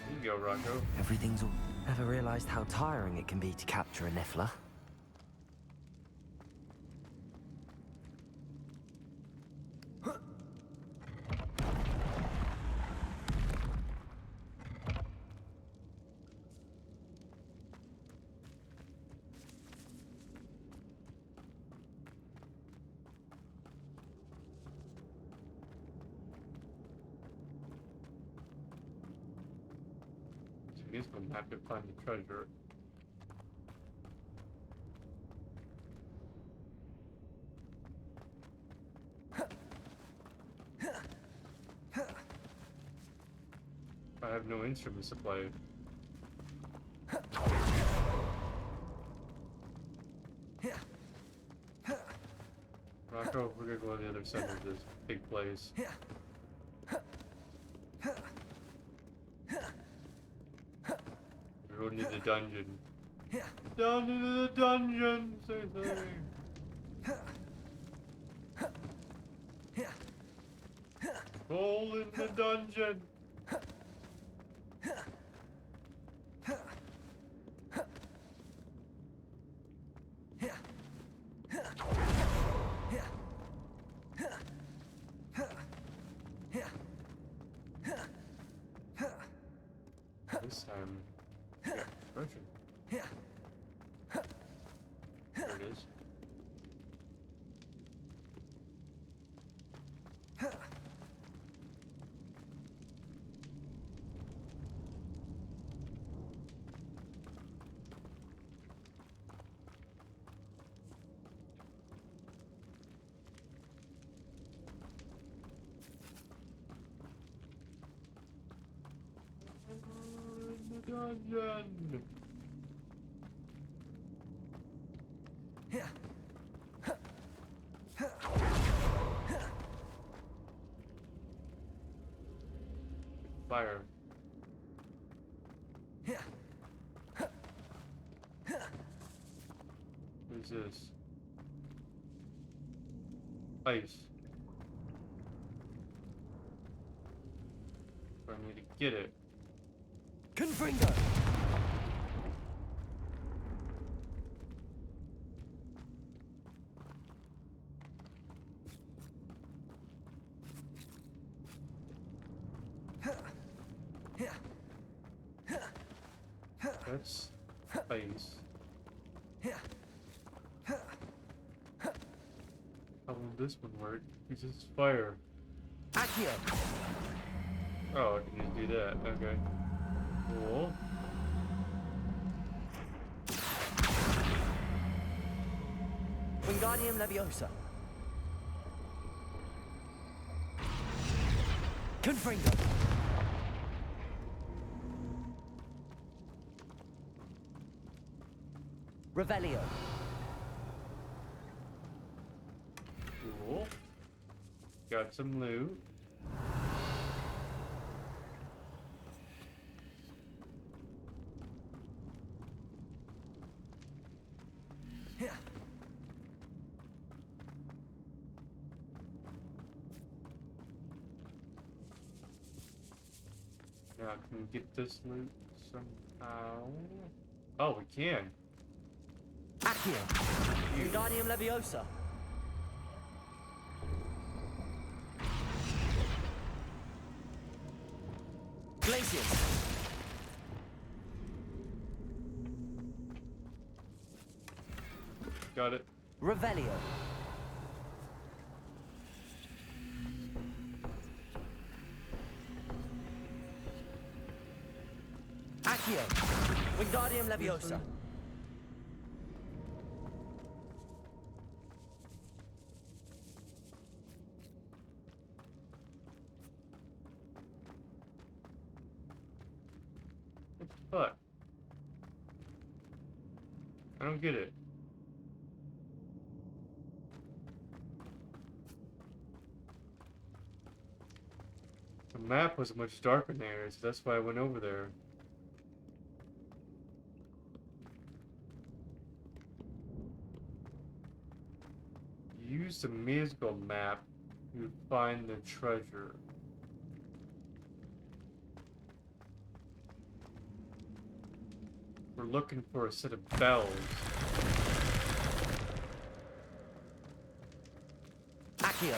Here you go, Rocco. Everything's all... Never realized how tiring it can be to capture a Niffler. I guess we'll have to find the treasure. I have no instrument supply. Rocco, we're gonna go on the other side of this big place. We're going to the dungeon. Down into the dungeon, say something. Hole in the dungeon. This time, treasure. There it is. Dungeon. Fire. Who's this? Ice. I need to get it. Confringo. That's ice. How will this one work? Because it's fire. Accio. Oh, I can just do that. Okay. Cool. Wingardium Leviosa. Confringo. Revelio. Cool. Got some loot. Now, can we get this loot somehow? Oh, we can. Accio. Wingardium Leviosa. Glacius. Got it. Revelio. Accio. Wingardium Leviosa. What the fuck? I don't get it. The map was much darker there, so that's why I went over there. Use the musical map, you find the treasure. We're looking for a set of bells. Accio.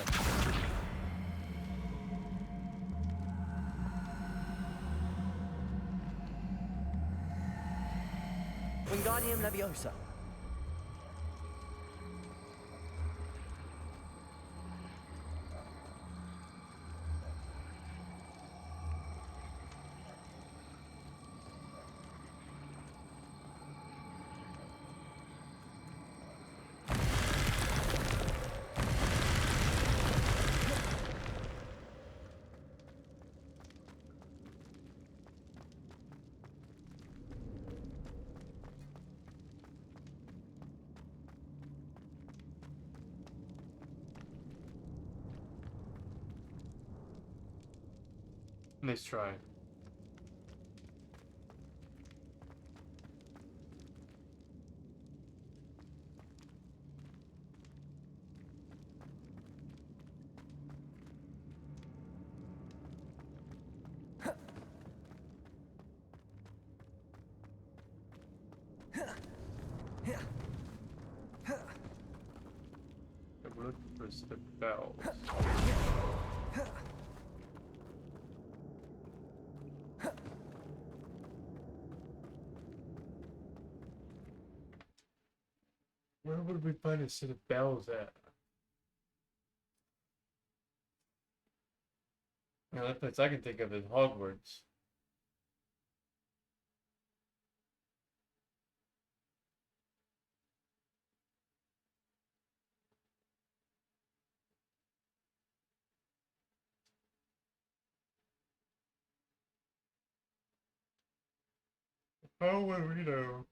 Wingardium Leviosa. Nice try. We're looking for a set of bells. Where would we find a set of bells at? The only place I can think of is Hogwarts. How would we know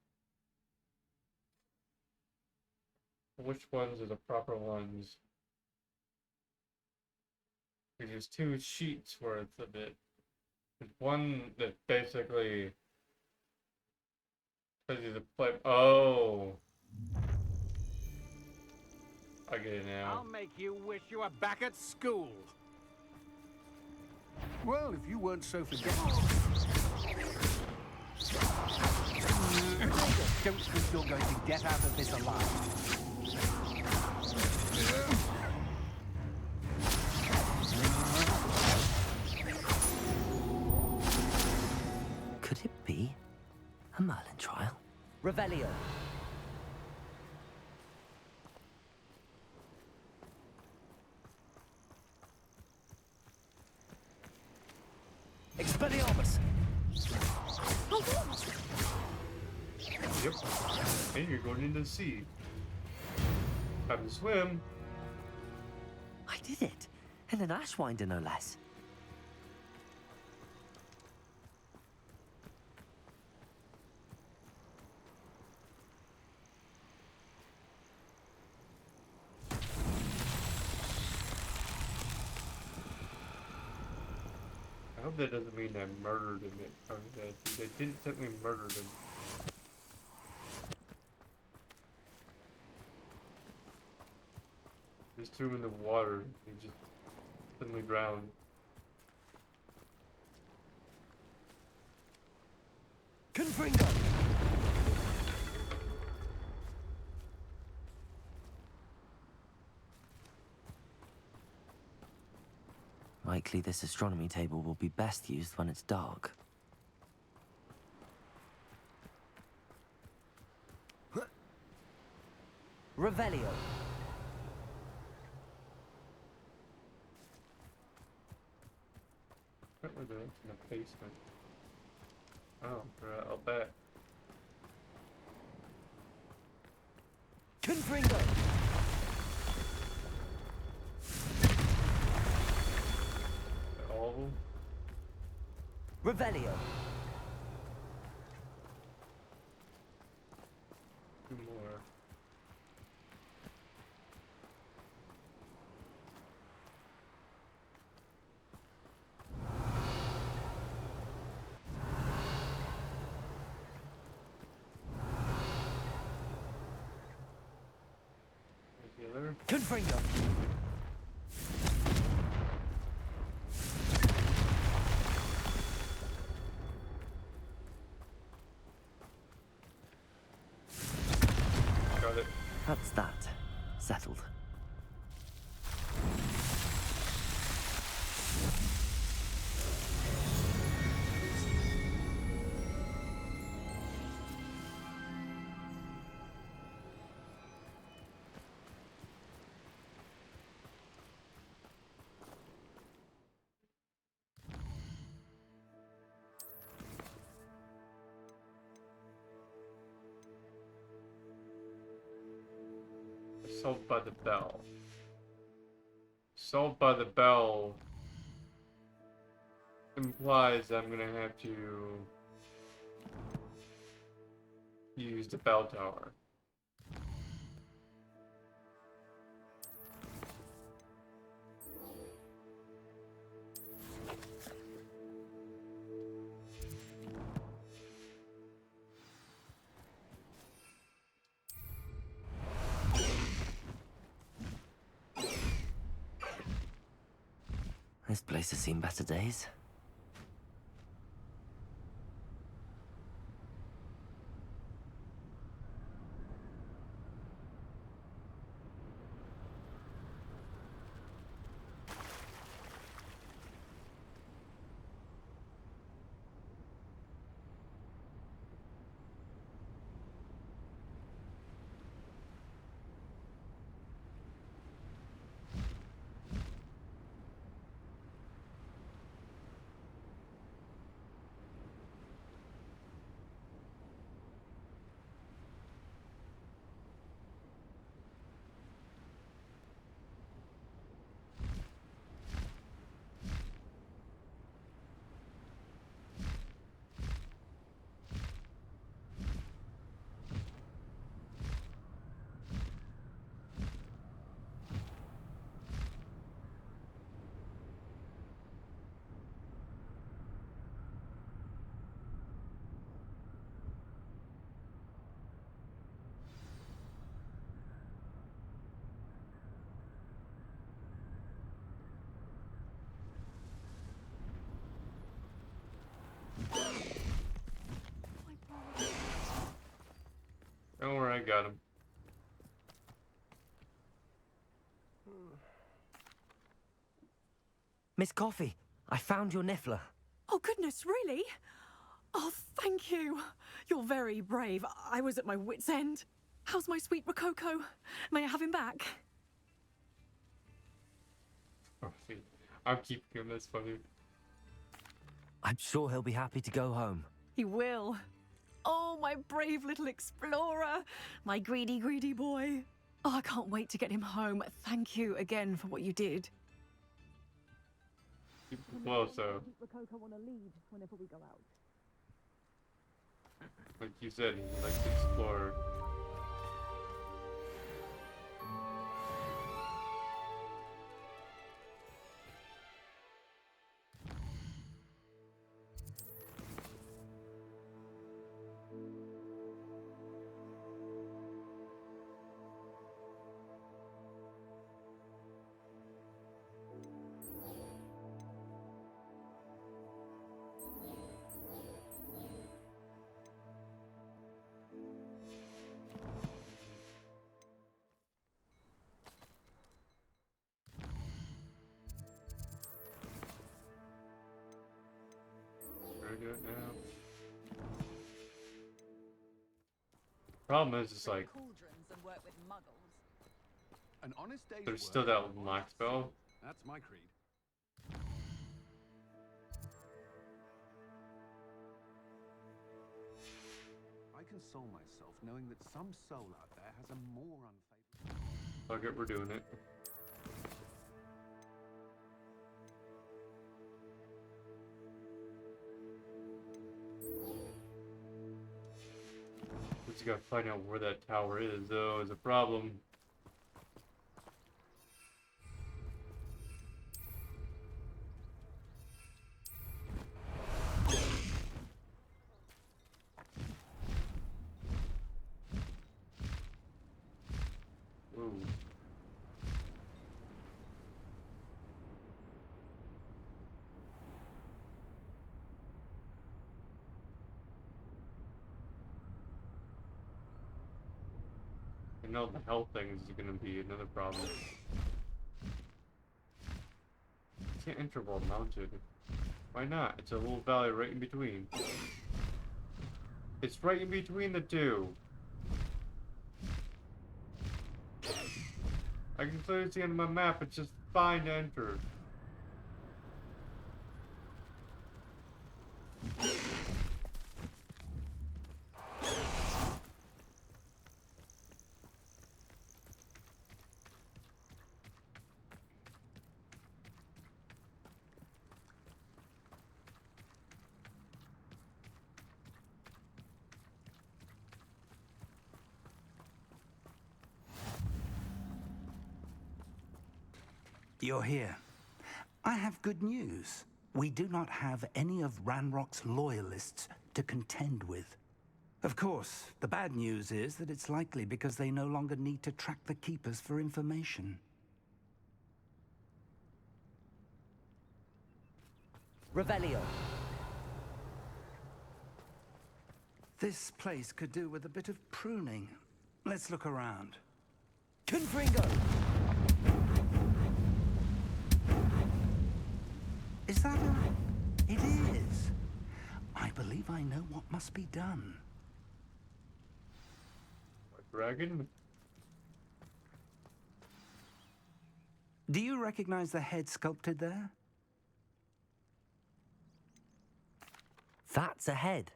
which ones are the proper ones? Because there's two sheets worth of it. There's one that basically tells you to play. Oh, I get it now. I'll make you wish you were back at school. Well, if you weren't so forgetful. Don't think you're going to get out of this alive. Could it be a Merlin trial? Revelio. Expelliarmus. Yep. And you're going into the sea. Have to swim. I did it. And an Ashwinder, no less. I hope that doesn't mean I murdered him. They didn't technically murder him. Just threw him in the water. He just suddenly drowned. Confringo. likely this astronomy table will be best used when it's dark. Revelio. What was it in the basement? Oh, right, I'll bet. Confringo. All of them? Revelio. Two more. Regular. Confringo. Got it. That's that. Settled. Assault by the bell. Assault by the bell implies I'm gonna have to use the bell tower. This place has seen better days. Don't worry, I got him. Miss Coffee, I found your Niffler. Oh, goodness, really? Oh, thank you. You're very brave. I was at my wit's end. How's my sweet Rococo? May I have him back? Oh, see, I'm keeping him. That's funny. I'm sure he'll be happy to go home. He will. Oh, my brave little explorer. My greedy, greedy boy. Oh, I can't wait to get him home. Thank you again for what you did. Well, so, Rococo on a lead whenever we go out. like you said, he likes to explore. do it now. Problem is, it's like Cauldrons and work with muggles. An honest day's there's work still that for lock spell. That's my creed. I console myself knowing that some soul out there has a more unfavorable. Fuck it, we're doing it. We just gotta find out where that tower is, though, is a problem. Ooh. I know the health thing is gonna be another problem. Can't enter while mounted. Why not? It's a little valley right in between. It's right in between the two. I can clearly see on my map, it's just fine to enter. You're here. I have good news. We do not have any of Ranrock's loyalists to contend with. Of course, the bad news is that it's likely because they no longer need to track the Keepers for information. Revelio. This place could do with a bit of pruning. Let's look around. Confringo! Is that a... It is. I believe I know what must be done. Dragon? Do you recognize the head sculpted there? That's a head.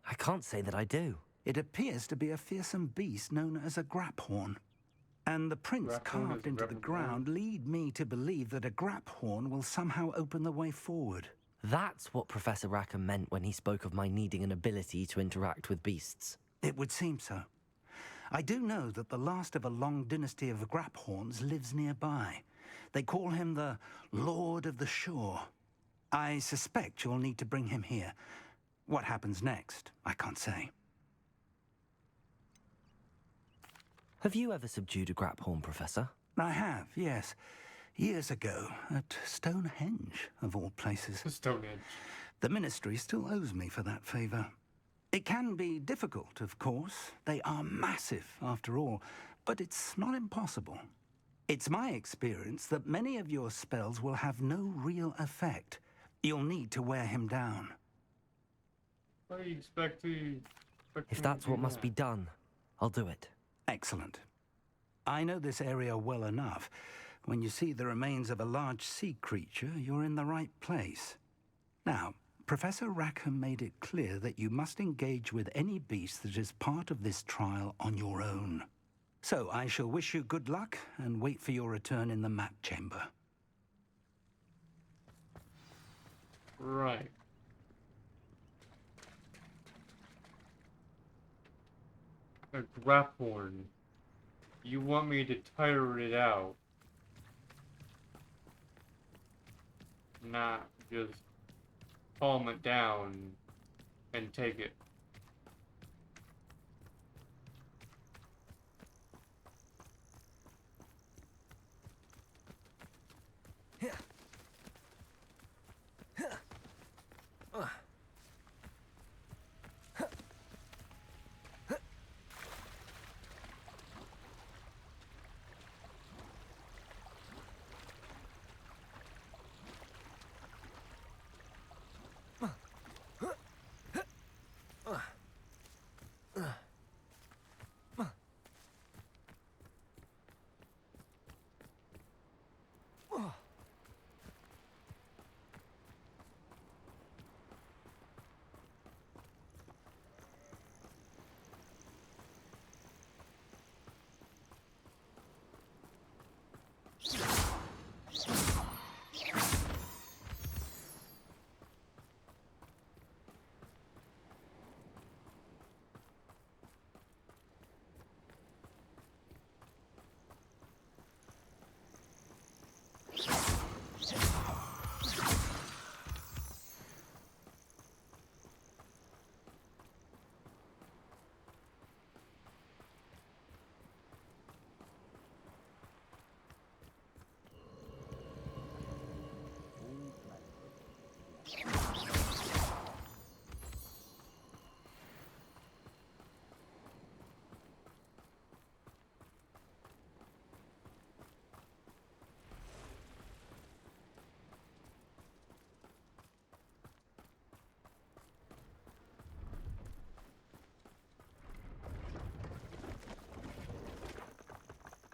I can't say that I do. It appears to be a fearsome beast known as a graphorn. And the prints carved into the ground lead me to believe that a graphorn will somehow open the way forward. That's what Professor Rackham meant when he spoke of my needing an ability to interact with beasts. It would seem so. I do know that the last of a long dynasty of graphorns lives nearby. They call him the Lord of the Shore. I suspect you'll need to bring him here. What happens next, I can't say. Have you ever subdued a graphorn, Professor? I have, yes. Years ago, at Stonehenge, of all places. Stonehenge. The Ministry still owes me for that favor. It can be difficult, of course. They are massive, after all, but it's not impossible. It's my experience that many of your spells will have no real effect. You'll need to wear him down. What do you expect to... If that's what must be done, I'll do it. Excellent. I know this area well enough. When you see the remains of a large sea creature, you're in the right place. Now, Professor Rackham made it clear that you must engage with any beast that is part of this trial on your own. So I shall wish you good luck and wait for your return in the map chamber. Right. A graphorn. You want me to tire it out. Not just calm it down and take it.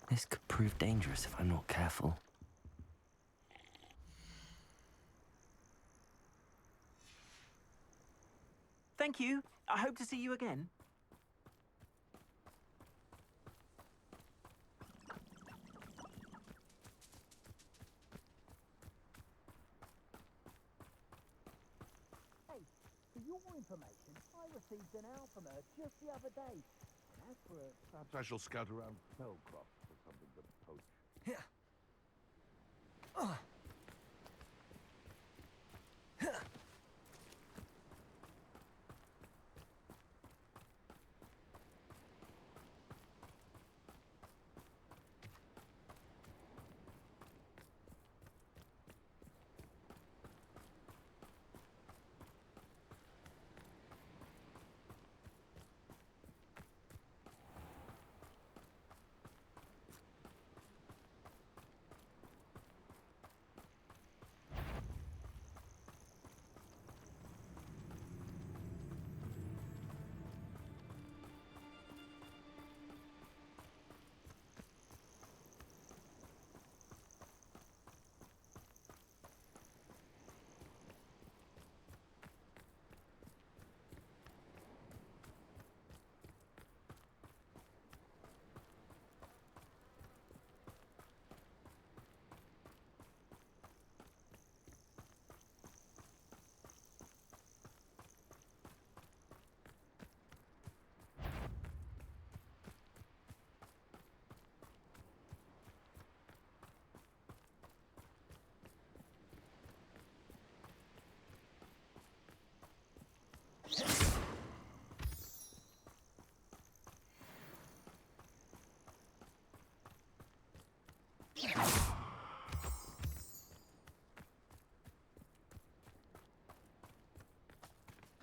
This could prove dangerous if I'm not careful. Thank you. I hope to see you again. Hey, for your information, I received an out from her just the other day. And as for a... Perhaps I shall scout around Fellcroft for something to poach. Yeah.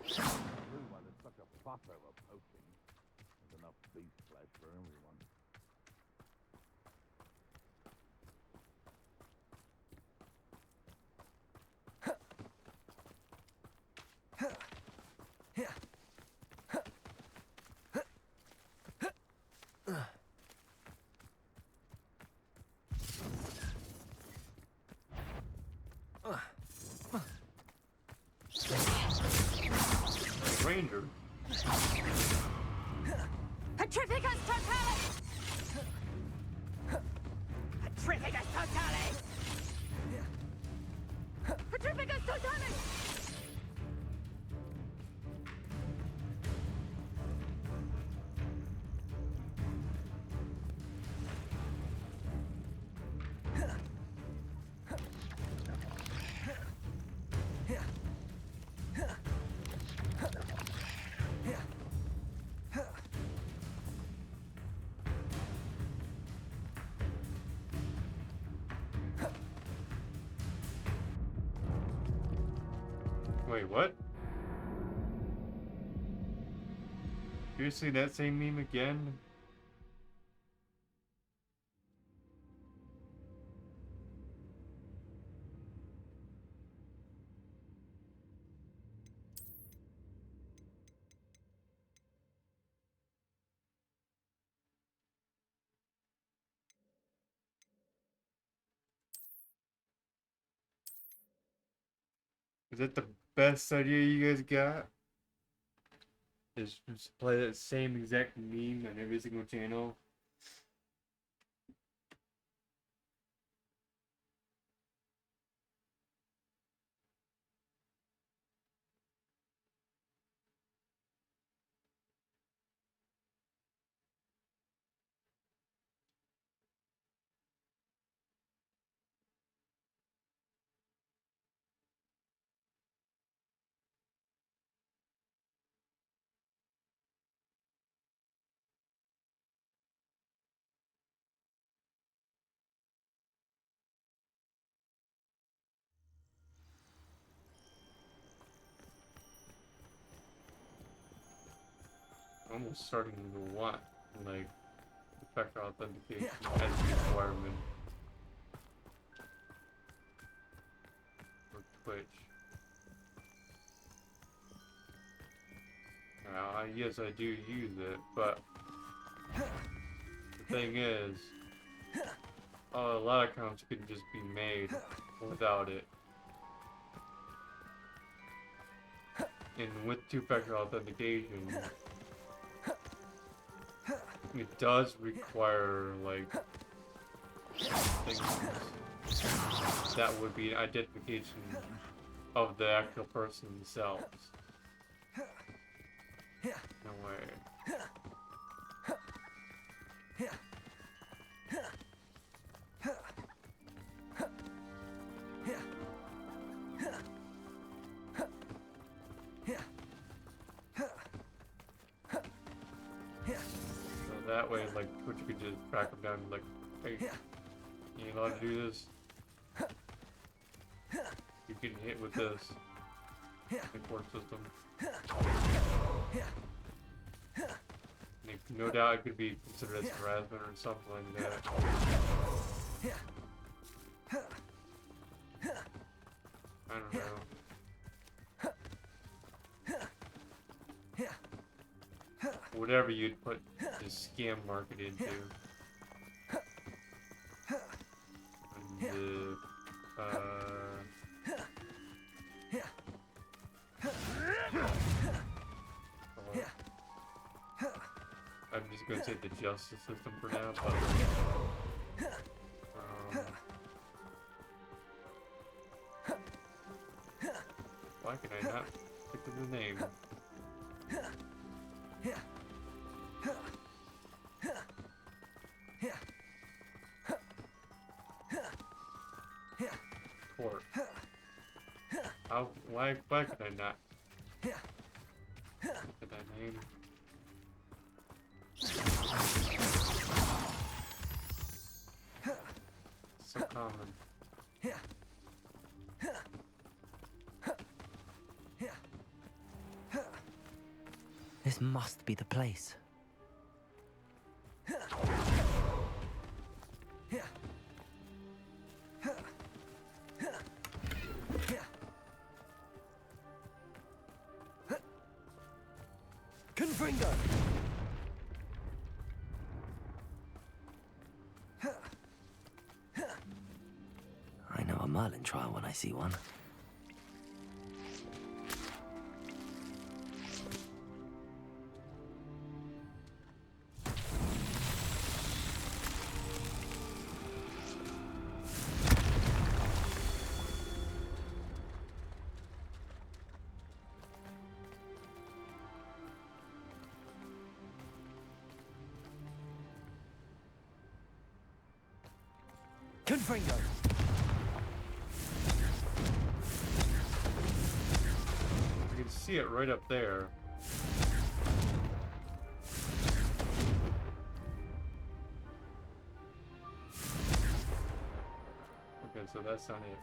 Everyone is such a fuss over poaching. There's enough beast flesh for everyone. Ranger. Petrificus totalis! Petrificus totalis! Petrificus totalis! Wait, what? Seriously, that same meme again? Is that the best idea you guys got? Is just play that same exact meme on every single channel? almost starting to want, like, two-factor authentication as a requirement for Twitch. Now, yes, I do use it, but the thing is, a lot of accounts can just be made without it. And with two-factor authentication, it does require, like, things that would be an identification of the actual person themselves. No way. So that way, like, Twitch could just track them down and be like, hey, you ain't allowed to do this. You get hit with this. Import system. And no doubt it could be considered as harassment or something like that. I don't know. Whatever you'd put this scam market into. And, I'm just gonna say the justice system for now, but why can I not think of the name? Court. How? Why can I not think of that name? So common. This must be the place. Confringo! I know a Merlin trial when I see one. Confringo! You can see it right up there. Okay, so that's not it.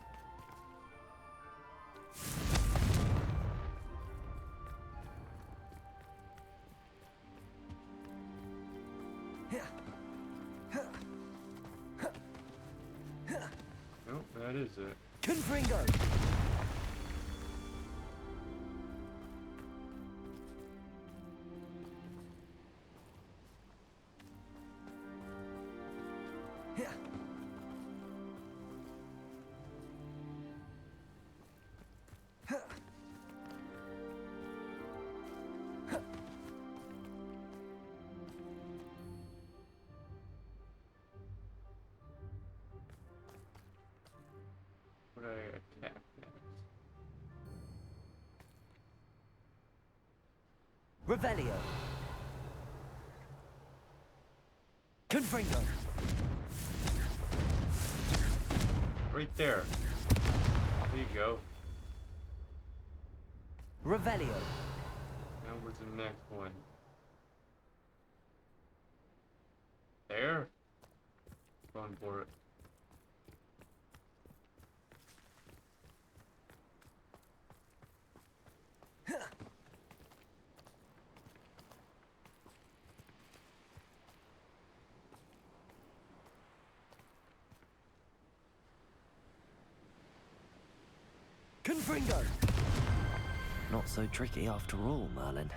Nope, that is it. Confringo! Would I attack next? Revelio! Confringo! Right there. There you go. Revelio! Now where's the next one? There? Going for it. Confringo! Not so tricky after all, Merlin.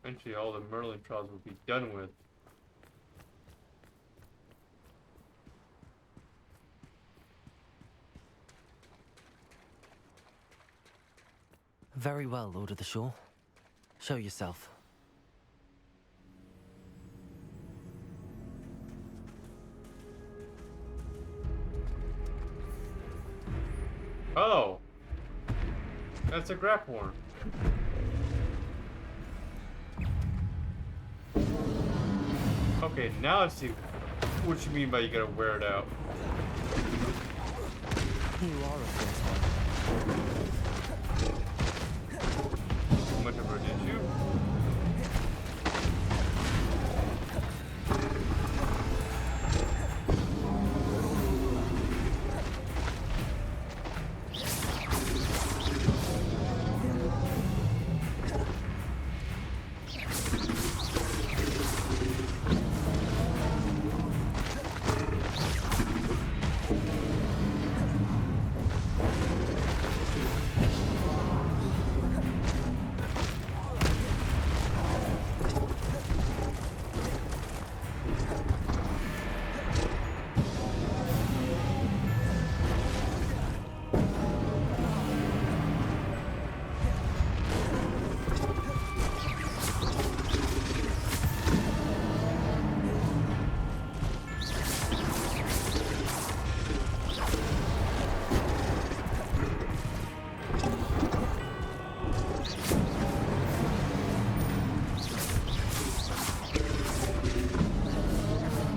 Eventually all the Merlin trials will be done with. Very well, Lord of the Shore. Show yourself. Oh! That's a grap horn. Okay, now I see what you mean by you gotta wear it out. You are a first Much of her, did you?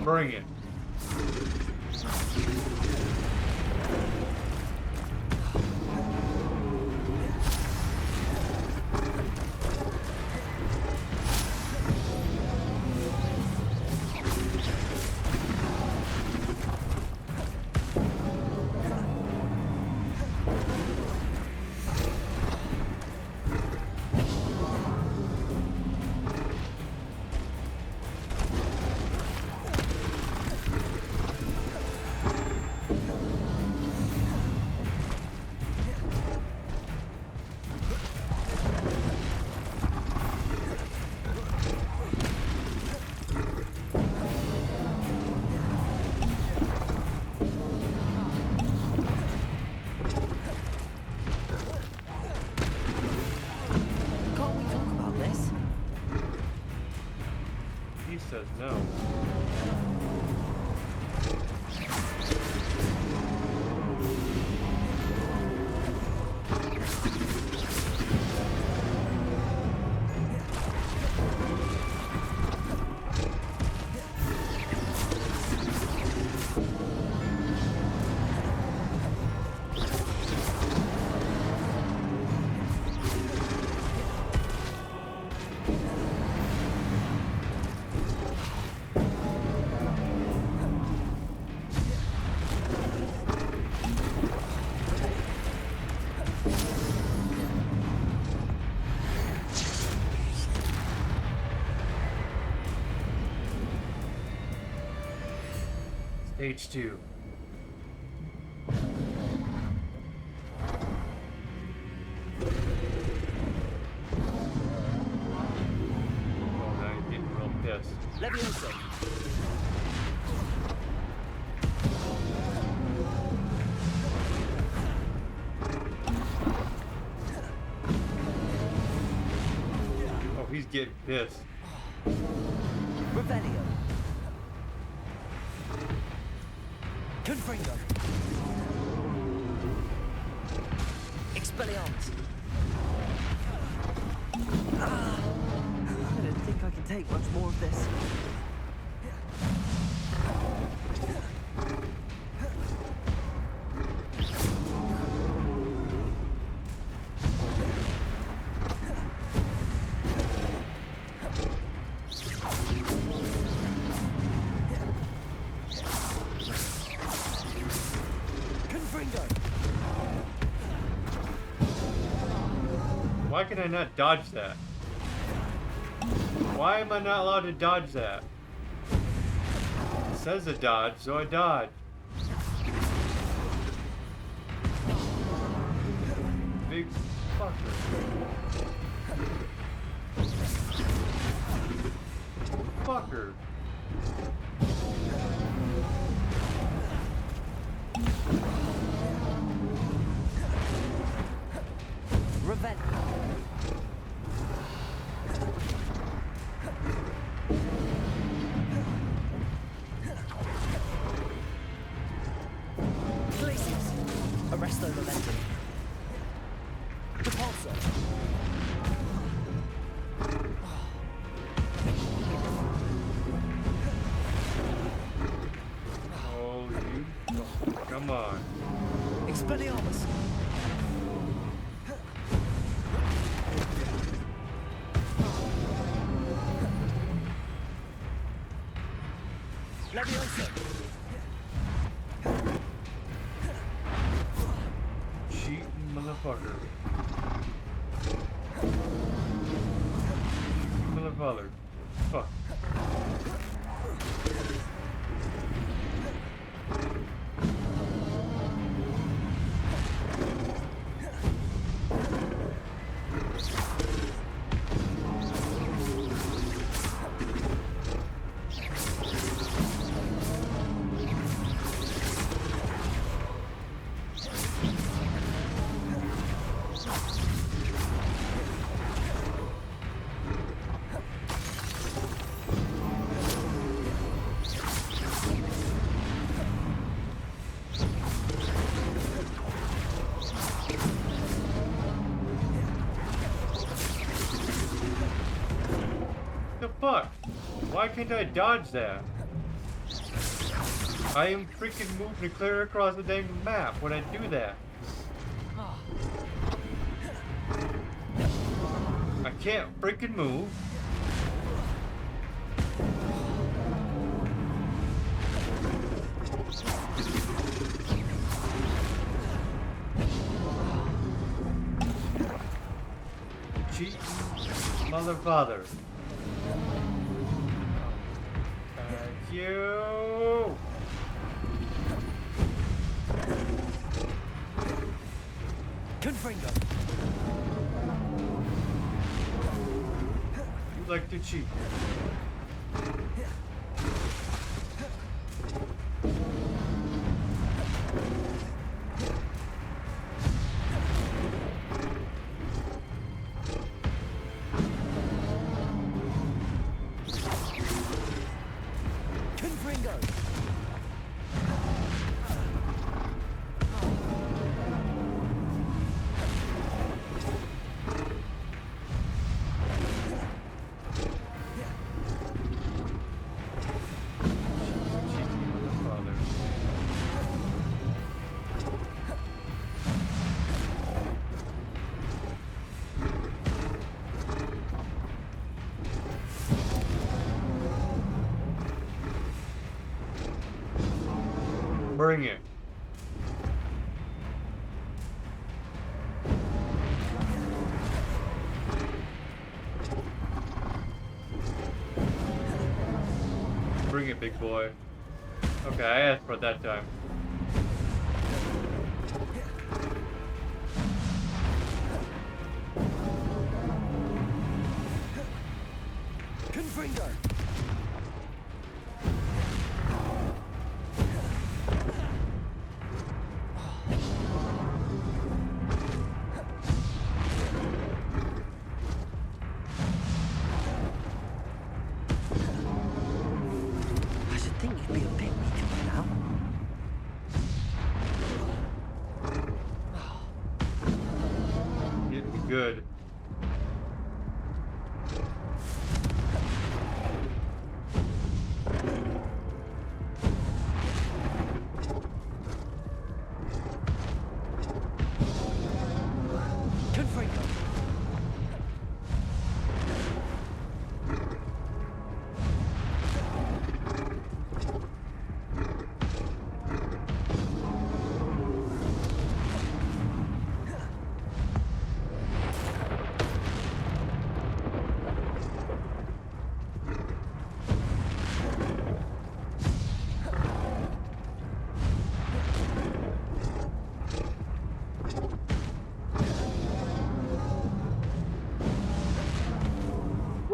Bring it. Says no. Stage 2. Oh, now you're getting real pissed. Leviosa. Oh, he's getting pissed. Revelio. Confringo. Expelliarmus. I don't think I can take much more of this. Why can I not dodge that? Why am I not allowed to dodge that? It says to dodge, so I dodge. Big fucker. Fucker. Revenge. Glacius. Arresto Momentum. Repulsor. Oh, you. Come on. Expelliarmus. Leviosa. Cheating motherfucker. Motherfucker. Fuck. The fuck? Why can't I dodge that? I am freaking moving clear across the dang map when I do that. I can't freaking move. Cheating mother father. Thank you. Confringo. You like to cheat. Confringo. Bring it. Bring it, big boy. Okay, I asked for it that time. Confringo. I should think you'd be a bit weaker by now. Getting good. Confringo.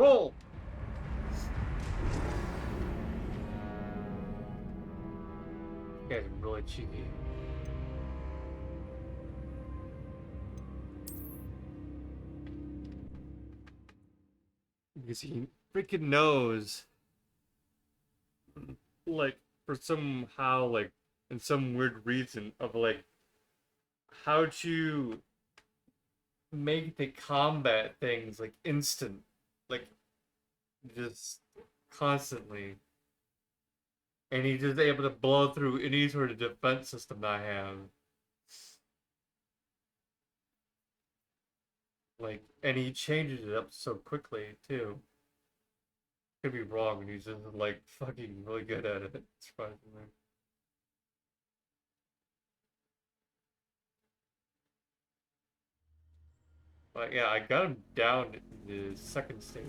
Roll! You guys are really cheeky. Because he freaking knows, like, for somehow, like, in some weird reason of, like, how to make the combat things, like, instant. Like, just constantly. And he's just able to blow through any sort of defense system I have. Like, and he changes it up so quickly, too. Could be wrong, and he's just, like, fucking really good at it, surprisingly. But yeah, I got him down in the second stage.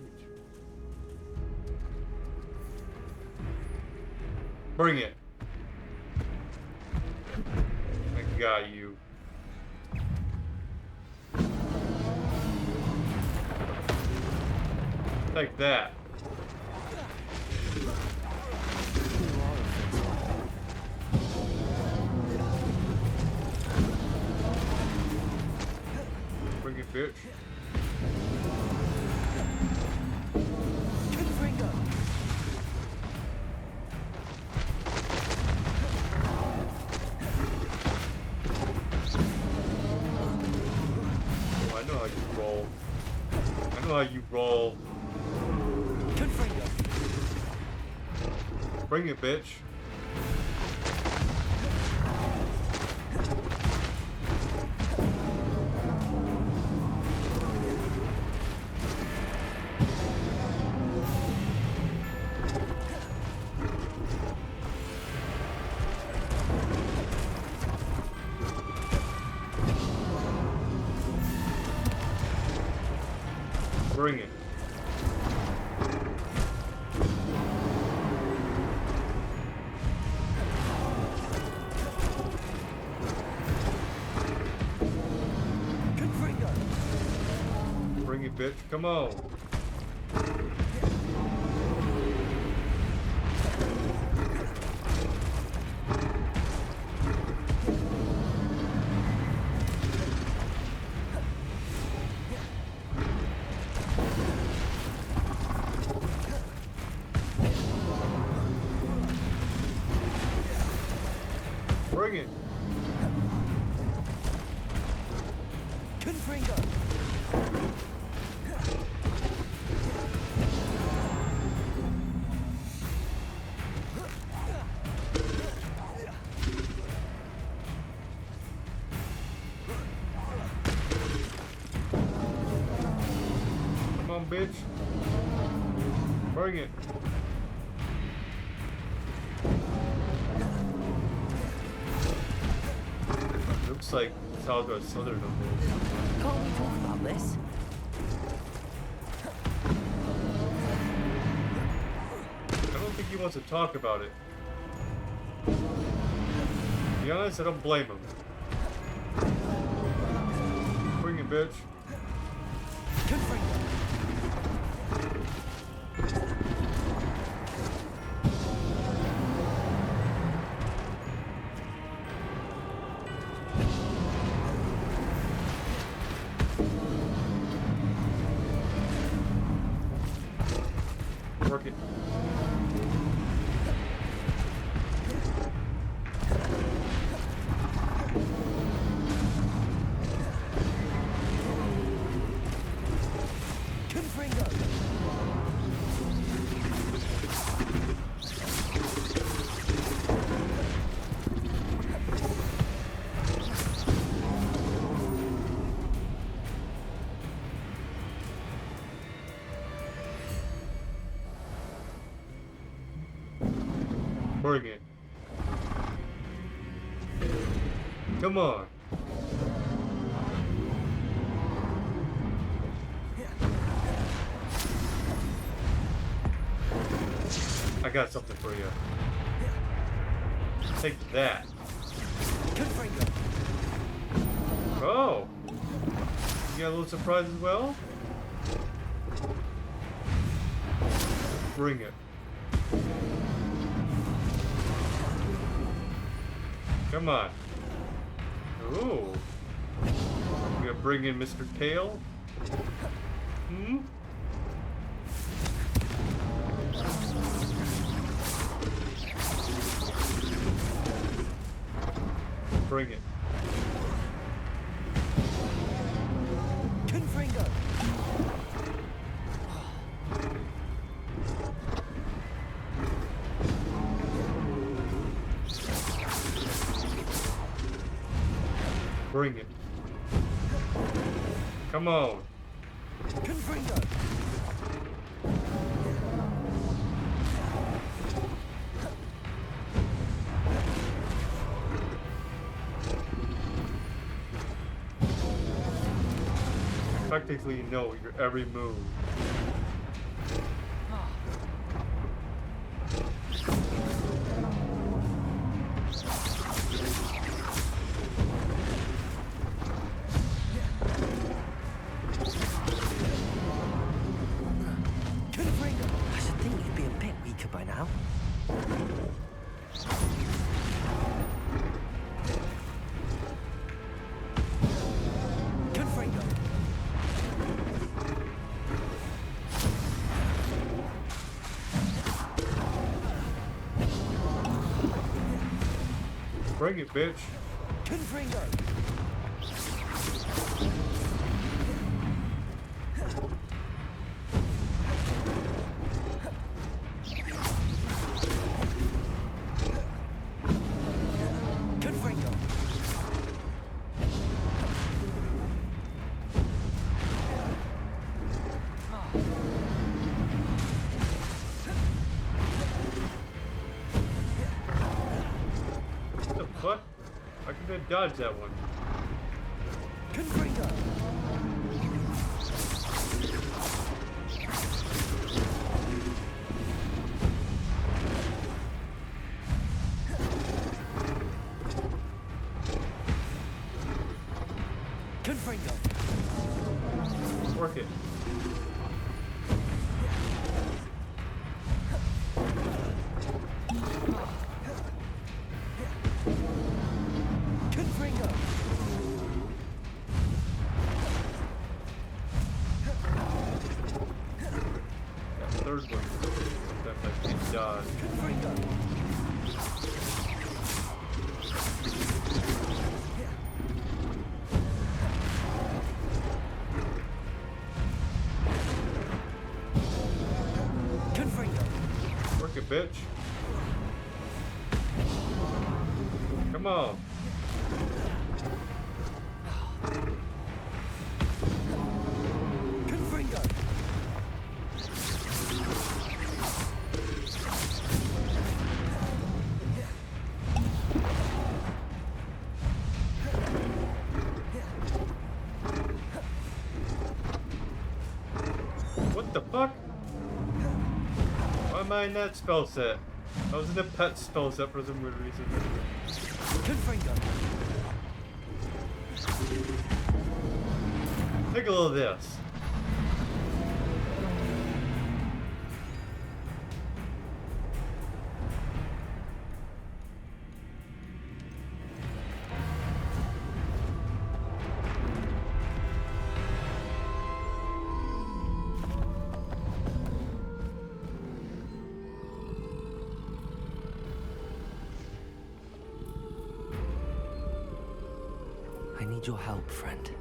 Bring it! I got you. Like that. Bring it, bitch. Oh, I know how you roll. I know how you roll. Bring it, bitch. Bring it. Bring it, bitch. Come on. Bring it. Come on, bitch. Bring it. Looks like Salvador Southern on this. Can't we talk about this? I don't think he wants to talk about it. To be honest, I don't blame him. Bring it, bitch. Work it. Bring it. Come on. I got something for you. Take that. Oh. You got a little surprise as well? Bring it. Come on. Ooh. You gonna bring in Mr. Tail? Hmm? Bring it. Confringo! Bring it. Come on. Confringo! Practically know your every move. I should think you'd be a bit weaker by now. Confringo! Bring it, bitch. Confringo! Confringo! What the fuck? I could have dodged that one. Confringo! Confringo! Work it. Confringo! That third one. That I can't dodge. Confringo! Confringo! Work it, bitch. Come on. Confringo! What the fuck? Why am I in that spell set? I was in a pet spell set for some weird reason. Confringo! Take a little of this. I need your help, friend.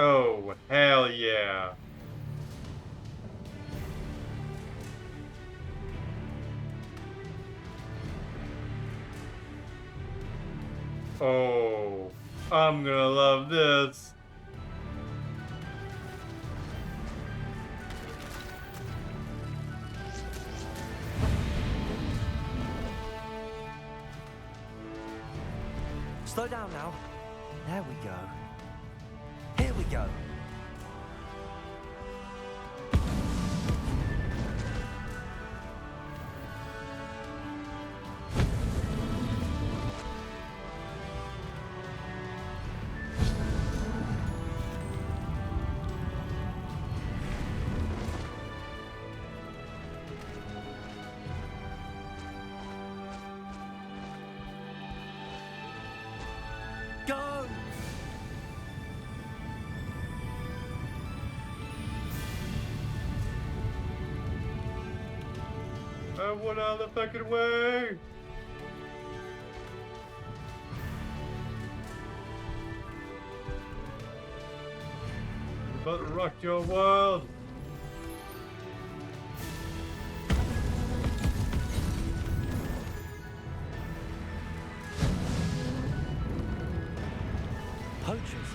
Oh, hell yeah. Oh, I'm gonna love this. Slow down now. There we go. Here we go. Go! I want out of the fucking way! I'm about to rock your world! Poachers.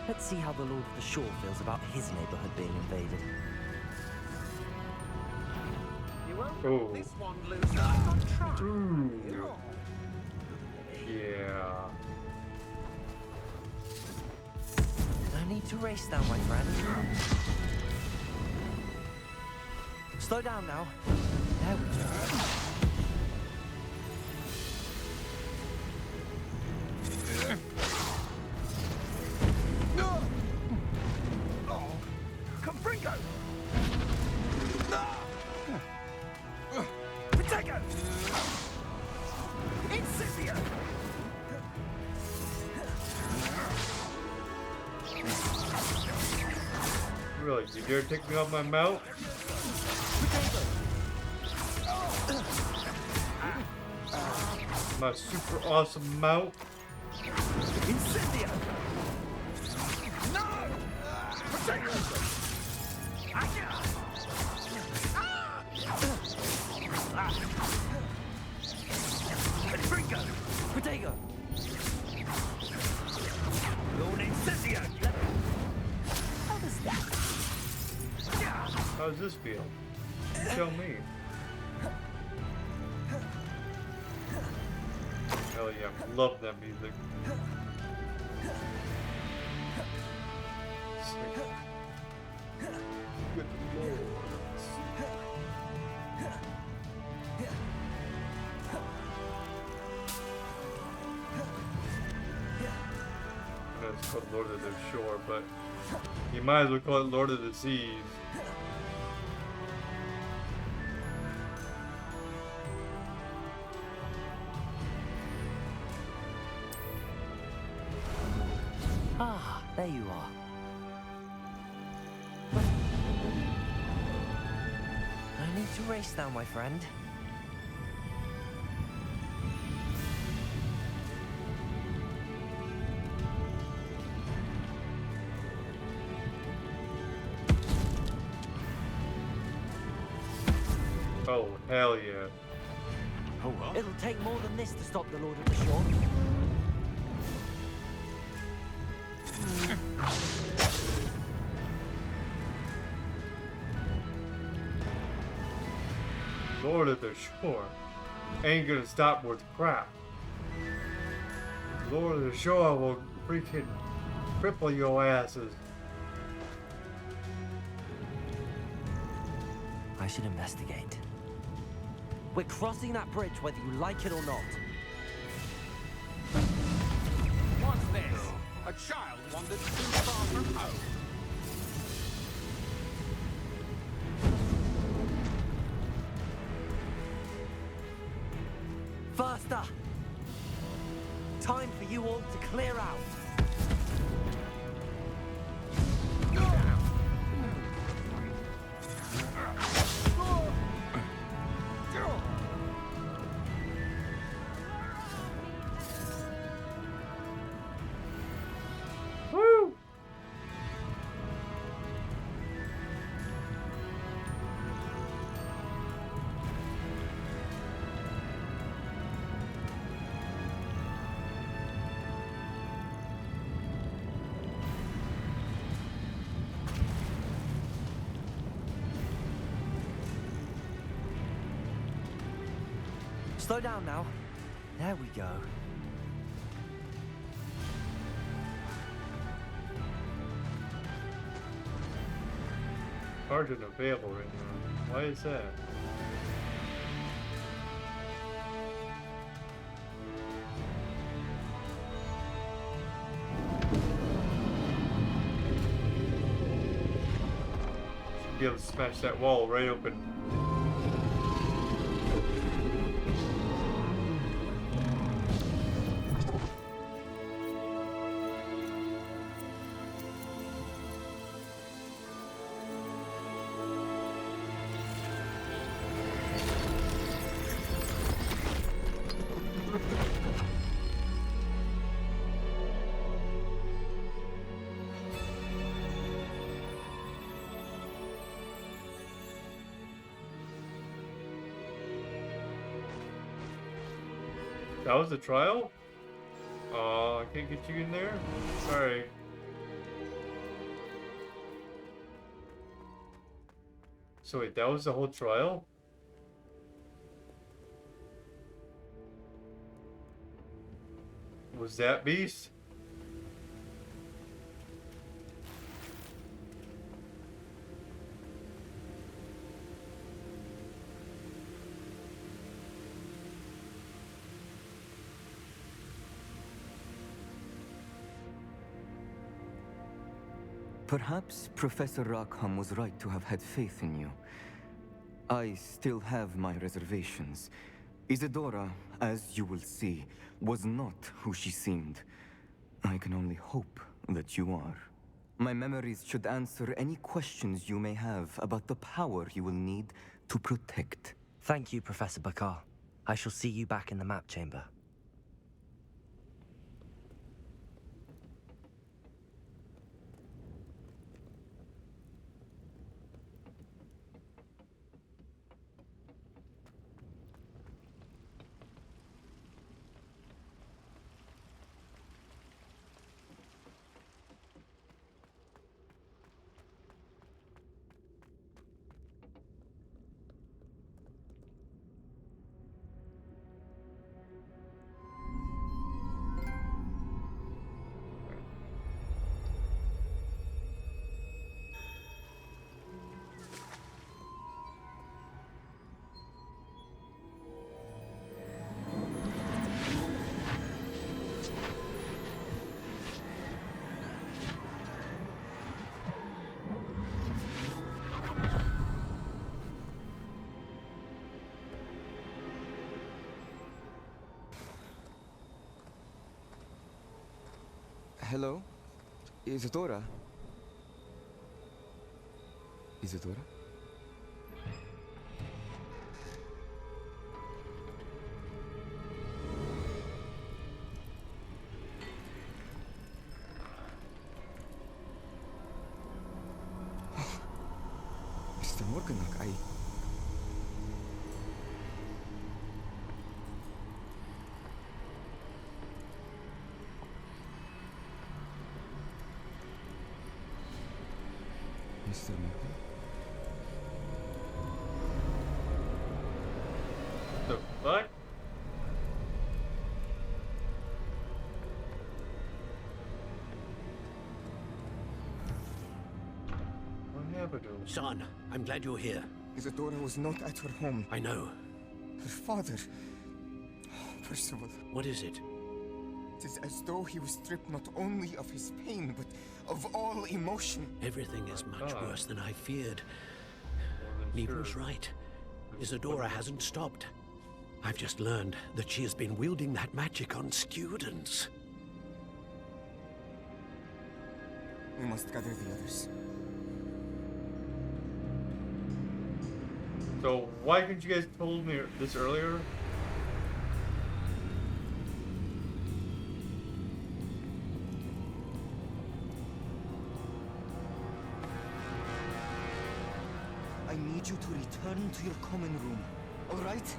Let's see how the Lord of the Shore feels about his neighborhood being invaded. You won't Oh. let this one loose. I'm not trying. Ooh. Yeah. No need to race now, my friend. Slow down now. There we go. Confringo! Potato! Incendio! Really, you dare take me off my mount? My super awesome mount. Incendio! No! Potato! Confringo! Potato! Lord Incendio! How does that? How does this feel? Tell me. Hell yeah, love that music. Good lord. I know it's called Lord of the Shore, but you might as well call it Lord of the Seas. Ah, there you are. No need to race now, my friend. Oh, hell yeah. Oh, well. It'll take more than this to stop the Lord of the Shore. Lord of the Shore ain't gonna stop with crap. Lord of the Shore will freaking cripple your asses. I should investigate. We're crossing that bridge whether you like it or not. What's this? A child wandered too far from home. Faster! Time for you all to clear out. Woo! Slow down now. There we go. Cards unavailable right now. Why is that? Should be able to smash that wall right open. That was the trial? Oh, I can't get you in there? Sorry. So wait, that was the whole trial? Was that Beast? Perhaps Professor Rackham was right to have had faith in you. I still have my reservations. Isadora, as you will see, was not who she seemed. I can only hope that you are. My memories should answer any questions you may have about the power you will need to protect. Thank you, Professor Bakar. I shall see you back in the map chamber. Hello? Isadora? Isadora? Mr. Morganach, Mr. Morgan? The fuck? What happened to him? Son, I'm glad you're here. Isadora was not at her home. I know. Her father... Percival. What is it? It is as though he was stripped not only of his pain, but of all emotion. Everything is much worse than I feared. Neva was right. Isadora hasn't stopped. I've just learned that she has been wielding that magic on students. We must gather the others. So why couldn't you guys told me this earlier? I need you to return to your common room, all right?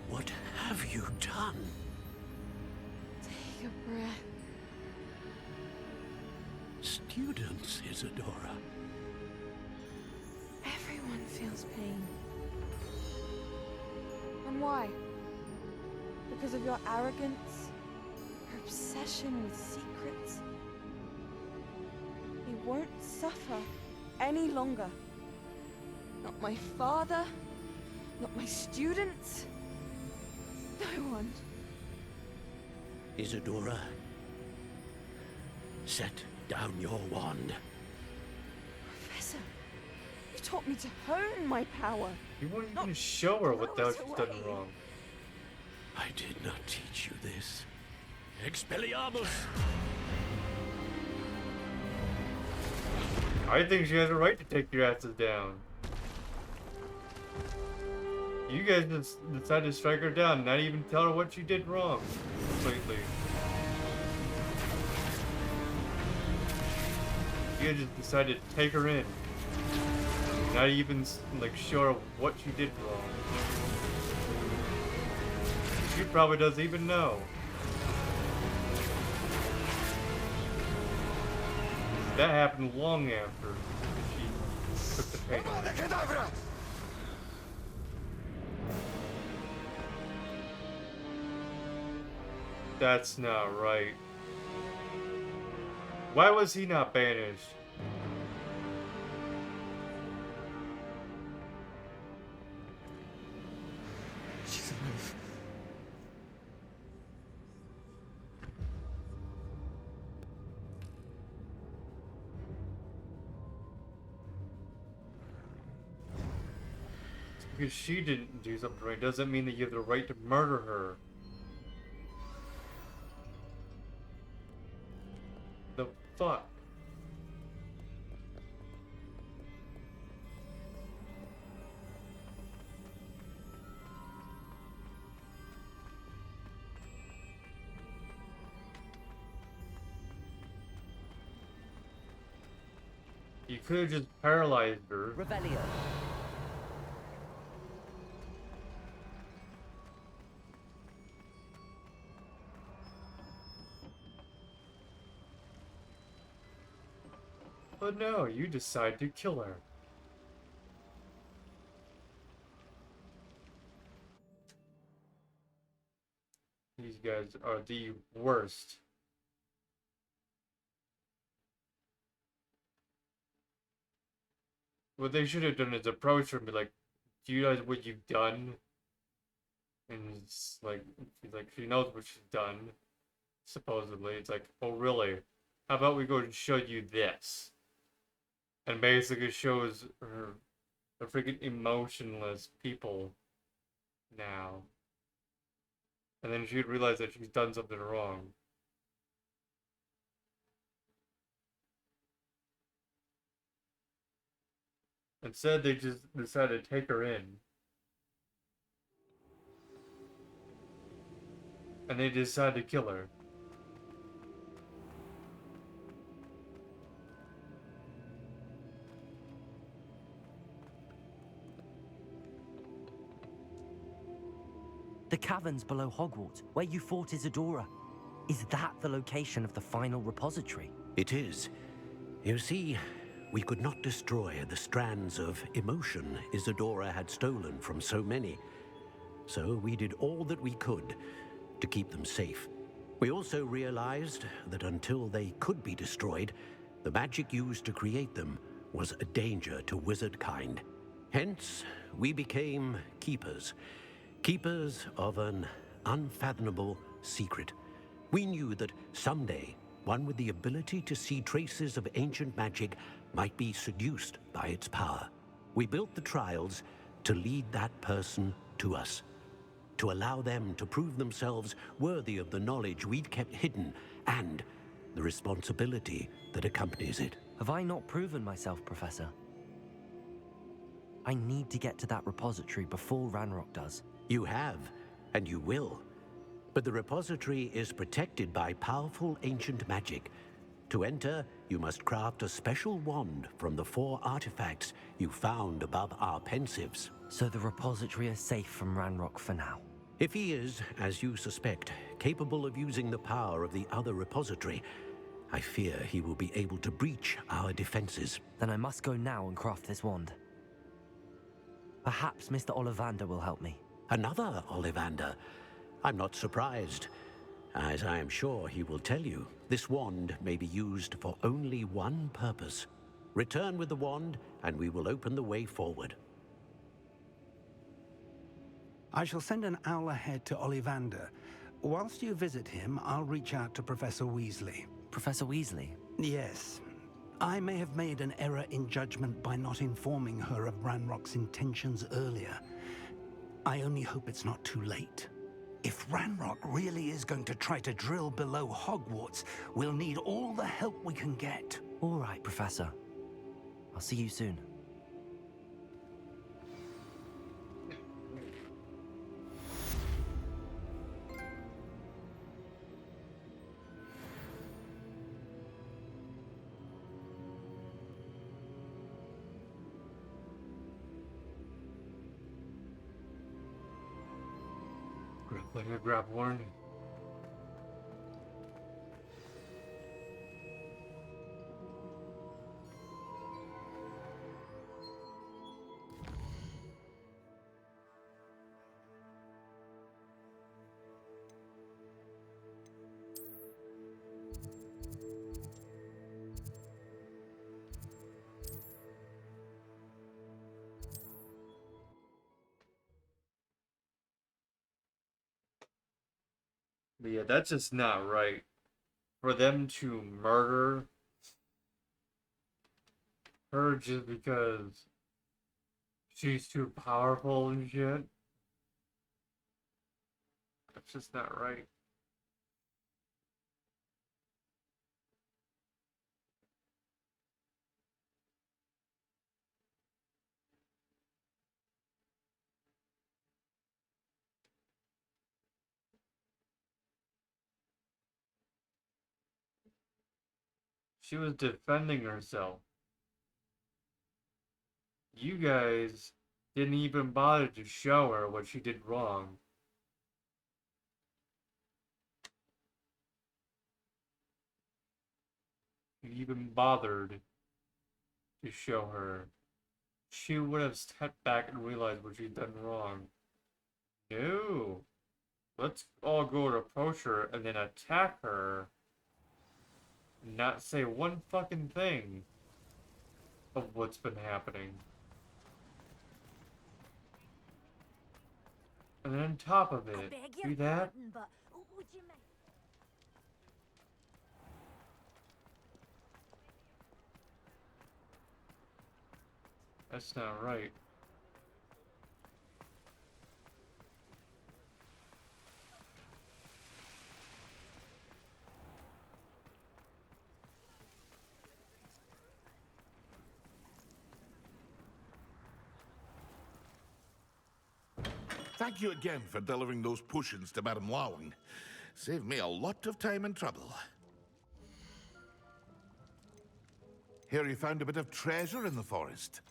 What have you done? a breath. Students, Isadora. Everyone feels pain. And why? Because of your arrogance? Your obsession with secrets? He won't suffer any longer. Not my father, not my students, no one. Isadora, set down your wand. Professor, you taught me to hone my power. You won't even show her what throw she's it done away. wrong. I did not teach you this. Expelliarmus! I think she has a right to take your asses down. You guys just decided to strike her down, not even tell her what she did wrong. Completely. You guys just decided to take her in. Not even, like, show her what she did wrong. She probably doesn't even know. That happened long after she took the pain. That's not right. Why was he not banished? She's alive. Because she didn't do something right doesn't mean that you have the right to murder her. The fuck? You could have just paralyzed her. Revelio. But no, you decide to kill her. These guys are the worst. What they should have done is approach her and be like, do you realize what you've done? And it's like, she knows what she's done. Supposedly. It's like, oh really? How about we go and show you this? And basically shows her a freaking emotionless people now. And then she'd realize that she's done something wrong. Instead, they just decided to take her in. And they decided to kill her. The caverns below Hogwarts, where you fought Isadora. Is that the location of the final repository? It is. You see, we could not destroy the strands of emotion Isadora had stolen from so many. So we did all that we could to keep them safe. We also realized that until they could be destroyed, the magic used to create them was a danger to wizard kind. Hence, we became keepers. Keepers of an unfathomable secret. We knew that someday, one with the ability to see traces of ancient magic might be seduced by its power. We built the trials to lead that person to us, to allow them to prove themselves worthy of the knowledge we'd kept hidden and the responsibility that accompanies it. Have I not proven myself, Professor? I need to get to that repository before Ranrock does. You have, and you will. But the repository is protected by powerful ancient magic. To enter, you must craft a special wand from the 4 artifacts you found above our pensives. So the repository is safe from Ranrock for now? If he is, as you suspect, capable of using the power of the other repository, I fear he will be able to breach our defenses. Then I must go now and craft this wand. Perhaps Mr. Ollivander will help me. Another Ollivander? I'm not surprised. As I am sure he will tell you, this wand may be used for only one purpose. Return with the wand, and we will open the way forward. I shall send an owl ahead to Ollivander. Whilst you visit him, I'll reach out to Professor Weasley. Professor Weasley? Yes. I may have made an error in judgment by not informing her of Ranrock's intentions earlier. I only hope it's not too late. If Ranrock really is going to try to drill below Hogwarts, we'll need all the help we can get. All right, Professor. I'll see you soon. Grab one. But yeah, that's just not right. For them to murder her just because she's too powerful and shit. That's just not right. She was defending herself. You guys didn't even bother to show her what she did wrong. You even bothered to show her. She would have stepped back and realized what she'd done wrong. No. Let's all go to approach her and then attack her. And not say one fucking thing of what's been happening. And then on top of it, do that? But would you make... That's not right. Thank you again for delivering those potions to Madame Lawing. Saved me a lot of time and trouble. Hear you found a bit of treasure in the forest.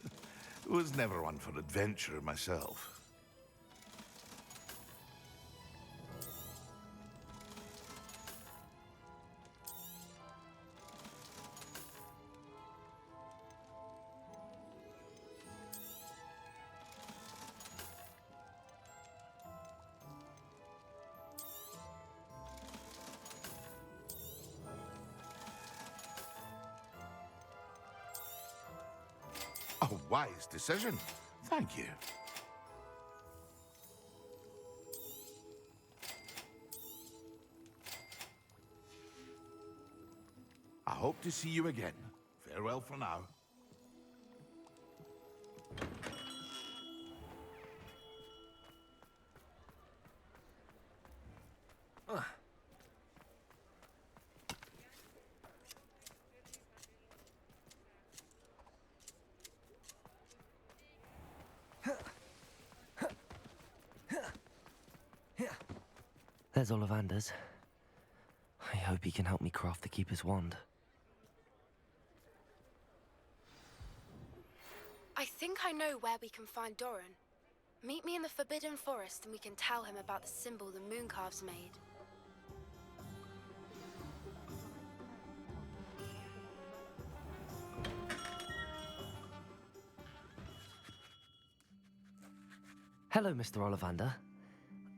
Was never one for adventure myself. A wise decision. Thank you. I hope to see you again. Farewell for now. There's Ollivander's. I hope he can help me craft the Keeper's wand. I think I know where we can find Doran. Meet me in the Forbidden Forest and we can tell him about the symbol the Mooncalves made. Hello, Mr. Ollivander.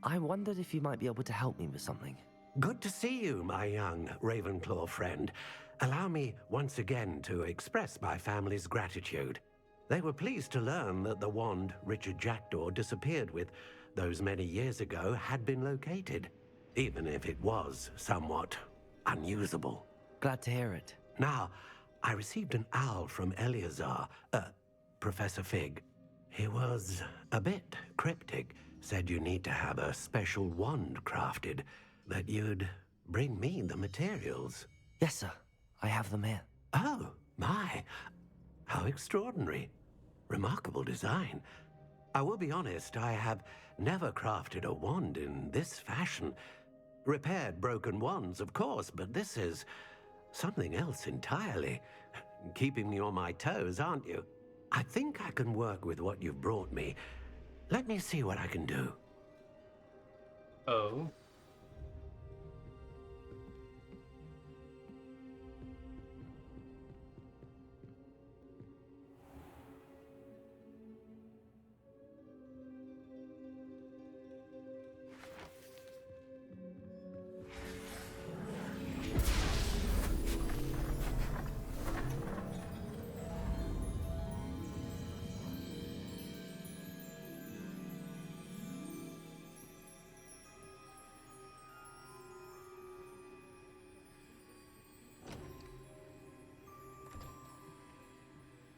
I wondered if you might be able to help me with something. Good to see you, my young Ravenclaw friend. Allow me once again to express my family's gratitude. They were pleased to learn that the wand Richard Jackdaw disappeared with those many years ago had been located, even if it was somewhat unusable. Glad to hear it. Now, I received an owl from Eleazar, Professor Fig. He was a bit cryptic, said you need to have a special wand crafted, that you'd bring me the materials. Yes, sir. I have them here. Oh, my. How extraordinary. Remarkable design. I will be honest, I have never crafted a wand in this fashion. Repaired broken wands, of course, but this is something else entirely. Keeping me on my toes, aren't you? I think I can work with what you've brought me. Let me see what I can do. Oh.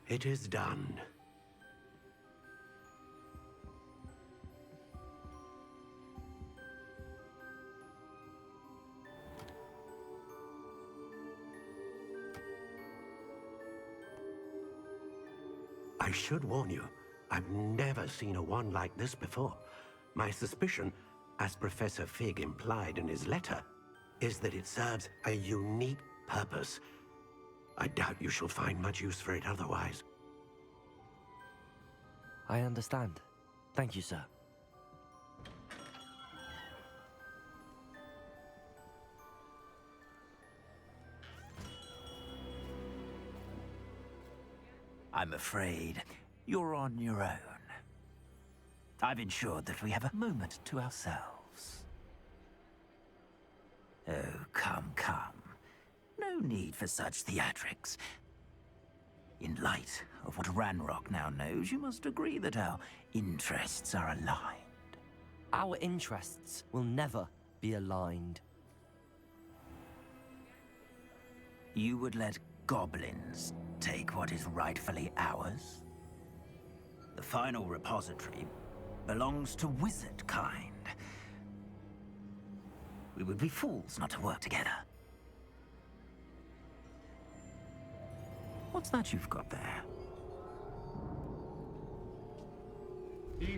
It is done. I should warn you, I've never seen a wand like this before. My suspicion, as Professor Fig implied in his letter, is that it serves a unique purpose. I doubt you shall find much use for it otherwise. I understand. Thank you, sir. I'm afraid you're on your own. I've ensured that we have a moment to ourselves. Oh, come, come. No need for such theatrics. In light of what Ranrock now knows, you must agree that our interests are aligned. Our interests will never be aligned. You would let goblins take what is rightfully ours? The final repository belongs to wizard kind. We would be fools not to work together. What's that you've got there?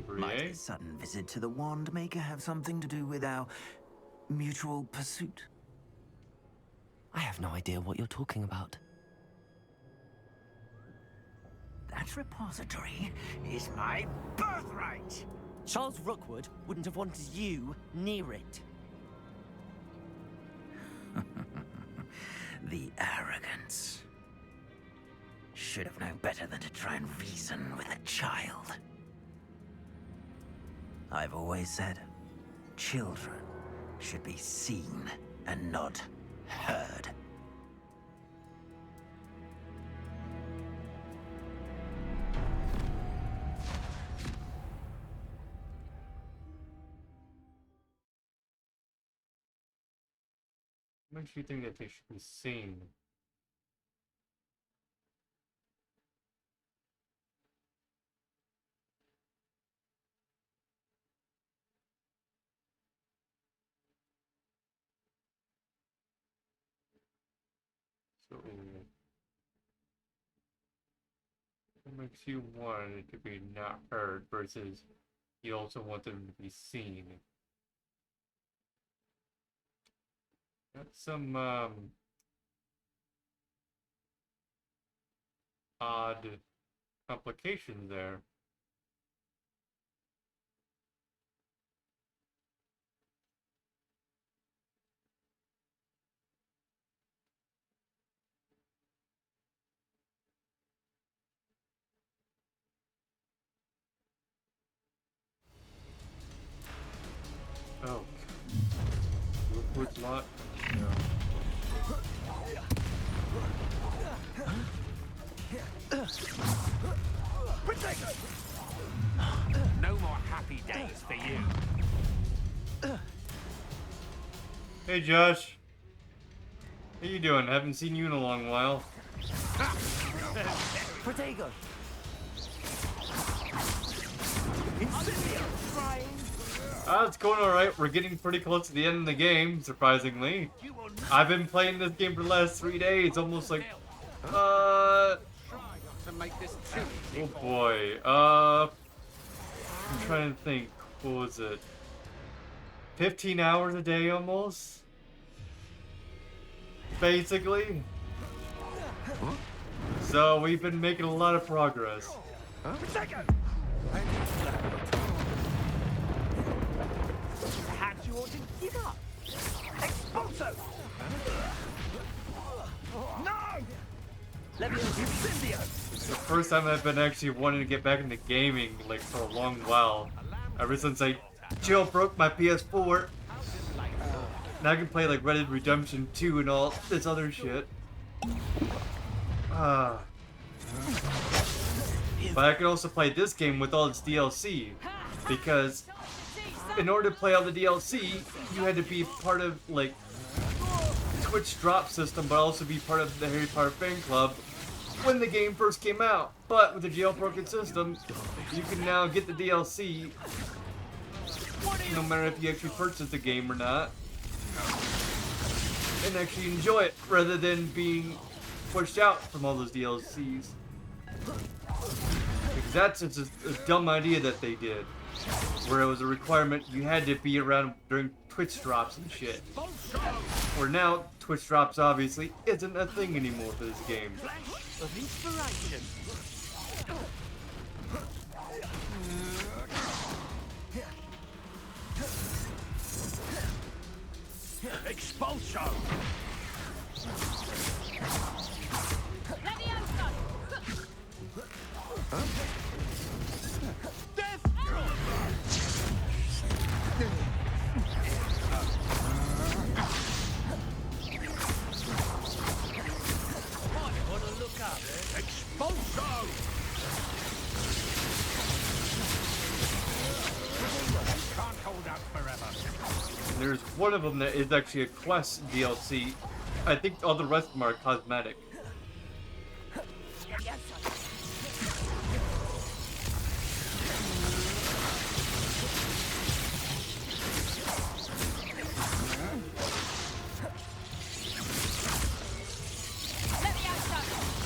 Might a sudden visit to the Wand Maker have something to do with our mutual pursuit? I have no idea what you're talking about. That repository is my birthright! Charles Rookwood wouldn't have wanted you near it. The arrogance. Should have known better than to try and reason with a child. I've always said, children should be seen and not heard. What makes you think that they should be seen? So, what makes you want it to be not heard versus you also want them to be seen? Got some odd complications there. Oh. Wood lot? No. No more happy days for you. Hey Josh. How you doing? Haven't seen you in a long while. Protego. It's going alright. We're getting pretty close to the end of the game, surprisingly. I've been playing this game for the last 3 days, almost like, oh boy, I'm trying to think, what was it? 15 hours a day almost? Basically. So we've been making a lot of progress. Perhaps you ought to give up. Expulso! No! It's the first time I've been actually wanting to get back into gaming, like, for a long while. Ever since I jailbroke my PS4. Now I can play, like, Red Dead Redemption 2 and all this other shit. But I can also play this game with all its DLC. Because in order to play all the DLC, you had to be part of, like, Twitch drop system, but also be part of the Harry Potter fan club when the game first came out. But with the jailbroken system, you can now get the DLC no matter if you actually purchase the game or not, and actually enjoy it rather than being pushed out from all those DLCs. Because that's just a dumb idea that they did, where it was a requirement you had to be around during Twitch drops and shit. Where now, Twitch drops obviously isn't a thing anymore for this game. Of inspiration. Expulso! Can't hold out forever. There's one of them that is actually a quest DLC. I think all the rest of them are cosmetic.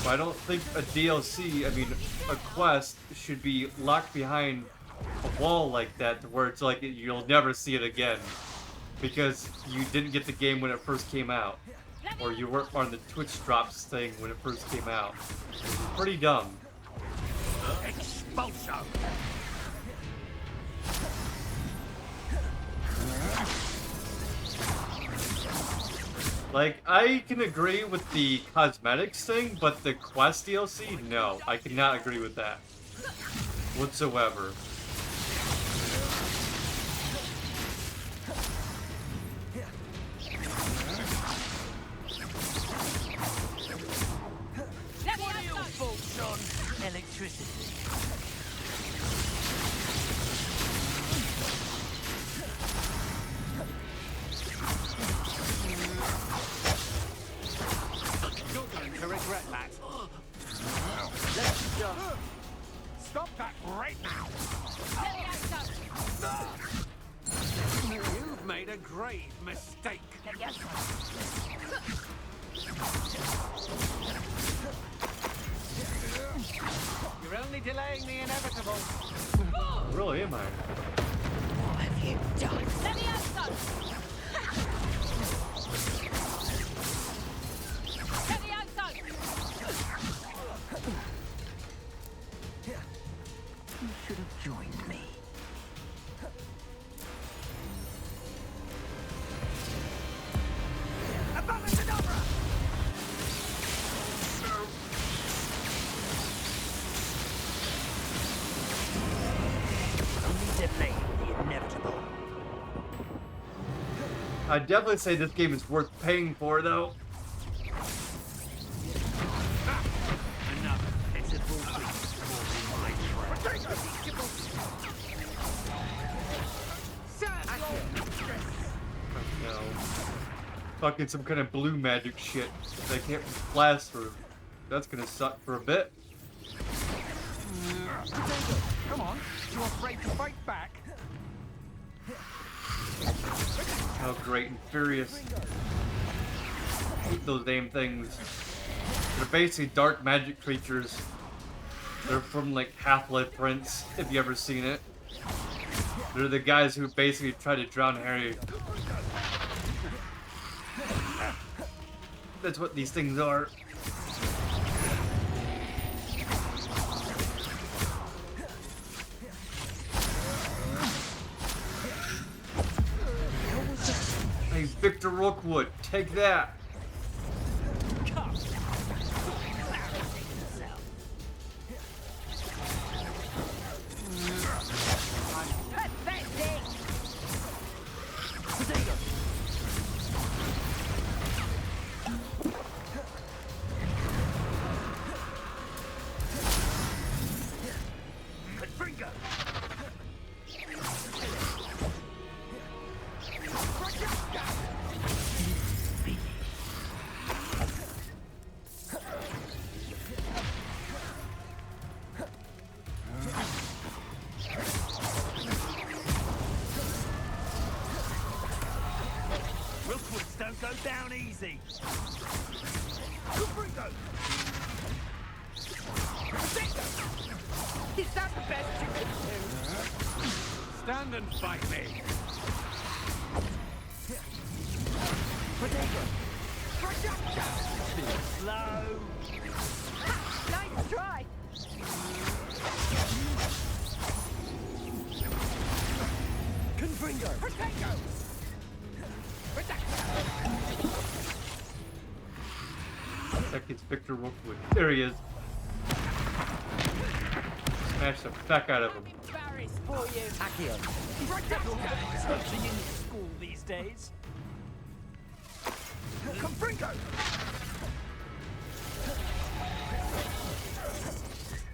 But I don't think a DLC, I mean, a quest should be locked behind a wall like that, to where it's like you'll never see it again. Because you didn't get the game when it first came out. Or you weren't on the Twitch drops thing when it first came out. It's pretty dumb. Expulso! Like, I can agree with the cosmetics thing, but the quest DLC, no. I cannot agree with that. Whatsoever. Electricity. You're going to regret that. Let's just stop that right now. You've made a grave mistake. You're only delaying the inevitable. Really, am I? What have you done? Let me have some. Let me have some. You should have joined me. Only delaying the inevitable. I'd definitely say this game is worth paying for, though. Another pitiful beast causing my trap. No. Fucking some kind of blue magic shit that I can't blast through. That's gonna suck for a bit. Come on, you afraid to fight back? How great and furious. Hate those damn things. They're basically dark magic creatures. They're from like Half-Blood Prince, if you ever seen it. They're the guys who basically try to drown Harry. That's what these things are. Hey, Victor Rookwood, take that. Don't go down easy. Is that the best you can do? Stand and fight me. Slow. Nice try. Confringo. Protego. Looks like it's Victor Rookwood. There he is. Smash the fuck out of him. Embarrassed for you. Accio. Teaching in school these days. Confringo.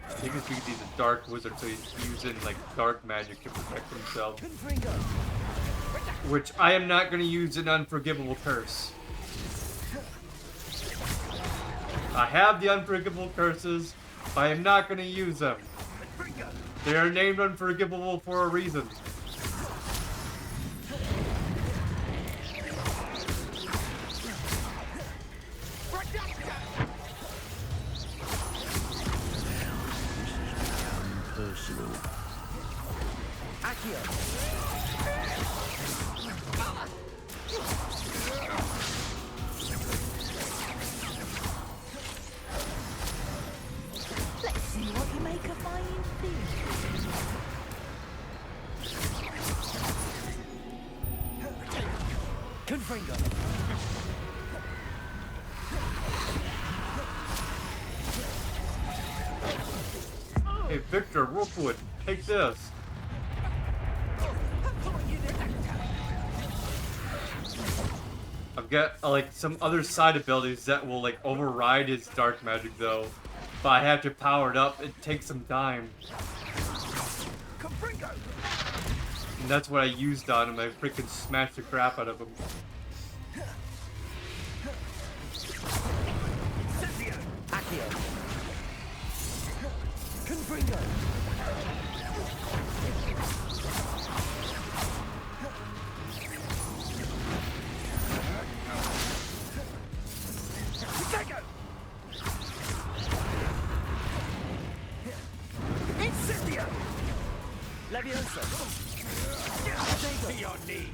I think it's because he's a dark wizard, so he's using like dark magic to protect himself. Which I am not going to use an unforgivable curse. I have the unforgivable curses, but I am not going to use them. They are named unforgivable for a reason. Personal. Let's see what you make of my inferior. Confringo. Hey, Victor Rookwood, take this. I've got like some other side abilities that will like override his dark magic though. But I have to power it up. It takes some time. And that's what I used on him. I freaking smashed the crap out of him. Accio. Confringo. Incendio. Leviosa. To your knees.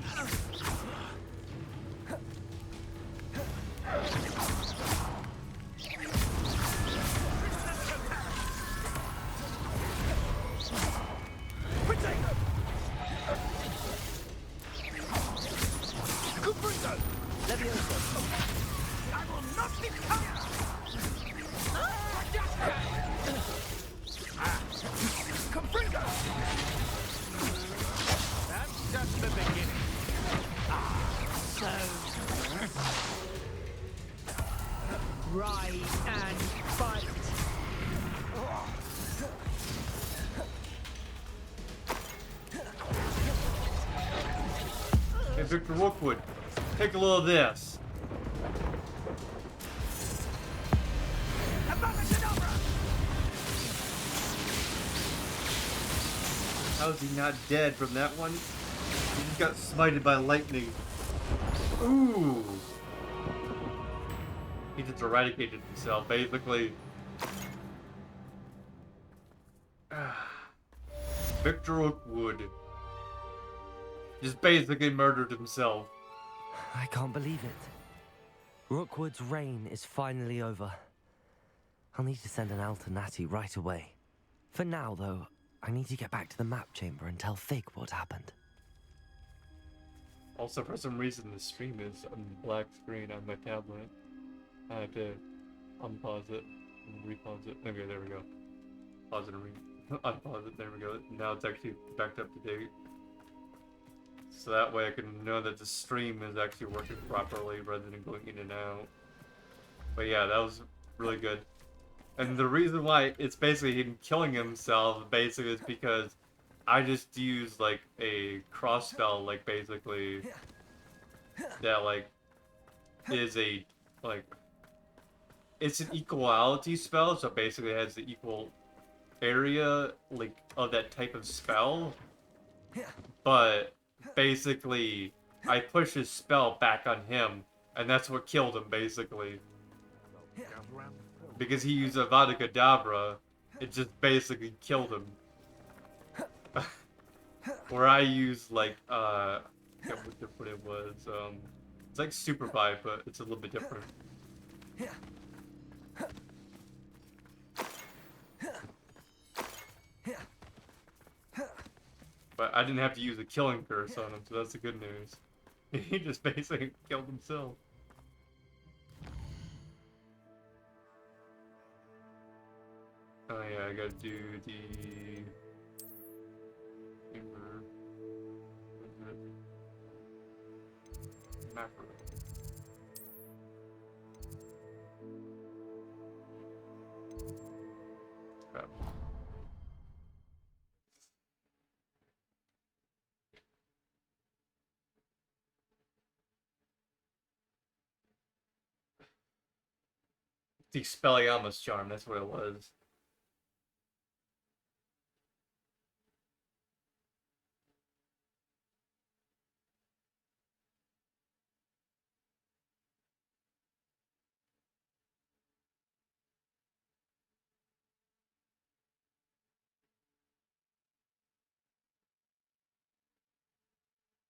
I will not be Confringo! That's just the beginning. Victor Rookwood, take a little of this. How is he not dead from that one? He just got smited by lightning. Ooh. He just eradicated himself, basically. Victor Rookwood just basically murdered himself. I can't believe it. Rookwood's reign is finally over. I'll need to send an L to Natty right away. For now, though, I need to get back to the map chamber and tell Fig what happened. Also, for some reason, the stream is on black screen on my tablet. I have to unpause it and repause it. Okay, there we go. Pause it and unpause it. There we go. Now it's actually backed up to date. So that way I can know that the stream is actually working properly rather than going in and out. But yeah, that was really good. And the reason why it's basically him killing himself basically is because I just used like a cross spell, like basically that like is a like it's an equality spell, so basically it has the equal area like of that type of spell. But basically I push his spell back on him, and that's what killed him basically. Because he used Avada Kedavra, it just basically killed him. Where I used like I forget what different it was. It's like Super Vibe, but it's a little bit different. But I didn't have to use a killing curse on him, so that's the good news. He just basically killed himself. Oh yeah, I gotta do the macro. Crap. The Expelliarmus charm, that's what it was.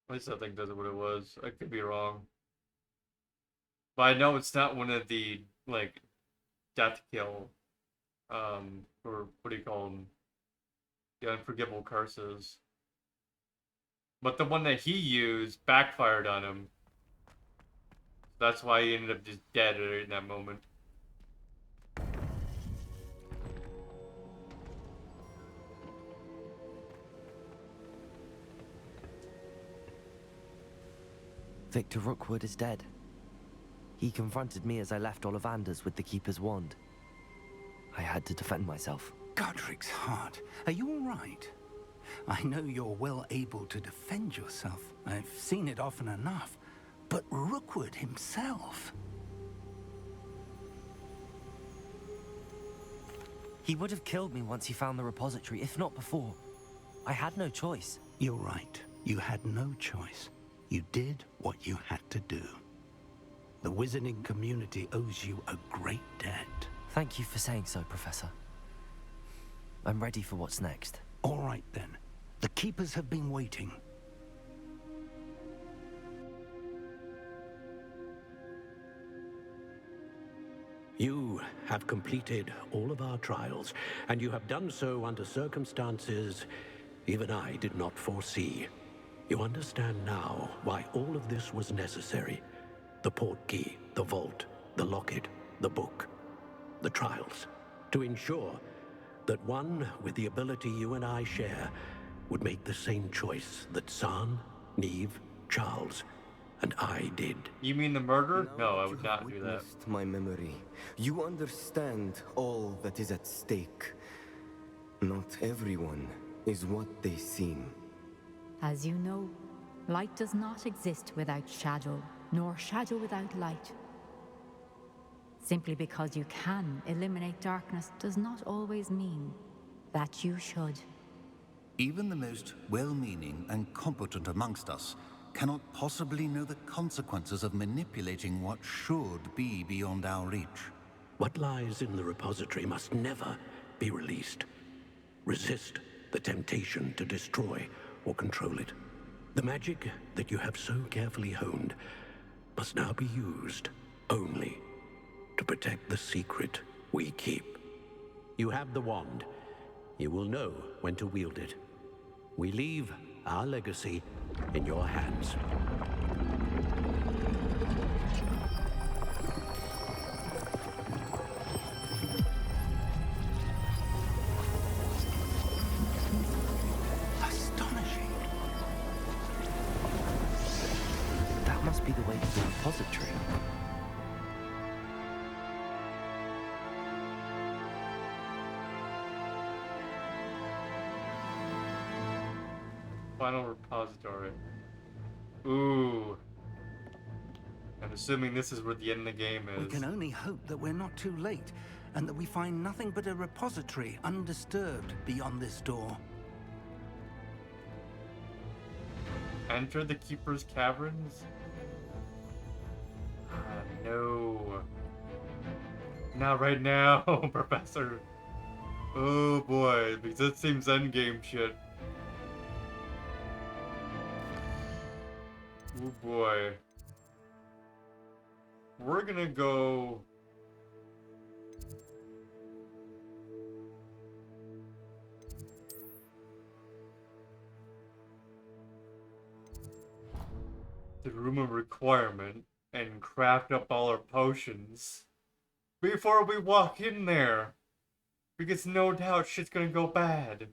At least I think that's what it was. I could be wrong. But I know it's not one of the, like, death kill, or what do you call them? The unforgivable curses. But the one that he used backfired on him. That's why he ended up just dead in that moment. Victor Rookwood is dead. He confronted me as I left Ollivander's with the Keeper's wand. I had to defend myself. Godric's heart, are you all right? I know you're well able to defend yourself. I've seen it often enough. But Rookwood himself... He would have killed me once he found the repository, if not before. I had no choice. You're right. You had no choice. You did what you had to do. The wizarding community owes you a great debt. Thank you for saying so, Professor. I'm ready for what's next. All right, then. The Keepers have been waiting. You have completed all of our trials, and you have done so under circumstances even I did not foresee. You understand now why all of this was necessary. The portkey, the vault, the locket, the book, the trials. To ensure that one with the ability you and I share would make the same choice that San, Neve, Charles, and I did. You mean the murder? No, I would not do that. My memory. You understand all that is at stake. Not everyone is what they seem. As you know, Light does not exist without shadow, nor shadow without light. Simply because you can eliminate darkness does not always mean that you should. Even the most well-meaning and competent amongst us cannot possibly know the consequences of manipulating what should be beyond our reach. What lies in the repository must never be released. Resist the temptation to destroy or control it. The magic that you have so carefully honed must now be used only to protect the secret we keep. You have the wand. You will know when to wield it. We leave our legacy in your hands. Astonishing. That must be the way to the repository. Final repository. Ooh. I'm assuming this is where the end of the game is. We can only hope that we're not too late, and that we find nothing but a repository undisturbed beyond this door. Enter the Keeper's Caverns? No. Not right now, Professor. Oh boy, because that seems endgame shit. Oh boy. We're gonna go... the room of requirement and craft up all our potions before we walk in there, because no doubt shit's gonna go bad.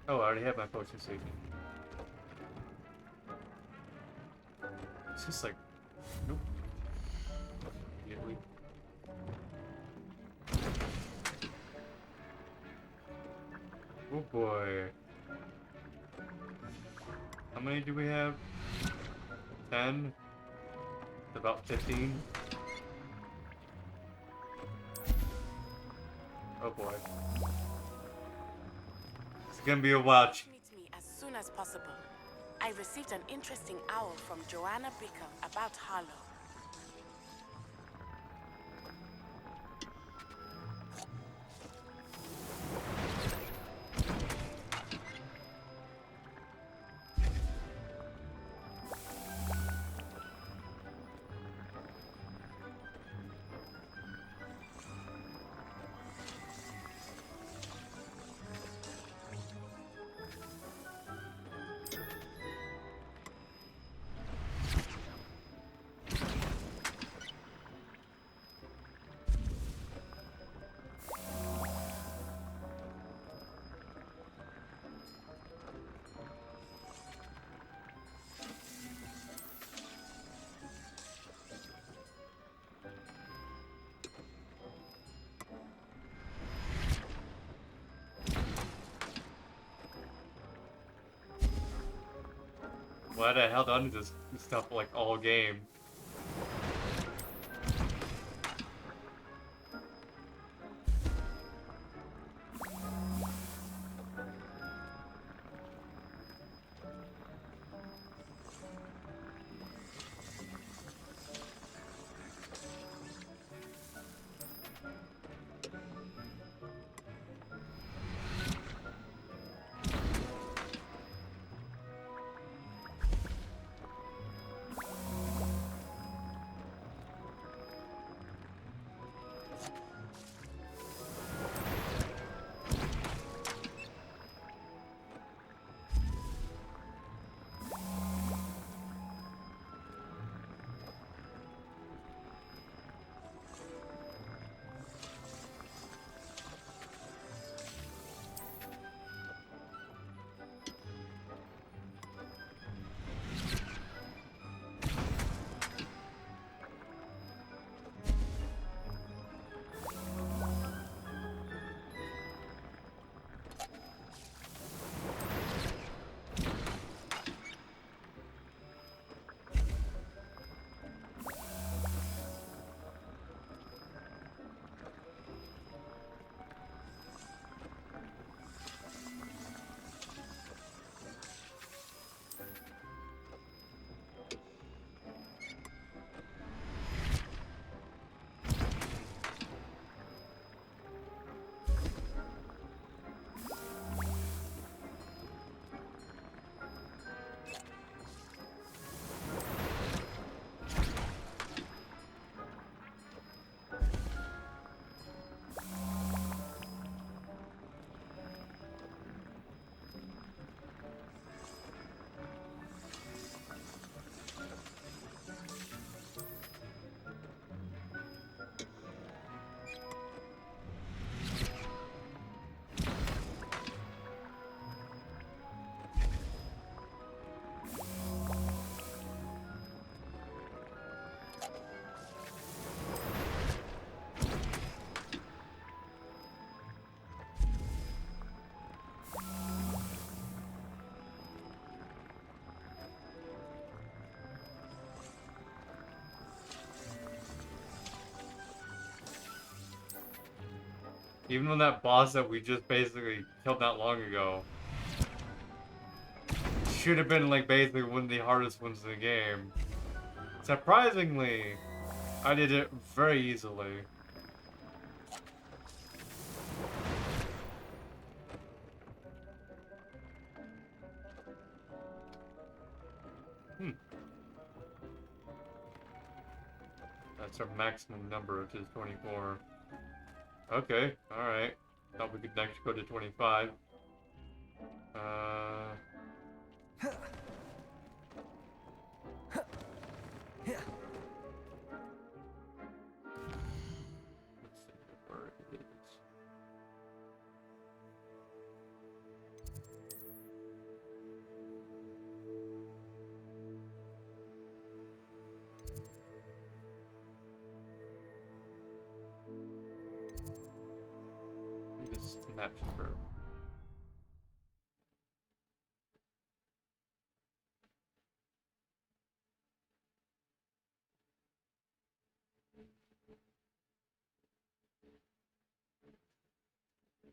Oh, I already have my potion station. It's just like, nope. Immediately. Oh boy. How many do we have? 10? About 15? Oh boy. It's gonna be a while. Meet me as soon as possible. I received an interesting owl from Joanna Bicker about Harlow. Why the hell do I need this stuff like all game? Even when that boss that we just basically killed not long ago should have been like basically one of the hardest ones in the game. Surprisingly, I did it very easily. That's our maximum number, which is 24. Okay, alright. Thought we could next go to 25. Let's see where it is. This is the map for.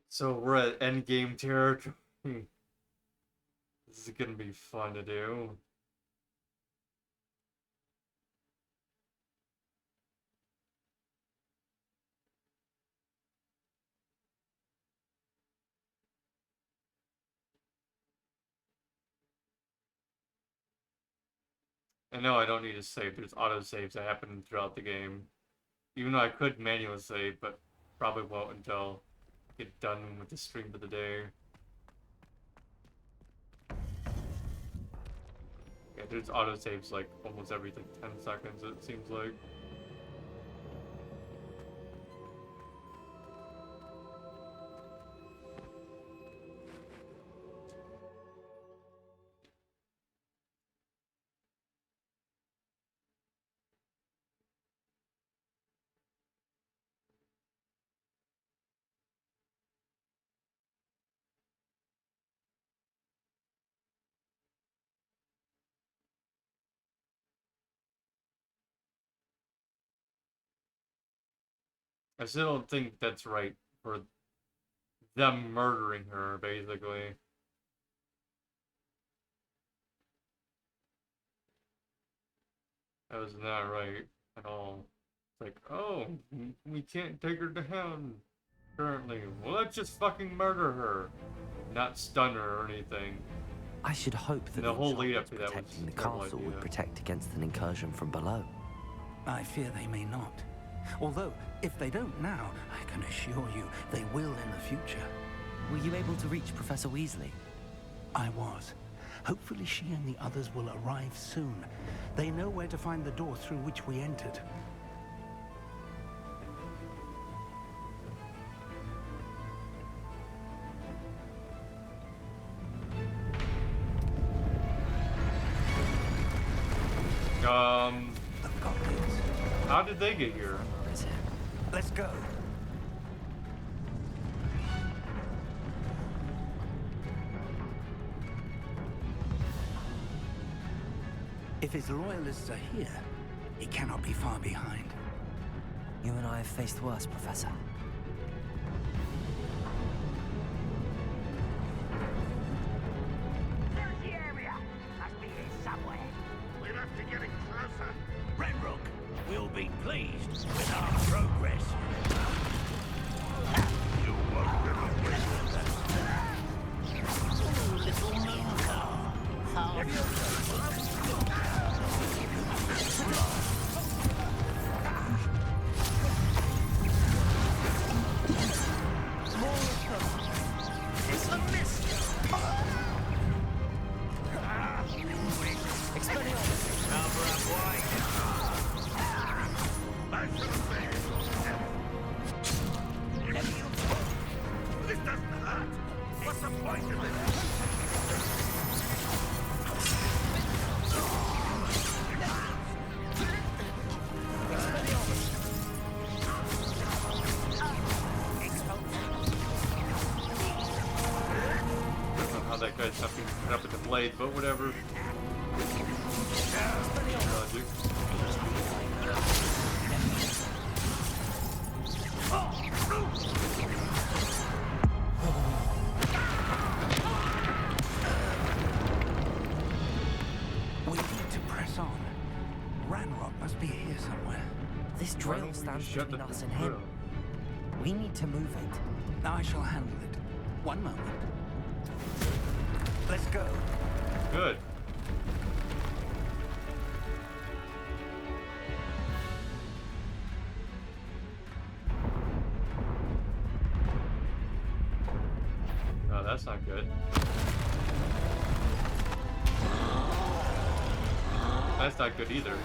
So we're at endgame territory. This is gonna be fun to do. I know I don't need to save. There's autosaves that happen throughout the game. Even though I could manually save, but probably won't until I get done with the stream for the day. Yeah, there's autosaves like almost every 10 seconds, it seems like. I still don't think that's right for them murdering her, basically. That was not right at all. It's like, oh, we can't take her down currently. Well, let's just fucking murder her. Not stun her or anything. I should hope that the whole lead up to enchantments that was protecting the terrible castle idea. would protect against an incursion from below. I fear they may not. Although, if they don't now, I can assure you they will in the future. Were you able to reach Professor Weasley? I was. Hopefully she and the others will arrive soon. They know where to find the door through which we entered. How did they get here? Let's go. If his loyalists are here, he cannot be far behind. You and I have faced worse, Professor. There's the area. Must be here somewhere. We must be getting closer. Renrook will be pleased with our progress. You won't get away with that. Ooh, little moon car. How it's a mist. Expelliarmus. Cover up wide. I should have said. This doesn't hurt. What's the point of this? That guy's not being put up with the blade, but whatever. Logic. pass on. Ranrock must be here somewhere. This Why drill don't we stands just shut between the us and him. drill? We need to move it. I shall handle it. One moment. Let's go. Good. Oh, that's not good. That's not good either.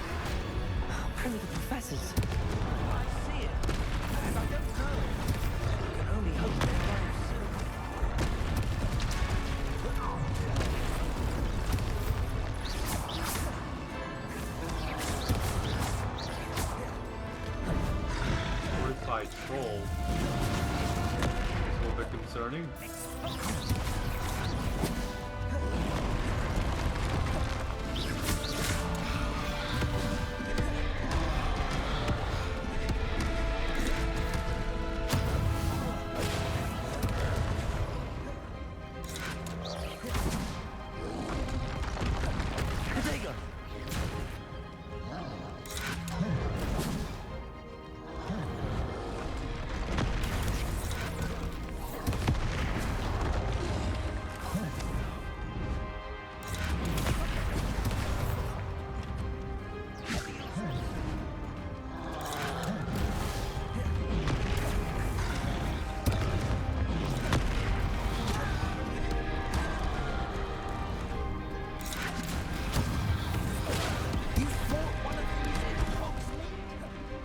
Only the professors. I see it, and I don't know. I can only hope they arrive soon. Fortified troll. It's a little bit concerning.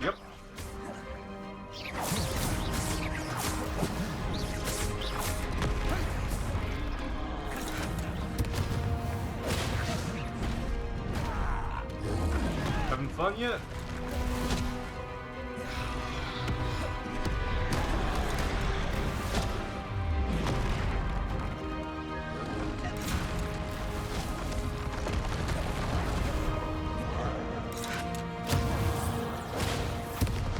Yep. Having fun yet?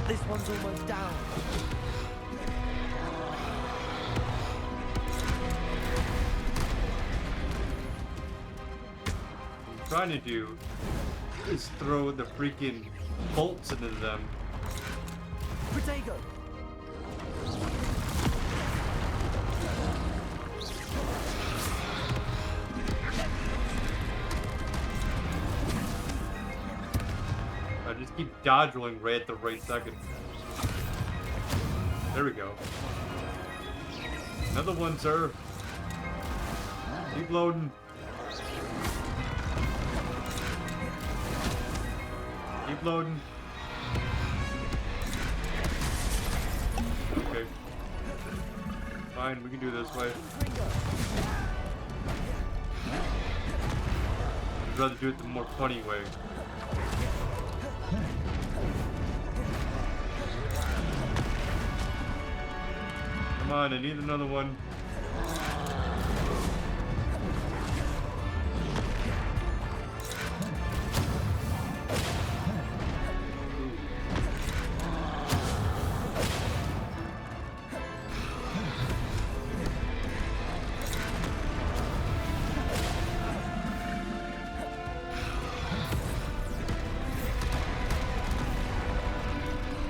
This one's almost down. What I'm trying to do is throw the freaking bolts into them. Protego! I just keep dodge rolling right at the right second. There we go. Another one, sir. Keep loading. Keep loading. Okay. Fine, we can do this way. I'd rather do it the more funny way. Come on, I need another one.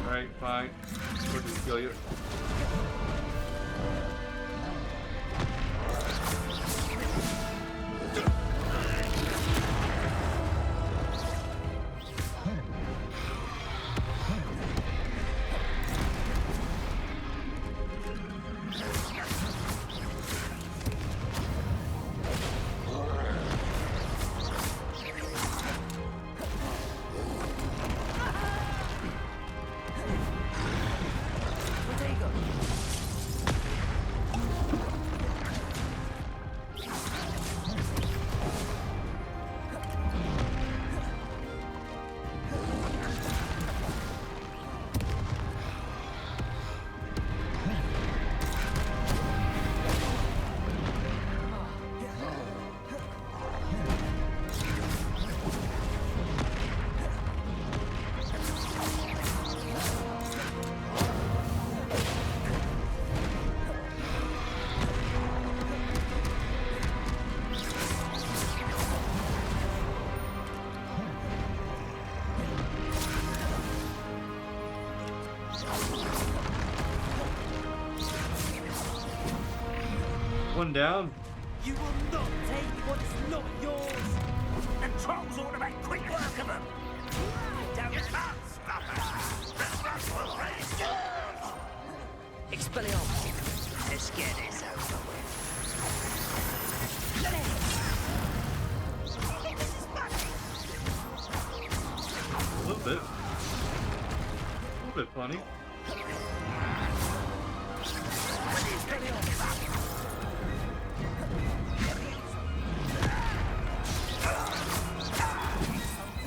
Alright, fine. We'll just kill you. one down. You will not take what's not yours. The trolls ought to make quick work of them. Down the fast, Expelliarmus. Let's get this over with. A little bit. A little bit funny.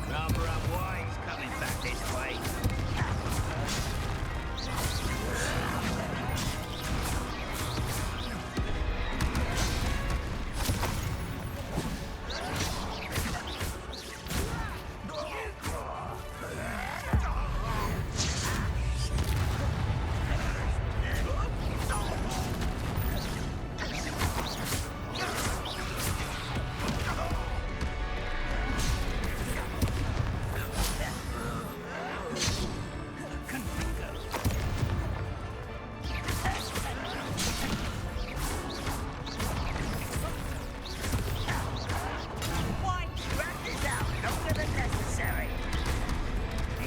Rather unwise coming back this way.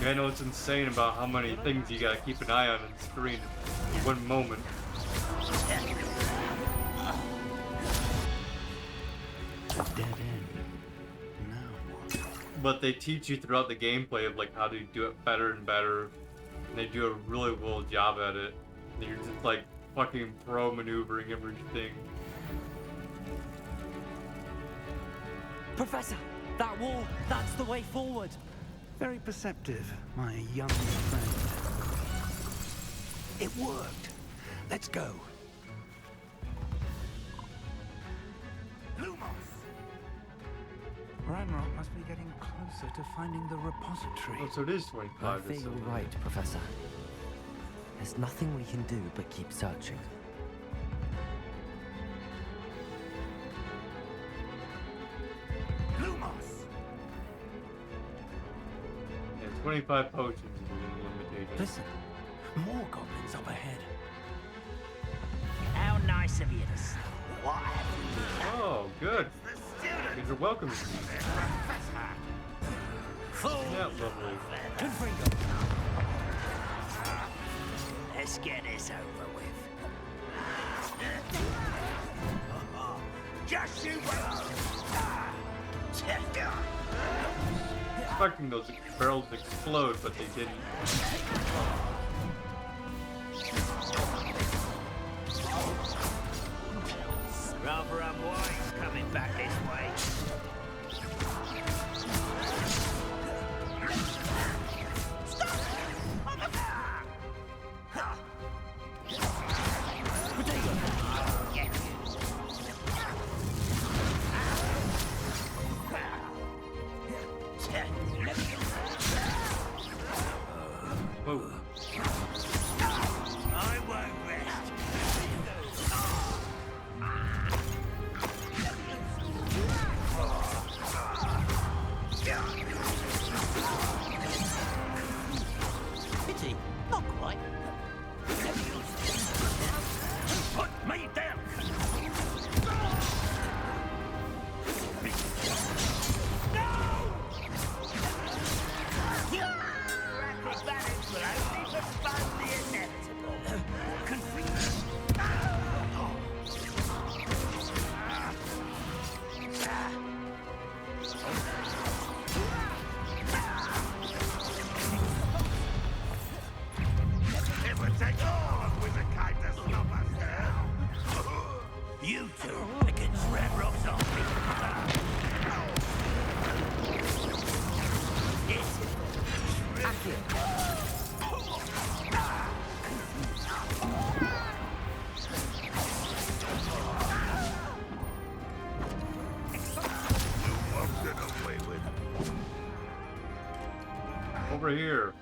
I know it's insane about how many things you gotta keep an eye on the screen in one moment. Dead end. Now what? But they teach you throughout the gameplay of like how to do it better and better. And they do a really well job at it. And you're just like fucking pro maneuvering everything. Professor, that wall, that's the way forward. Very perceptive, my young friend. It worked. Let's go. Ranrock must be getting closer to finding the repository. Oh, so it is I 25. fear you're right, Professor. There's nothing we can do but keep searching. Yeah, 25 potions is the limitation. Listen, more goblins up ahead. How nice of you to stop. What have you done? Oh, good. These are welcome to me. Yeah, lovely. Let's get this over with. Just you Expecting those barrels to explode, but they didn't. Rather unwise coming back this way. Whoa. I won't rest. Pity, not quite. Put me down. Acrobatics will only postpone the inevitable. It would take all of Wizardkind to stop us now. You two against Ranrock's army. Over here.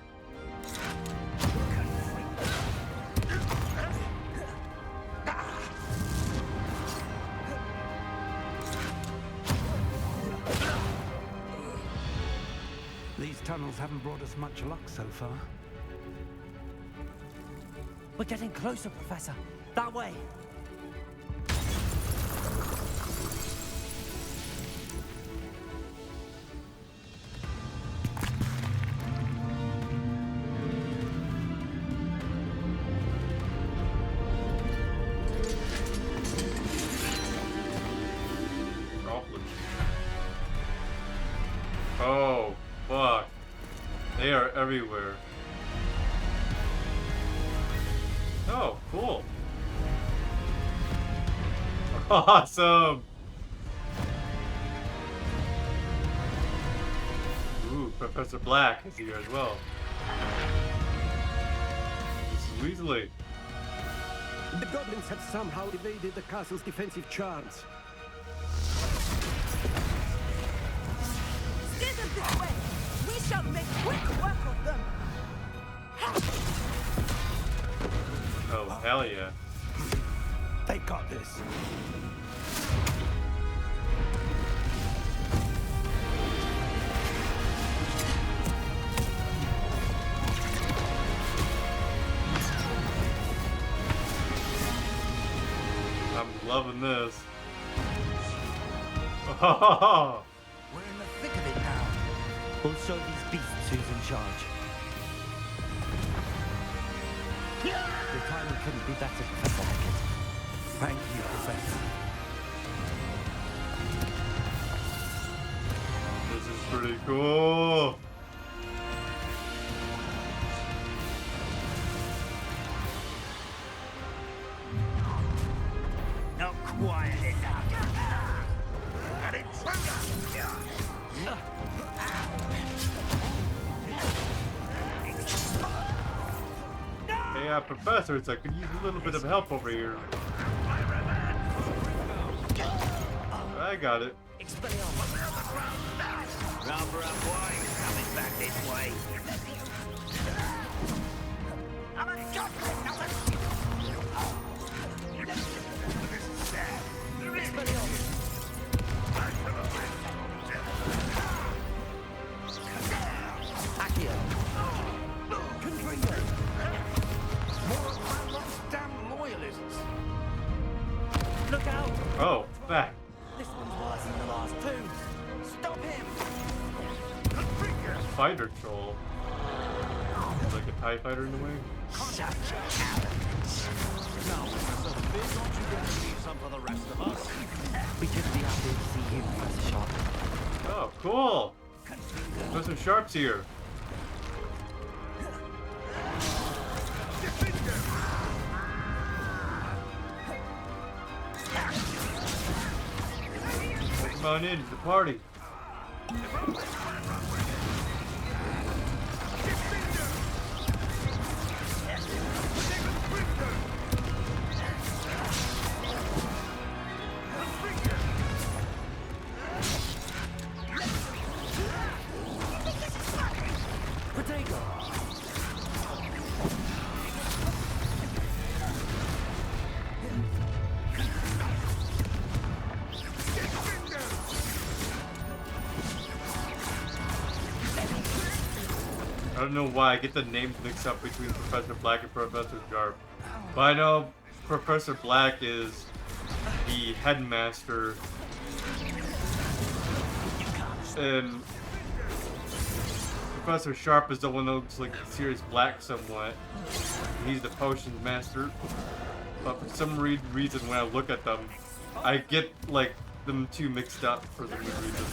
These tunnels haven't brought us much luck so far. We're getting closer, Professor. That way. They are everywhere. Oh, cool. Awesome. Ooh, Professor Black is here as well. This is Weasley. The goblins have somehow evaded the castle's defensive charms. Steer them this way. We shall make quick work of them. Oh, hell yeah. They got this. I'm loving this. We're in the thick of it now. We'll show these beasts who's in charge. The timing couldn't be better, Professor Hackett. Thank you, Professor. This is pretty cool. Not quiet enough. An intruder! Hey, Professor, I could use a little bit of help over here. I got it. Rather unwise coming back this way. I'm a goblin, not a... This is sad. Look out! Oh, back. This one's worse than the last two. Stop him! Fighter troll. Is like a TIE fighter in the way? Such a now, Professor, big aren't you going to leave some for the rest of us? We could be happy to see you, Professor Sharp. Oh, cool. Professor Sharp's here. Come on in, it's the party. I don't know why I get the names mixed up between Professor Black and Professor Sharp. But I know Professor Black is the headmaster. And Professor Sharp is the one that looks like Sirius Black somewhat. He's the potions master. But for some reason when I look at them, I get like them two mixed up for some reason.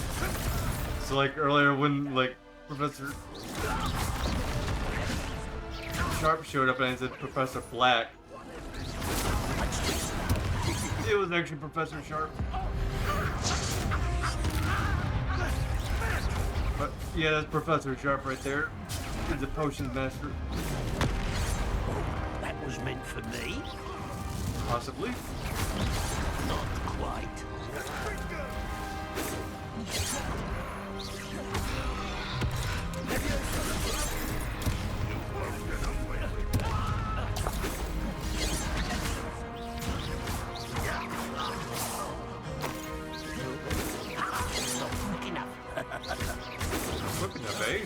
So like earlier when like Professor Sharp showed up and I said Professor Black, it was actually Professor Sharp. But yeah, that's Professor Sharp right there. He's the potions master. That was meant for me? Possibly. Not quite. Quick enough, eh?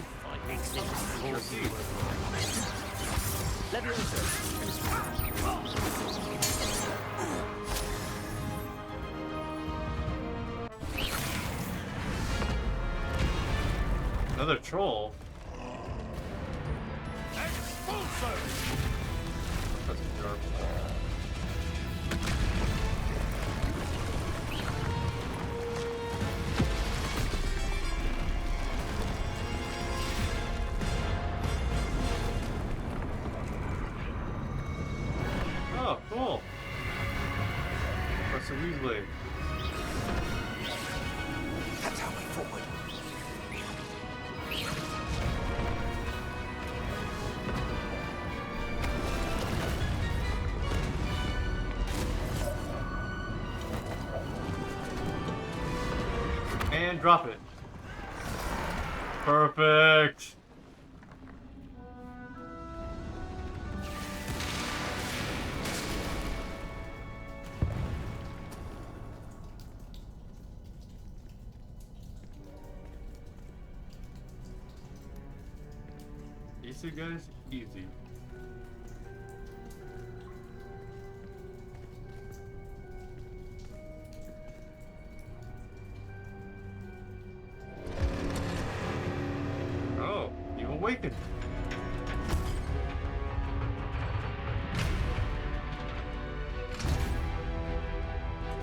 Sure see. Another troll. That's sharp. Basically. That's our way forward. And drop it. Perfect. Easy, guys. Easy. Oh, you awakened.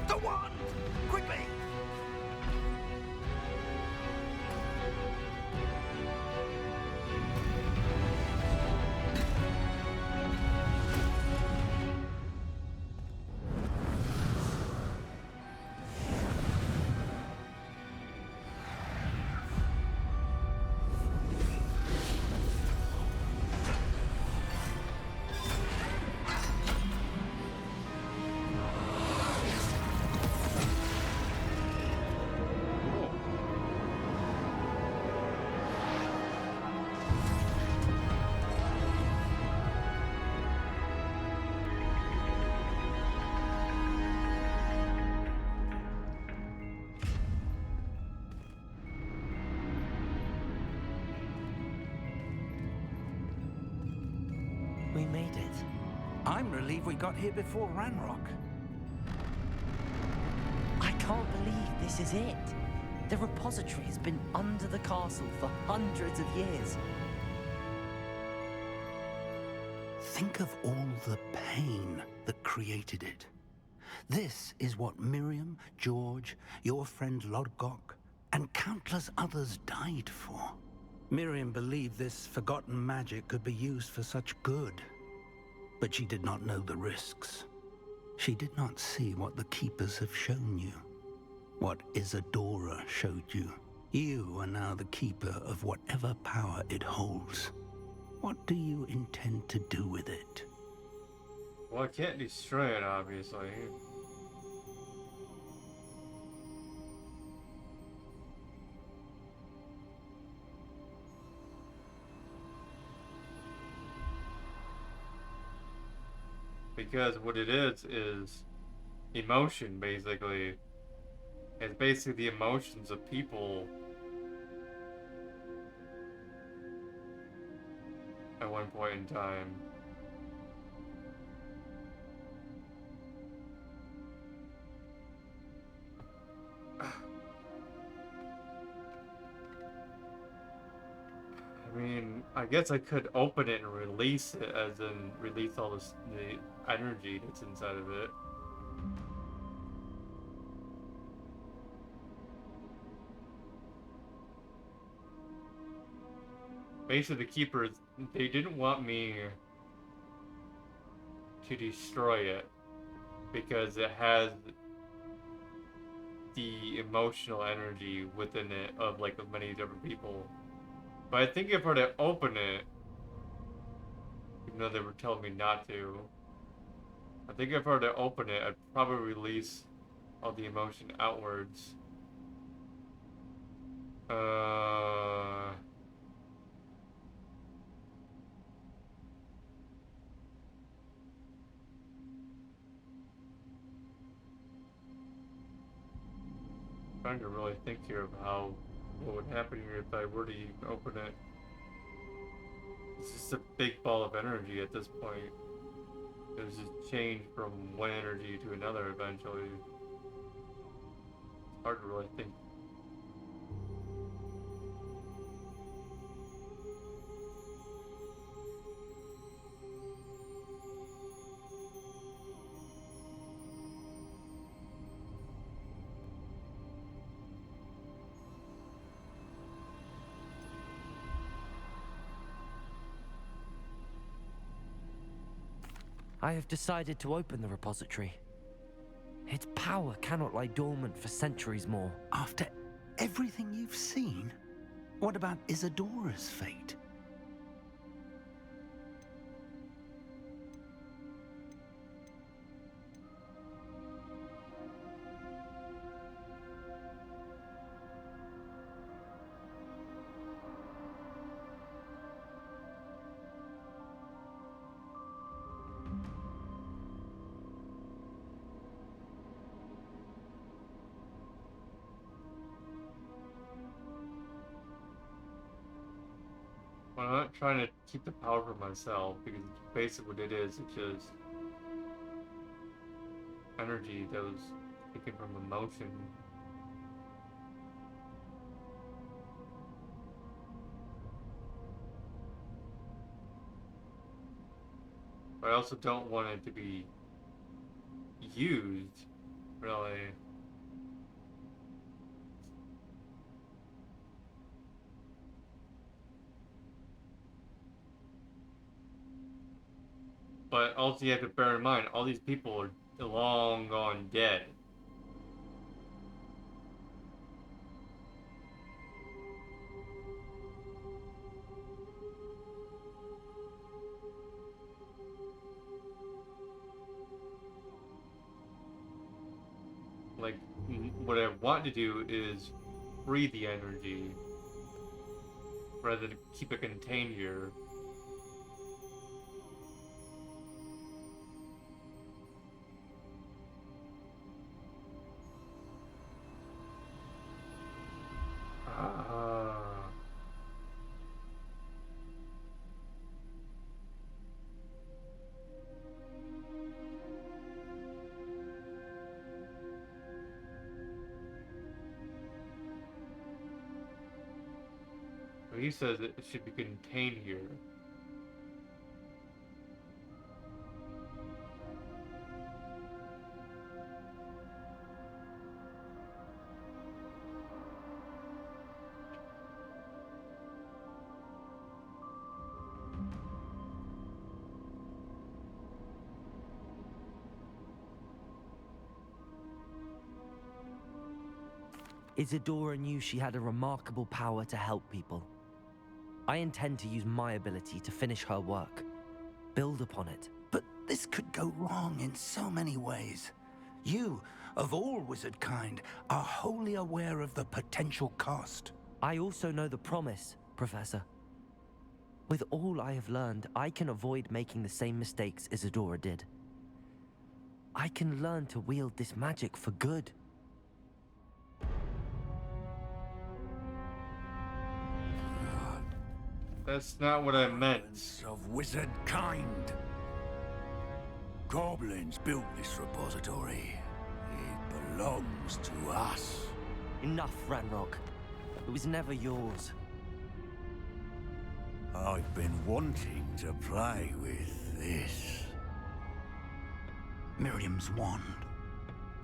The one! Quickly! We made it. I'm relieved we got here before Ranrock. I can't believe this is it. The repository has been under the castle for hundreds of years. Think of all the pain that created it. This is what Miriam, George, your friend Lodgok, and countless others died for. Miriam believed this forgotten magic could be used for such good. But she did not know the risks. She did not see what the Keepers have shown you. What Isadora showed you. You are now the Keeper of whatever power it holds. What do you intend to do with it? Well, I can't destroy it, obviously. Because what it is emotion, basically. It's basically the emotions of people at one point in time. I mean, I guess I could open it and release it, as in release all the energy that's inside of it. Basically, the Keepers, they didn't want me to destroy it because it has the emotional energy within it of like many different people. But I think if I were to open it, even though they were telling me not to, I think if I were to open it, I'd probably release all the emotion outwards. Trying to really think here of what would happen here if I were to even open it. It's just a big ball of energy at this point. There's a change from one energy to another eventually. It's hard to really think. I have decided to open the repository. Its power cannot lie dormant for centuries more. After everything you've seen, what about Isadora's fate? Well, I'm not trying to keep the power for myself, because basically what it is, it's just energy that was taken from emotion. But I also don't want it to be used, really. But also you have to bear in mind, all these people are long gone dead. Like, what I want to do is free the energy, rather than keep it contained here. He says it should be contained here. Isadora knew she had a remarkable power to help people. I intend to use my ability to finish her work. Build upon it. But this could go wrong in so many ways. You, of all wizard kind, are wholly aware of the potential cost. I also know the promise, Professor. With all I have learned, I can avoid making the same mistakes Isadora did. I can learn to wield this magic for good. That's not what I meant. Of wizard kind. Goblins built this repository. It belongs to us. Enough, Ranrock. It was never yours. I've been wanting to play with this. Miriam's wand.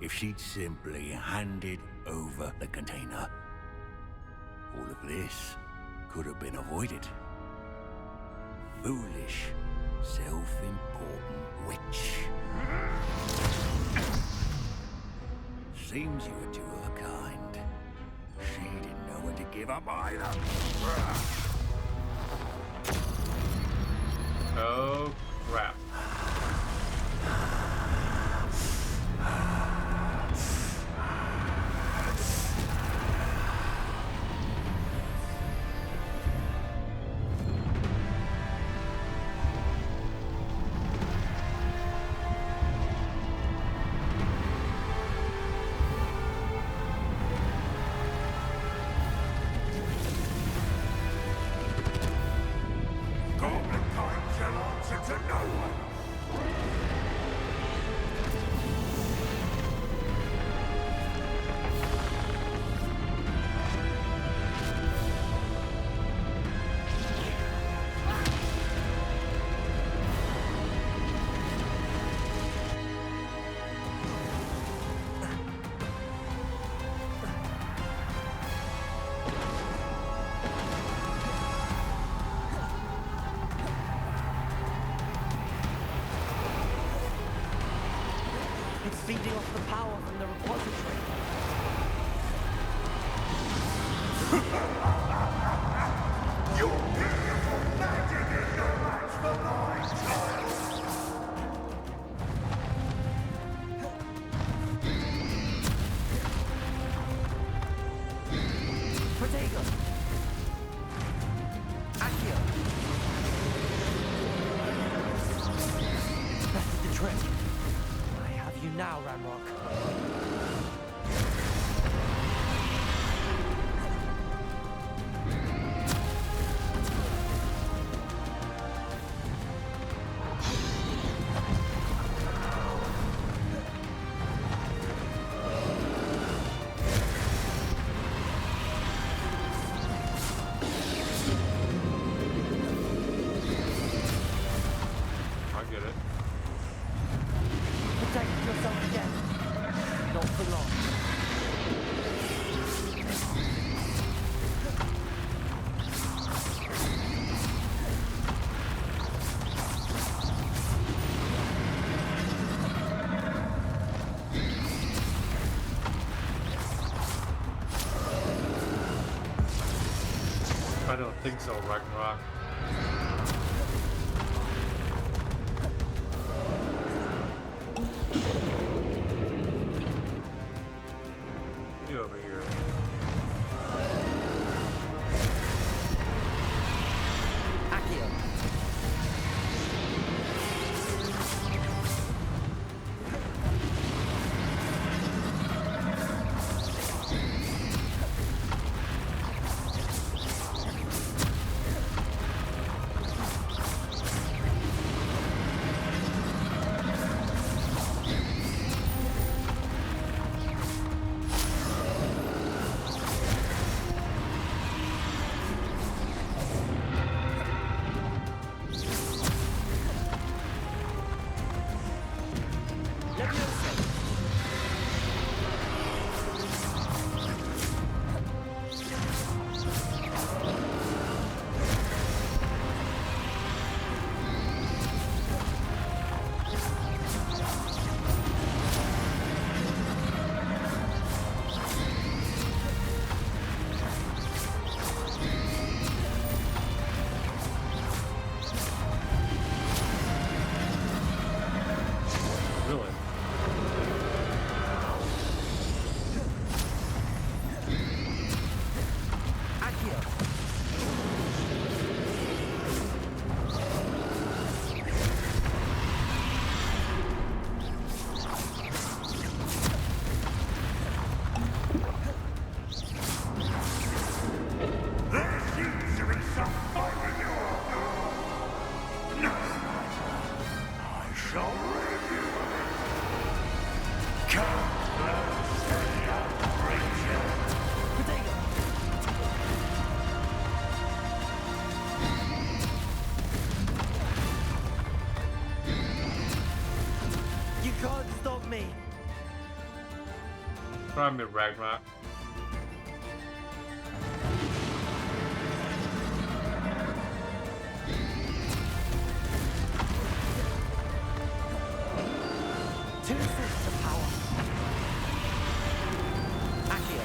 If she'd simply handed over the container, all of this could have been avoided. Foolish, self-important witch. Seems you were two of a kind. She didn't know when to give up either. Oh, crap. feeding off the power from the repository. Your beautiful magic is no match for mine, child! Protego! Accio! That did the trick. I have you now, Ramrock. I get it. Protect yourself again. Not for long. I don't think so, Ragnarok. You over here. Accio! Really? Accio! There seems to be some fight in your No matter. I shall rid you of it. Come, let's stay outrageous. Protego! You can't stop me! Try me, Ragnarok. Two fists of power. Accio!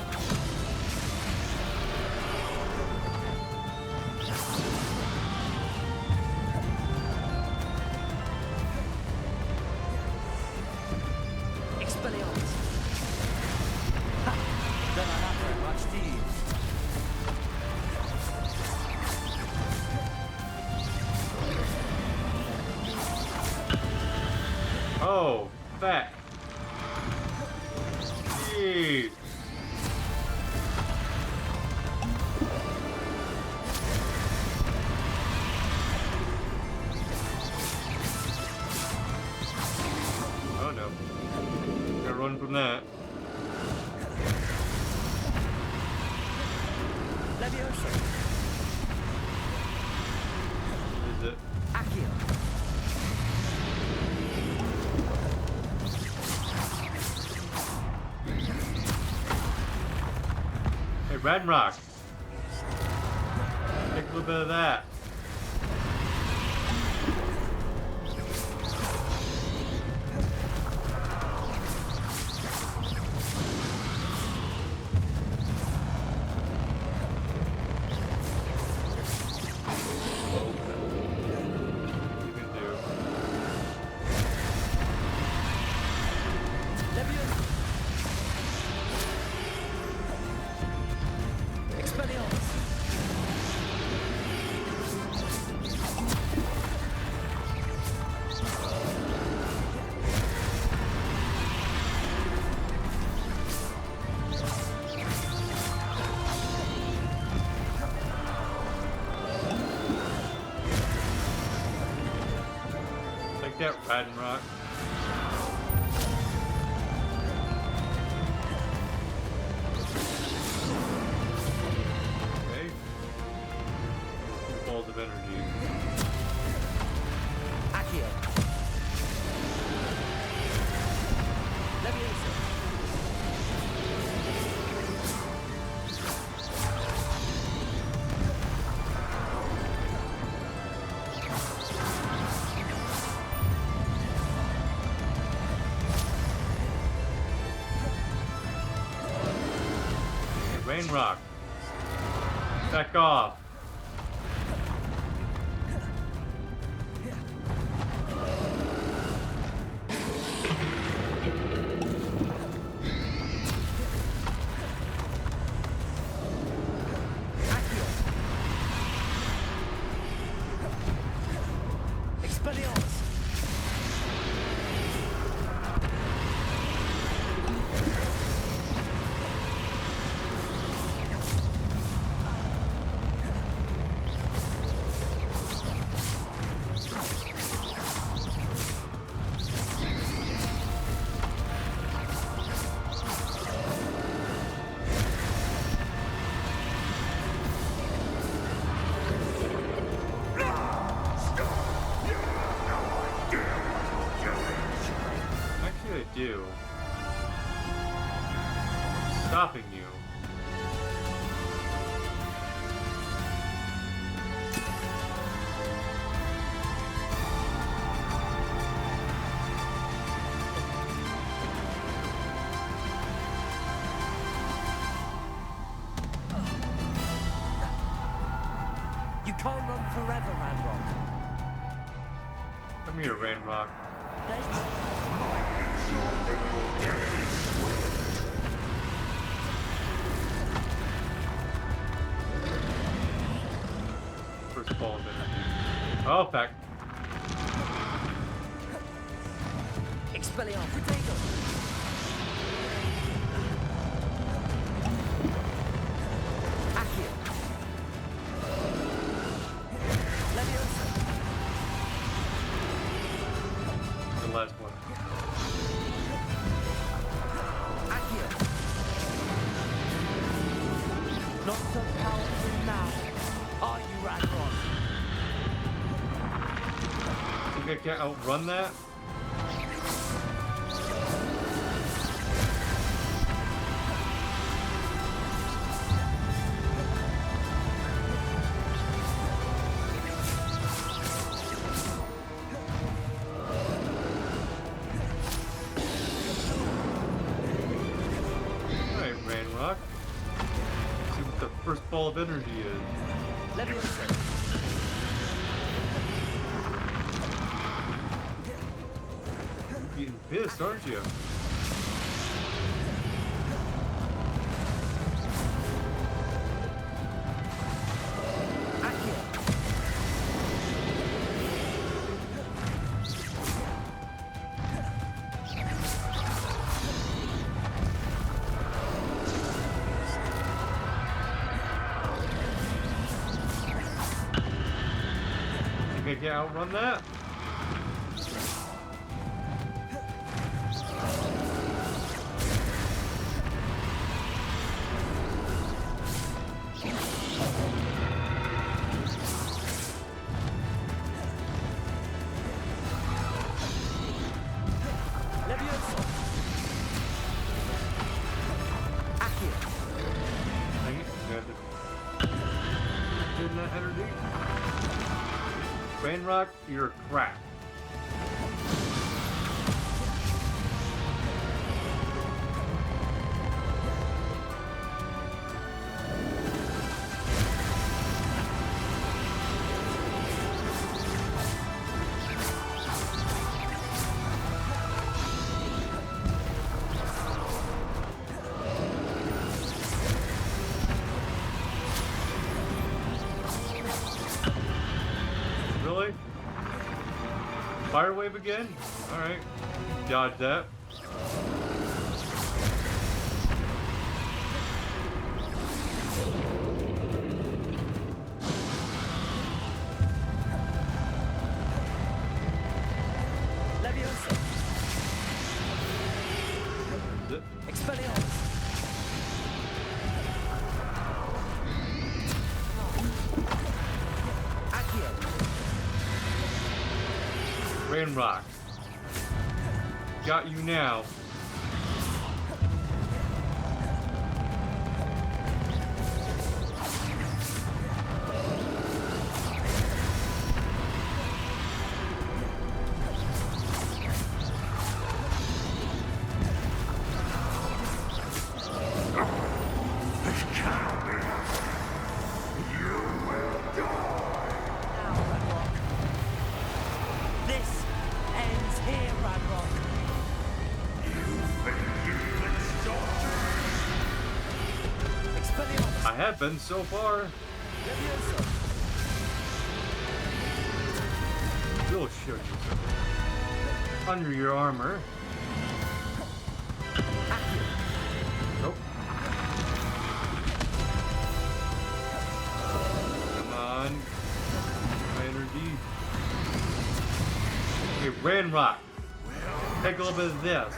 Expelliarmus! Ha! Don't like that very much, do you? Oh, that. Jeez. Oh no. Gotta run from that. Leviosa! Is it? Accio! Hey, Ragnarok. Take a little bit of that. get Ragnarok. Okay. Two balls of energy. Accio. Leviosa. Rain Rock. Back off. Do. Stopping you. You can't run forever, Ranrock. Come here, Rainrock. First ball of energy. Oh, back. Expelliarmus. Protego. Accio. Leviosa. The last one. Accio. Not so powerful now. Are you, Ragnarok? Think I can't outrun that? Alright, Rainrock. See what the first ball of energy is. Leviosa. Getting pissed, aren't you? Think I can outrun that? Rainrock, you're crap. Really? Fire wave again? Alright. Dodge that. Rain Rock. Got you now. I have been so far. We'll show you something. Under your armor. Nope. Come on. My energy. Okay, Rain Rock. Take a little bit of this.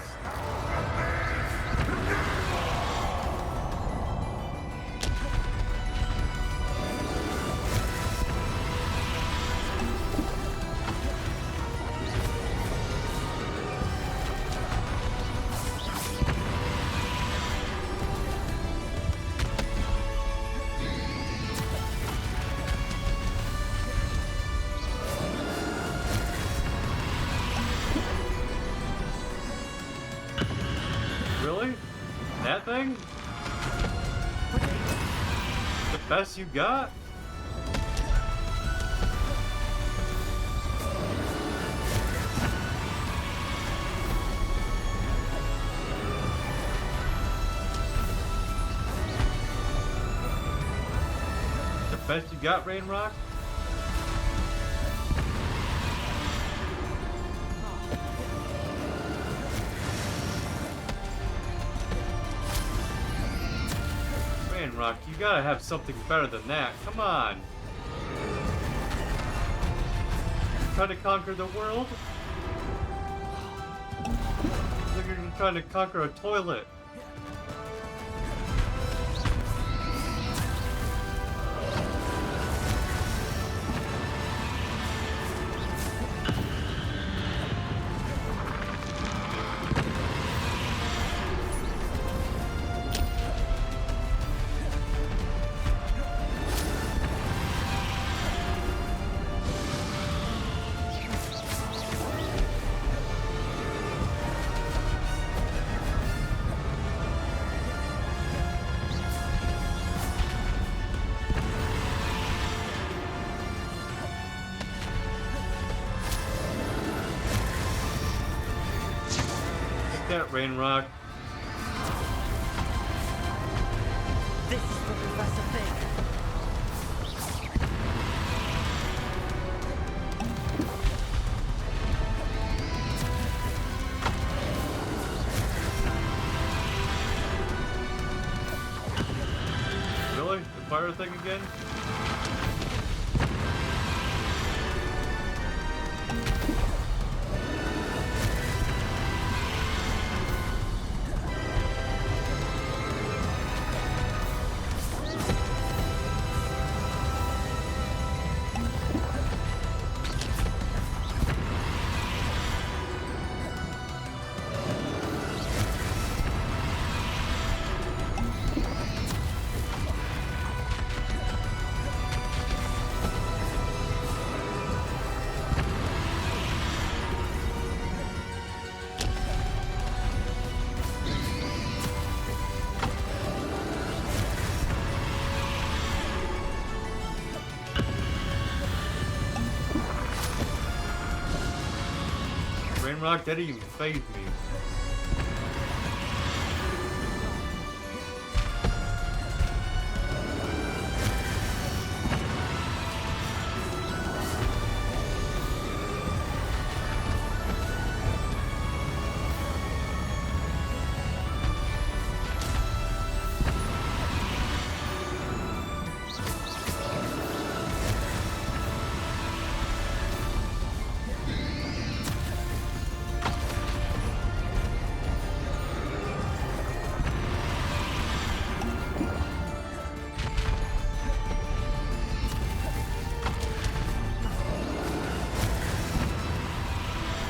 Really? That thing? The best you got? The best you got, Rain Rock? Rock, you gotta have something better than that. Come on. Trying to conquer the world? Like you're trying to conquer a toilet. That Rain Rock. This is the Professor Fig. Really? The fire thing again? Rain Rock, that didn't even phase me.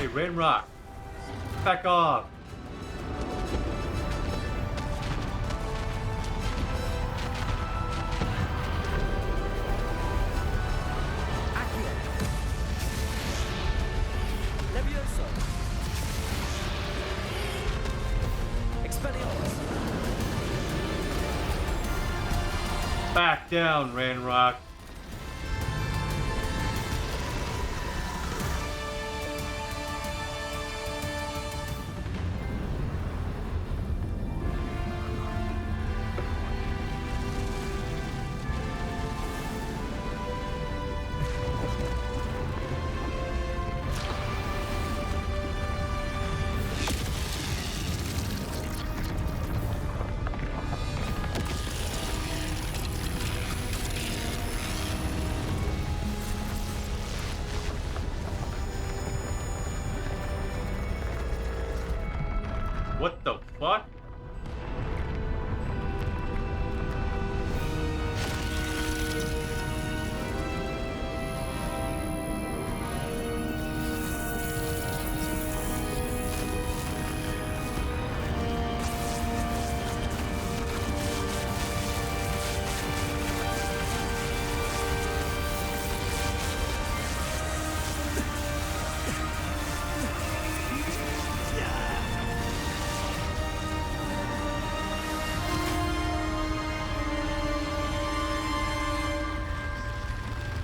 Hey, Rain Rock. Back off. Levioso. Expelliarmus. Back down, Rain Rock. What the fuck?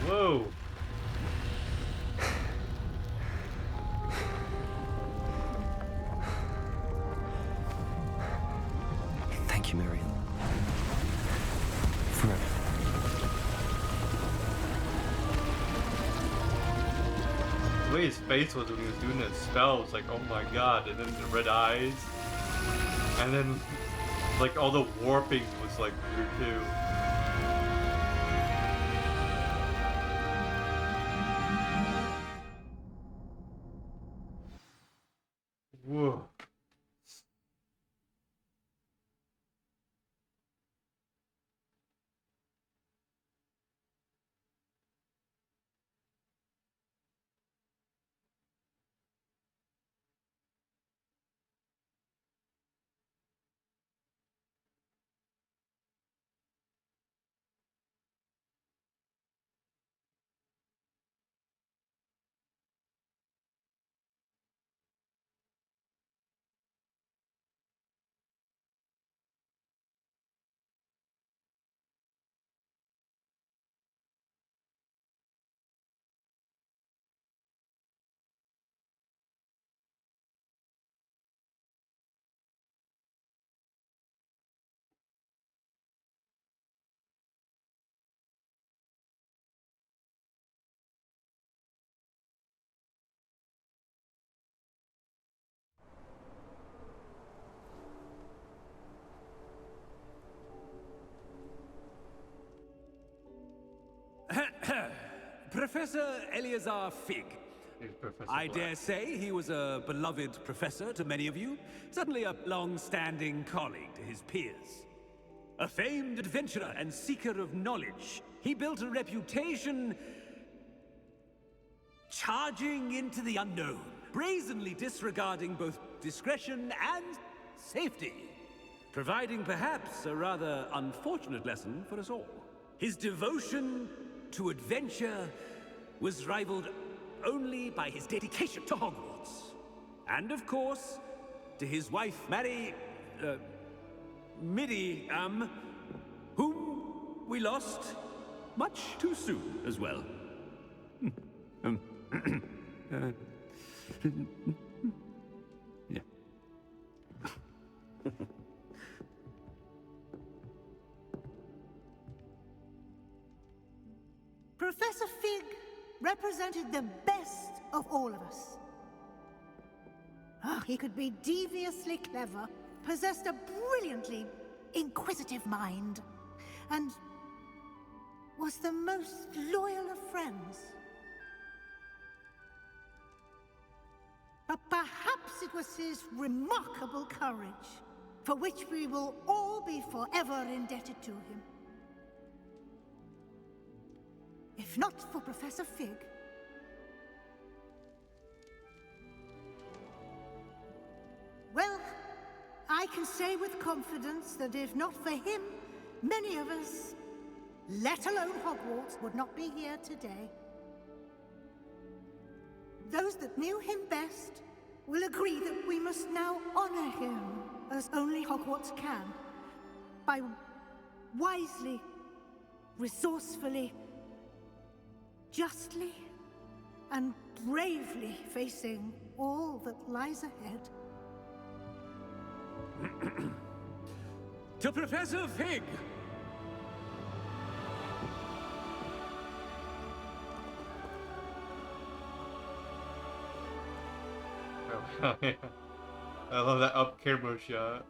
Whoa. Thank you, Marion. Forever. The way his face was when he was doing that spell was like, oh my god, and then the red eyes. And then, like, all the warping was like weird too. Whoa. Professor Eleazar Fig. I dare say he was a beloved professor to many of you, certainly a long-standing colleague to his peers. A famed adventurer and seeker of knowledge, he built a reputation charging into the unknown, brazenly disregarding both discretion and safety, providing perhaps a rather unfortunate lesson for us all. His devotion to adventure was rivaled only by his dedication to Hogwarts. And of course, to his wife, Midi, whom we lost much too soon as well. Yeah. Professor Fig represented the best of all of us. He could be deviously clever, possessed a brilliantly inquisitive mind, and was the most loyal of friends. But perhaps it was his remarkable courage, for which we will all be forever indebted to him. If not for Professor Fig, can say with confidence that if not for him, many of us, let alone Hogwarts, would not be here today. Those that knew him best will agree that we must now honor him as only Hogwarts can, by wisely, resourcefully, justly, and bravely facing all that lies ahead. To Professor Fig! Oh, yeah. I love that up camera shot.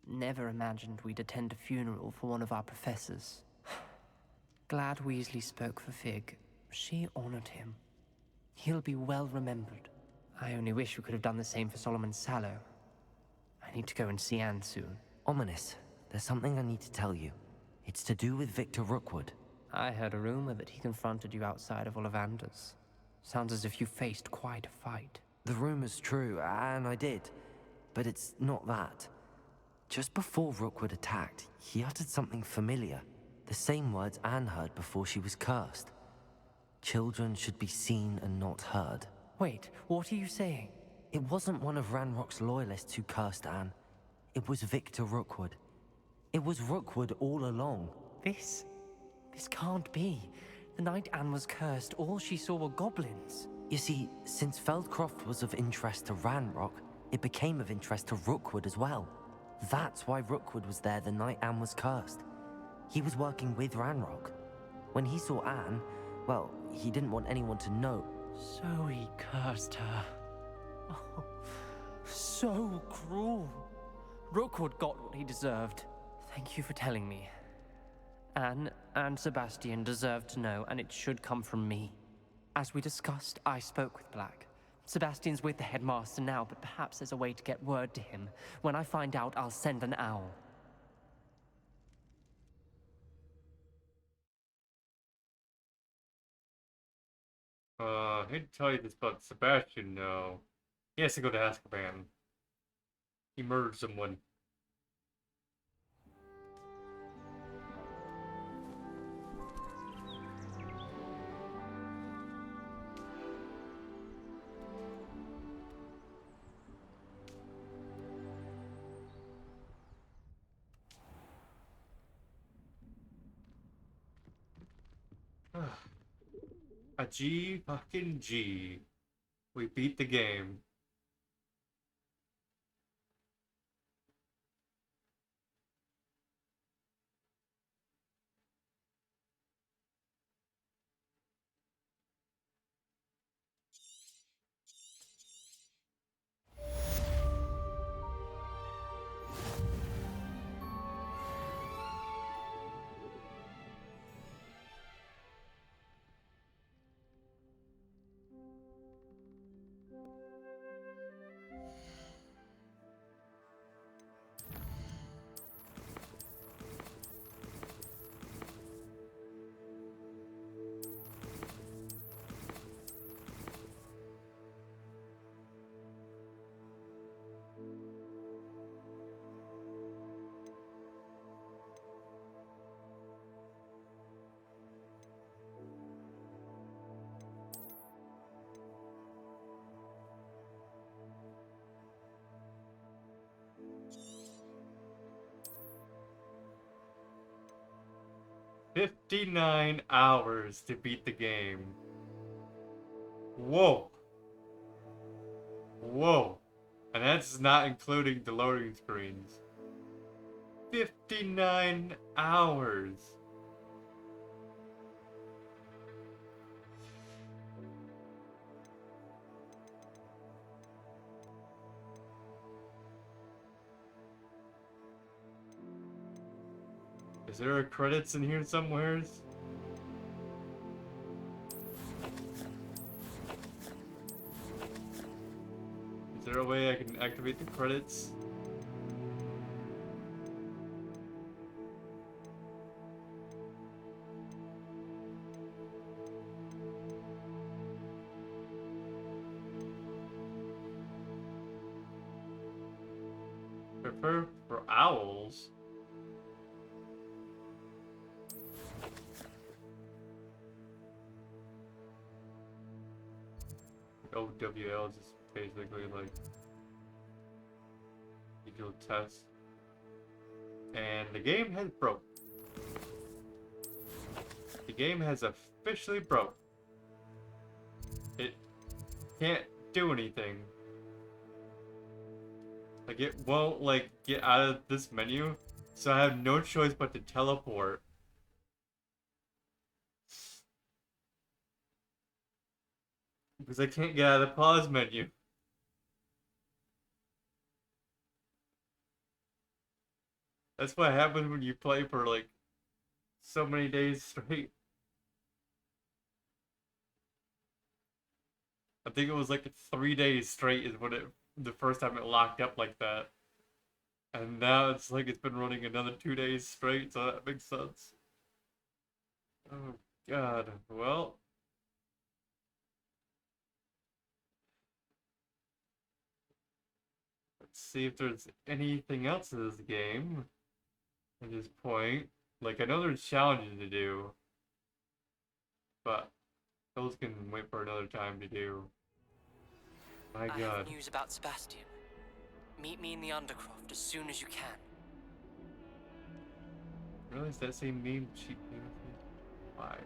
Never imagined we'd attend a funeral for one of our professors. Glad Weasley spoke for Fig. She honored him. He'll be well remembered. I only wish we could have done the same for Solomon Sallow. I need to go and see Anne soon. Ominous, there's something I need to tell you. It's to do with Victor Rookwood. I heard a rumor that he confronted you outside of Ollivander's. Sounds as if you faced quite a fight. The rumor's true, and I did. But it's not that. Just before Rookwood attacked, he uttered something familiar. The same words Anne heard before she was cursed. Children should be seen and not heard. Wait, what are you saying? It wasn't one of Ranrock's loyalists who cursed Anne. It was Victor Rookwood. It was Rookwood all along. This can't be. The night Anne was cursed, all she saw were goblins. You see, since Feldcroft was of interest to Ranrock, it became of interest to Rookwood as well. That's why Rookwood was there the night Anne was cursed. He was working with Ranrock. When he saw Anne, well, he didn't want anyone to know. So he cursed her. Oh, so cruel. Rookwood got what he deserved. Thank you for telling me. Anne and Sebastian deserve to know, and it should come from me. As we discussed, I spoke with Black. Sebastian's with the headmaster now, but perhaps there's a way to get word to him. When I find out, I'll send an owl. I hate to tell you this, but Sebastian, no. He has to go to Azkaban. He murdered someone. A G fucking G. We beat the game. $59 hours to beat the game. Whoa. Whoa. And that's not including the loading screens. 59 hours. Is there a credits in here somewheres? Is there a way I can activate the credits? Prepare for owls. OWL is just basically like you do a test. And the game has broke. The game has officially broke. It can't do anything. Like it won't like get out of this menu, so I have no choice but to teleport. Because I can't get out of the pause menu. That's what happens when you play for like so many days straight. I think it was like 3 days straight is when the first time it locked up like that. And now it's like it's been running another 2 days straight, so that makes sense. Oh god. Well, let's see if there's anything else in this game at this point. Like, I know there's challenges to do, but those can wait for another time to do. My I god. have news about Sebastian. Meet me in the Undercroft as soon as you can. Really? Is that same meme cheap meme? Why?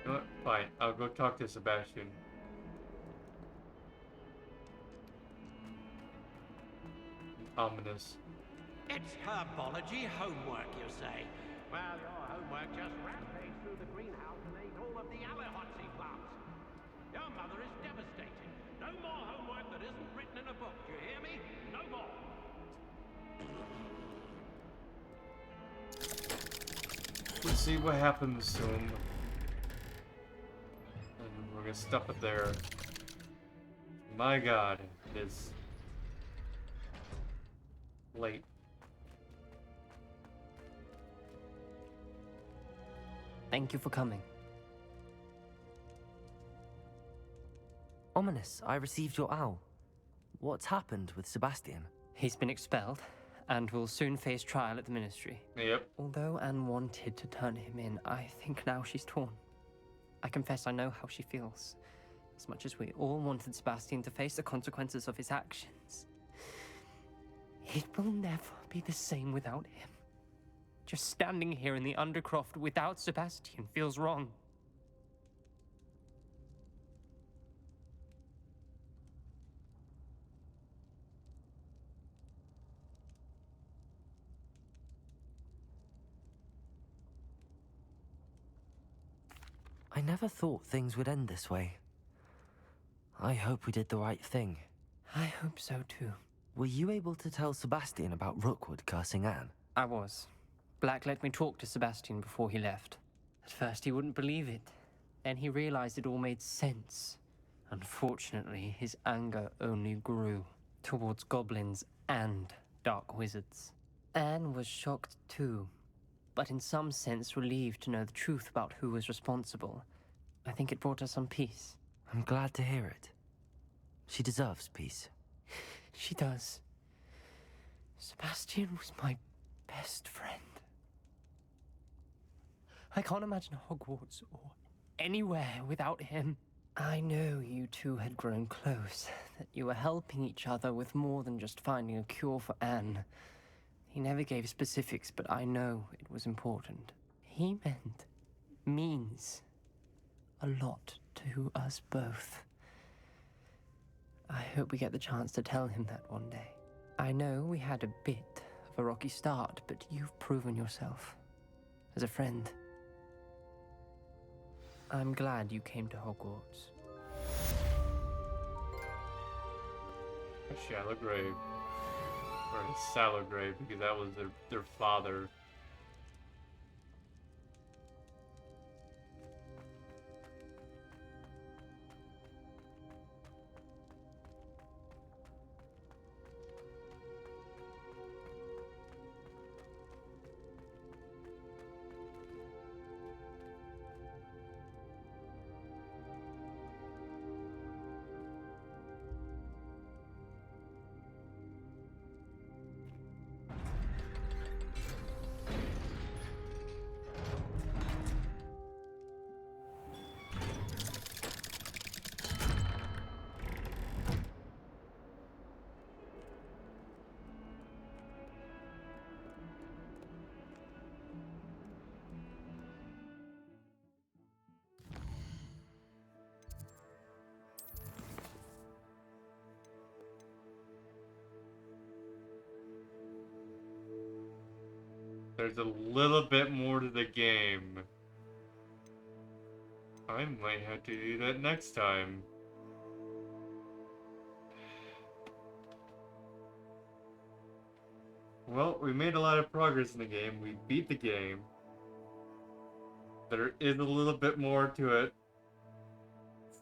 You know what? Fine. I'll go talk to Sebastian. Ominous. It's herbology homework, you say? Well, your homework just rampaged through the greenhouse and ate all of the Allerhotsy plants. Your mother is devastated. No more homework that isn't written in a book, do you hear me? No more. We'll see what happens soon. And we're gonna stop it there. My god, it is late. Thank you for coming. Ominous, I received your owl. What's happened with Sebastian? He's been expelled, and will soon face trial at the Ministry. Yep. Although Anne wanted to turn him in, I think now she's torn. I confess I know how she feels. As much as we all wanted Sebastian to face the consequences of his actions. It will never be the same without him. Just standing here in the Undercroft without Sebastian feels wrong. I never thought things would end this way. I hope we did the right thing. I hope so too. Were you able to tell Sebastian about Rookwood cursing Anne? I was. Black let me talk to Sebastian before he left. At first he wouldn't believe it. Then he realized it all made sense. Unfortunately, his anger only grew towards goblins and dark wizards. Anne was shocked too, but in some sense relieved to know the truth about who was responsible. I think it brought her some peace. I'm glad to hear it. She deserves peace. She does. Sebastian was my best friend. I can't imagine Hogwarts or anywhere without him. I know you two had grown close, that you were helping each other with more than just finding a cure for Anne. He never gave specifics, but I know it was important. He means a lot to us both. I hope we get the chance to tell him that one day. I know we had a bit of a rocky start, but you've proven yourself as a friend. I'm glad you came to Hogwarts. A shallow grave. Or a sallow grave, because that was their father. there's a little bit more to the game. I might have to do that next time. Well, we made a lot of progress in the game. We beat the game. There is a little bit more to it.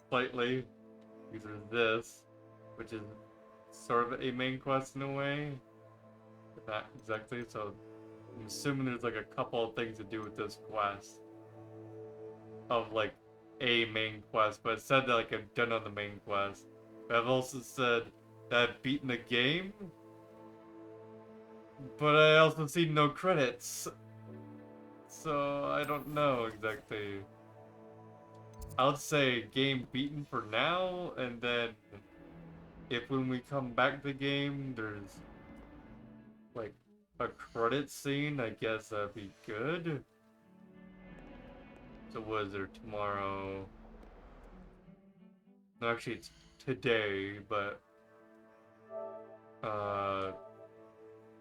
Slightly. Because there's this, which is sort of a main quest in a way. Not exactly, so I'm assuming there's like a couple of things to do with this quest. Of like a main quest, but it said that like I've done on the main quest. But I've also said that I've beaten the game. But I also see no credits. So I don't know exactly. I'll say game beaten for now, and then if when we come back to the game there's like a credit scene, I guess that'd be good. So what is there tomorrow? No, actually it's today, but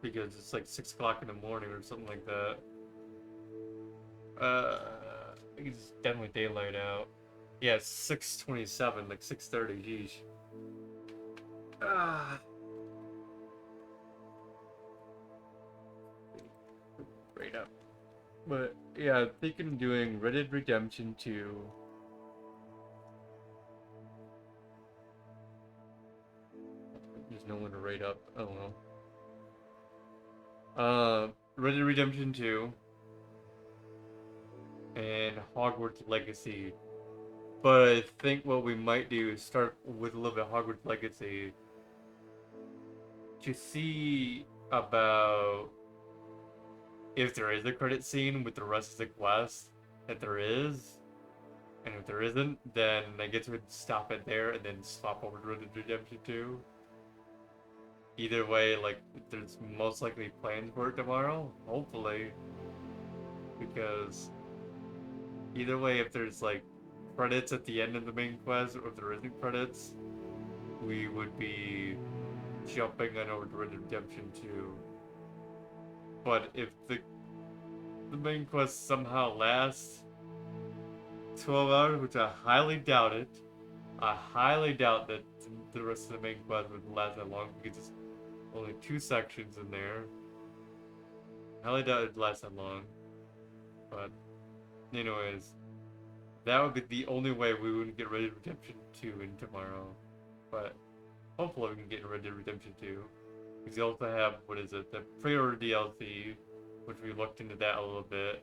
because it's like 6 o'clock in the morning or something like that. I think it's definitely daylight out. Yeah, it's 6:27, like 6:30, geez. Right up. But yeah, I'm thinking of doing Red Dead Redemption 2. There's no one to rate up. Oh well. Red Dead Redemption 2. And Hogwarts Legacy. But I think what we might do is start with a little bit of Hogwarts Legacy to see about if there is a credit scene with the rest of the quest. If there is, and if there isn't, then I guess we'd stop it there and then swap over to Red Dead Redemption 2. Either way, like, there's most likely plans for it tomorrow, hopefully. Because either way, if there's like credits at the end of the main quest, or if there isn't credits, we would be jumping on over to Red Dead Redemption 2. But if the main quest somehow lasts 12 hours, which I highly doubt it, I highly doubt that the rest of the main quest would last that long because it's only 2 sections in there. I highly doubt it'd last that long. But anyways, that would be the only way we wouldn't get Red Dead Redemption 2 in tomorrow. But hopefully we can get Red Dead Redemption 2. Because you also have, what is it, the pre-order DLC, which we looked into that a little bit.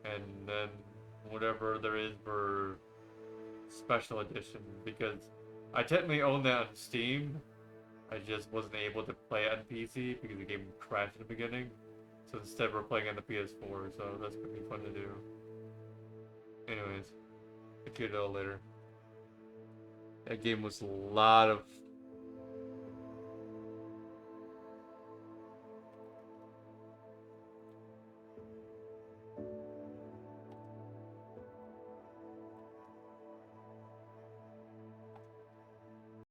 And then whatever there is for special edition. Because I technically own that on Steam. I just wasn't able to play it on PC because the game crashed in the beginning. So instead we're playing on the PS4, so that's gonna be fun to do. Anyways, I'll get it all later. That game was a lot of